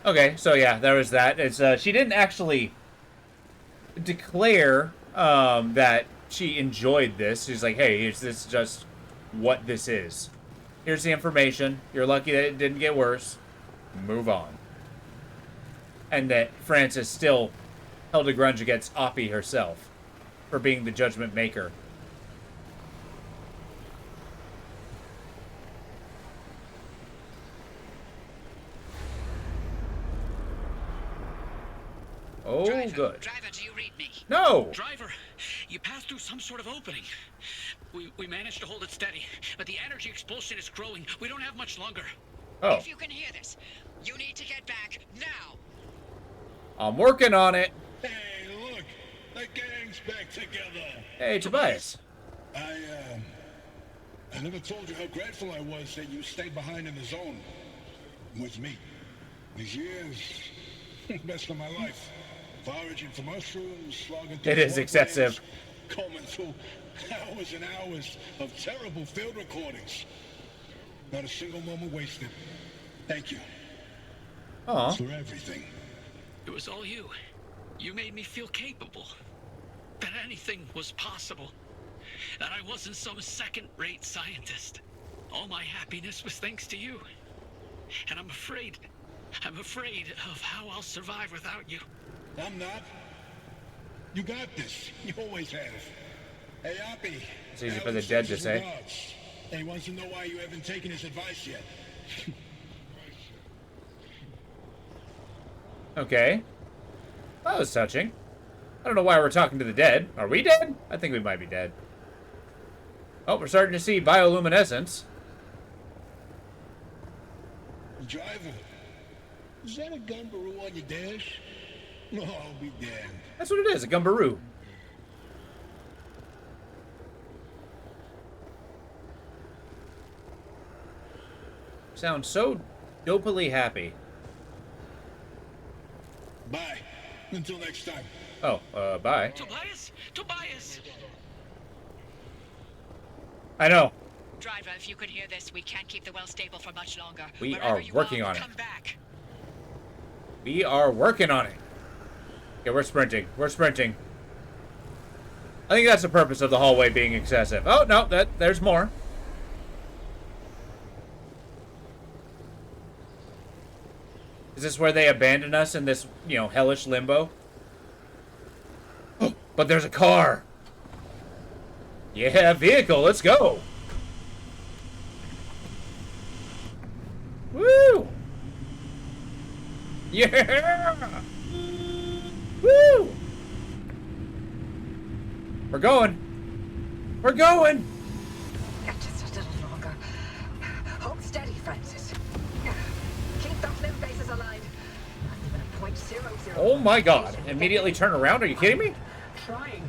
Okay, so yeah, there was that. It's she didn't actually declare that she enjoyed this. She's like, hey, this is just what this is. Here's the information. You're lucky that it didn't get worse. Move on. And that Francis still held a grudge against Oppie herself for being the judgment maker. Oh, good. Driver, do you read me? No! Driver, you passed through some sort of opening. We managed to hold it steady, but the energy expulsion is growing. We don't have much longer. Oh. If you can hear this, you need to get back now. I'm working on it. Hey, look! The gang's back together! Hey, Tobias. I never told you how grateful I was that you stayed behind in the zone. With me. These years, best of my life. Foraging for mushrooms, slogging through It is swamp excessive. lanes, combing through hours and hours of terrible field recordings. Not a single moment wasted. Thank you. Aw. For everything. It was all you. You made me feel capable. That anything was possible. That I wasn't some second-rate scientist. All my happiness was thanks to you. And I'm afraid of how I'll survive without you. I'm not. You got this. You always have. Hey, Oppie. It's easy for the dead to say. Regards. And he wants to know why you haven't taken his advice yet. Okay. That was touching. I don't know why we're talking to the dead. Are we dead? I think we might be dead. Oh, we're starting to see bioluminescence. Driver, is that a gumbaroo on your dash? No, I'll be damned. That's what it is, a gumbaroo. Sounds so dopily happy. Bye. Until next time. Oh, bye. Tobias? Tobias! I know. Driver, if you could hear this, we can't keep the well stable for much longer. We Wherever are you working on it. Come back. We are working on it. Okay, we're sprinting. We're sprinting. I think that's the purpose of the hallway being excessive. Oh, no, there's more. Is this where they abandon us in this, hellish limbo? Oh, but there's a car. Yeah, vehicle, let's go. Woo! Yeah! Woo! We're going. We're going. Just a little longer. Hold steady, Francis. Keep those limb bases aligned. Not even a Oh my god. Immediately turn around? Are you kidding me? Trying.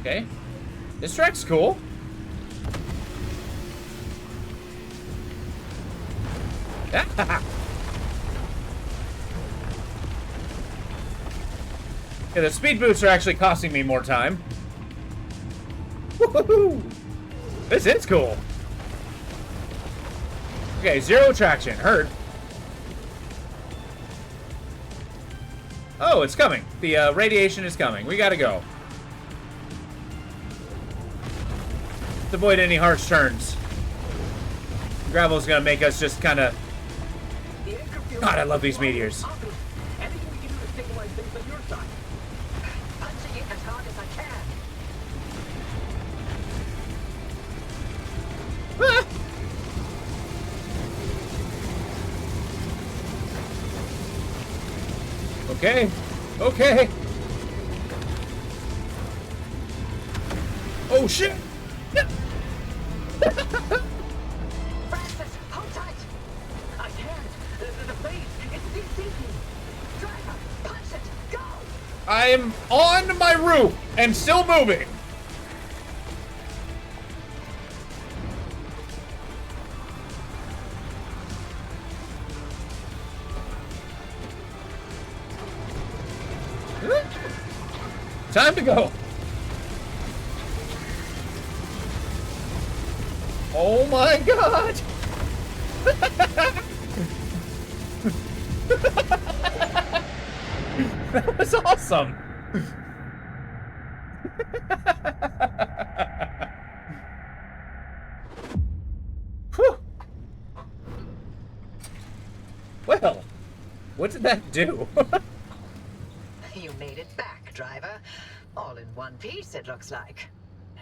Okay. This track's cool. Yeah, the speed boosts are actually costing me more time. Woohoo! This is cool. Okay, 0 traction. Heard. Oh, it's coming. The radiation is coming. We gotta go. Let's avoid any harsh turns. Gravel's gonna make us just kind of... God, I love these meteors. Anything we can do to stabilize things on your side. Punching it as hard as I can. Ah! Okay. Okay. Oh, shit. Francis, hold tight. I can't. The face, it's desinking. Driver, punch it. Go. I'm on my roof and still moving. Time to go. Oh my god. That was awesome. Whew. Well, what did that do? You made it back, driver. All in one piece, it looks like.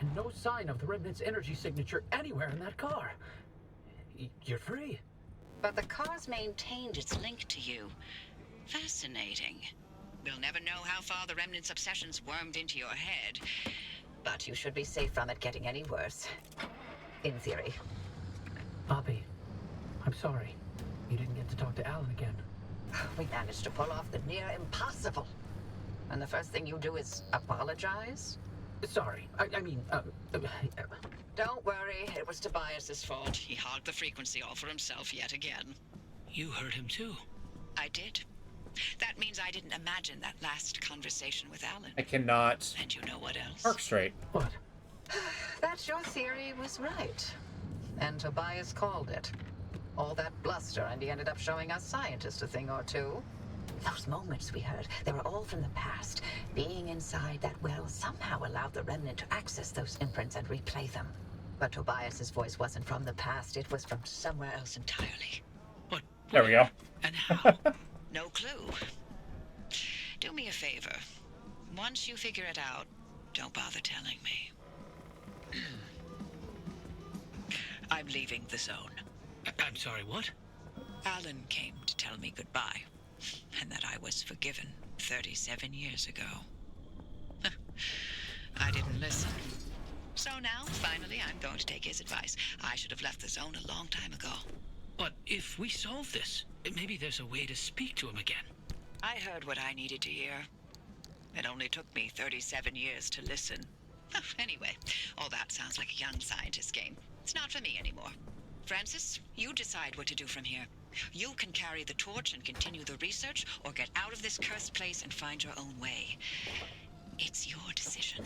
And no sign of the Remnant's energy signature anywhere in that car. You're free. But the car's maintained its link to you. Fascinating. We'll never know how far the Remnant's obsessions wormed into your head. But you should be safe from it getting any worse. In theory. Bobby, I'm sorry. You didn't get to talk to Alan again. We managed to pull off the near impossible. And the first thing you do is apologize? Sorry. I mean, Don't worry, it was Tobias's fault. He hogged the frequency all for himself yet again. You heard him too. I did. That means I didn't imagine that last conversation with Alan. I cannot And you know what else? park straight. What? That your theory was right. And Tobias called it. All that bluster, and he ended up showing us scientists a thing or two. Those moments we heard, they were all from the past. Being inside that well somehow allowed the Remnant to access those imprints and replay them. But Tobias's voice wasn't from the past, it was from somewhere else entirely. But There we go. and how? No clue. Do me a favor. Once you figure it out, don't bother telling me. I'm leaving the zone. I'm sorry, what? Alan came to tell me goodbye, and that I was forgiven 37 years ago. I didn't listen. So now, finally, I'm going to take his advice. I should have left the zone a long time ago. But if we solve this, maybe there's a way to speak to him again. I heard what I needed to hear. It only took me 37 years to listen. Anyway, all that sounds like a young scientist game. It's not for me anymore. Francis, you decide what to do from here. You can carry the torch and continue the research, or get out of this cursed place and find your own way. It's your decision.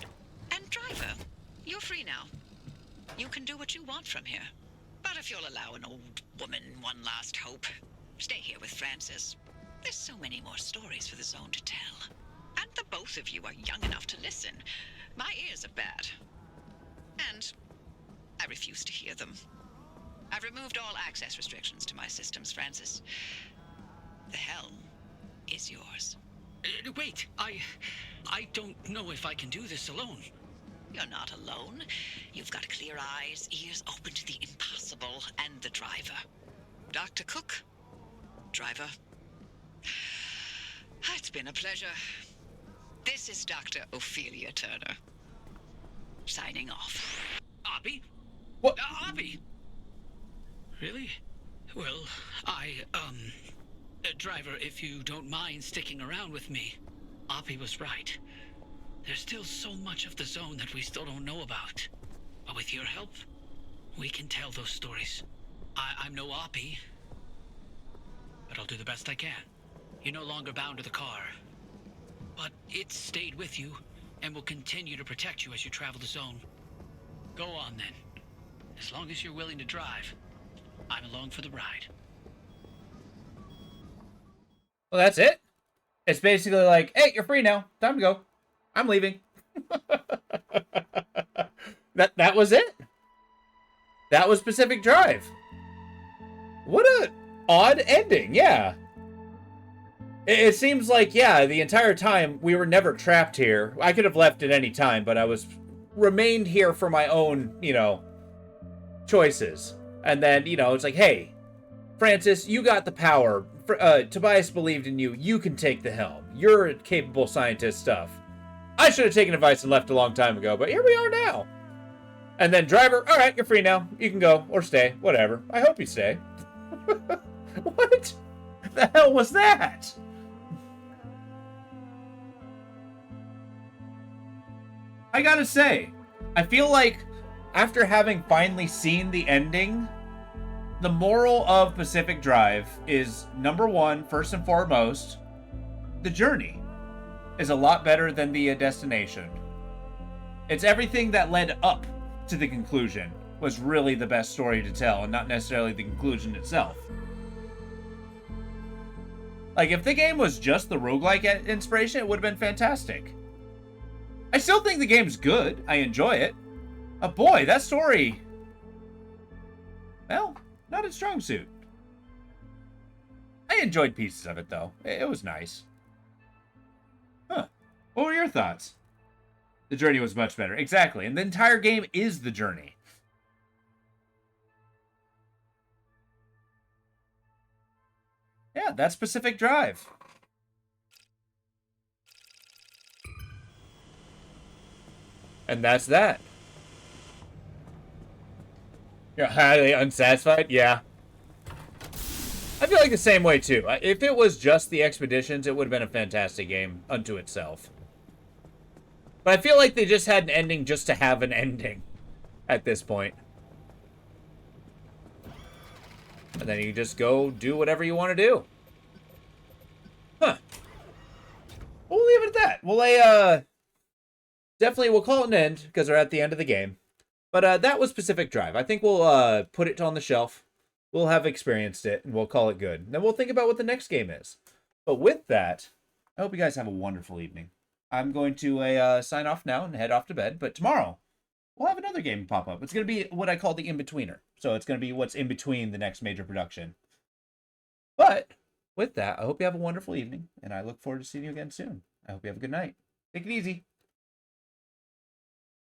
And driver, you're free now. You can do what you want from here. But if you'll allow an old woman one last hope, stay here with Francis. There's so many more stories for the zone to tell. And the both of you are young enough to listen. My ears are bad. And I refuse to hear them. I've removed all access restrictions to my systems, Francis. The helm is yours. Wait, I don't know if I can do this alone. You're not alone. You've got clear eyes, ears open to the impossible, and the driver. Dr. Cook, driver. It's been a pleasure. This is Dr. Ophelia Turner. Signing off. Abby? What? Abby? Really? Well, Driver, if you don't mind sticking around with me, Oppie was right. There's still so much of the zone that we still don't know about. But with your help, we can tell those stories. I'm no Oppie, but I'll do the best I can. You're no longer bound to the car, but it's stayed with you and will continue to protect you as you travel the zone. Go on then. As long as you're willing to drive, I'm along for the ride. Well, that's it. It's basically like, hey, you're free now. Time to go. I'm leaving. That was it. That was Pacific Drive. What a odd ending. Yeah. It seems like, yeah, the entire time we were never trapped here. I could have left at any time, but I was remained here for my own, you know, choices. And then, you know, it's like, hey, Francis, you got the power. Tobias believed in you. You can take the helm. You're a capable scientist stuff. I should have taken advice and left a long time ago, but here we are now. And then driver, all right, you're free now. You can go or stay, whatever. I hope you stay. What the hell was that? I gotta say, I feel like after having finally seen the ending, the moral of Pacific Drive is, number one, first and foremost, the journey is a lot better than the destination. It's everything that led up to the conclusion was really the best story to tell, and not necessarily the conclusion itself. Like, if the game was just the roguelike inspiration, it would have been fantastic. I still think the game's good. I enjoy it. But boy, that story... well, not its strong suit. I enjoyed pieces of it, though. It was nice. Huh. What were your thoughts? The journey was much better. Exactly. And the entire game is the journey. Yeah, that's Pacific Drive. And that's that. You're highly unsatisfied? Yeah. I feel like the same way, too. If it was just the expeditions, it would have been a fantastic game unto itself. But I feel like they just had an ending just to have an ending at this point. And then you just go do whatever you want to do. Huh. We'll leave it at that. We'll definitely we'll call it an end because we're at the end of the game. But that was Pacific Drive. I think we'll put it on the shelf. We'll have experienced it and we'll call it good. Then we'll think about what the next game is. But with that, I hope you guys have a wonderful evening. I'm going to sign off now and head off to bed. But tomorrow, we'll have another game pop up. It's going to be what I call the in-betweener. So it's going to be what's in between the next major production. But with that, I hope you have a wonderful evening. And I look forward to seeing you again soon. I hope you have a good night. Take it easy.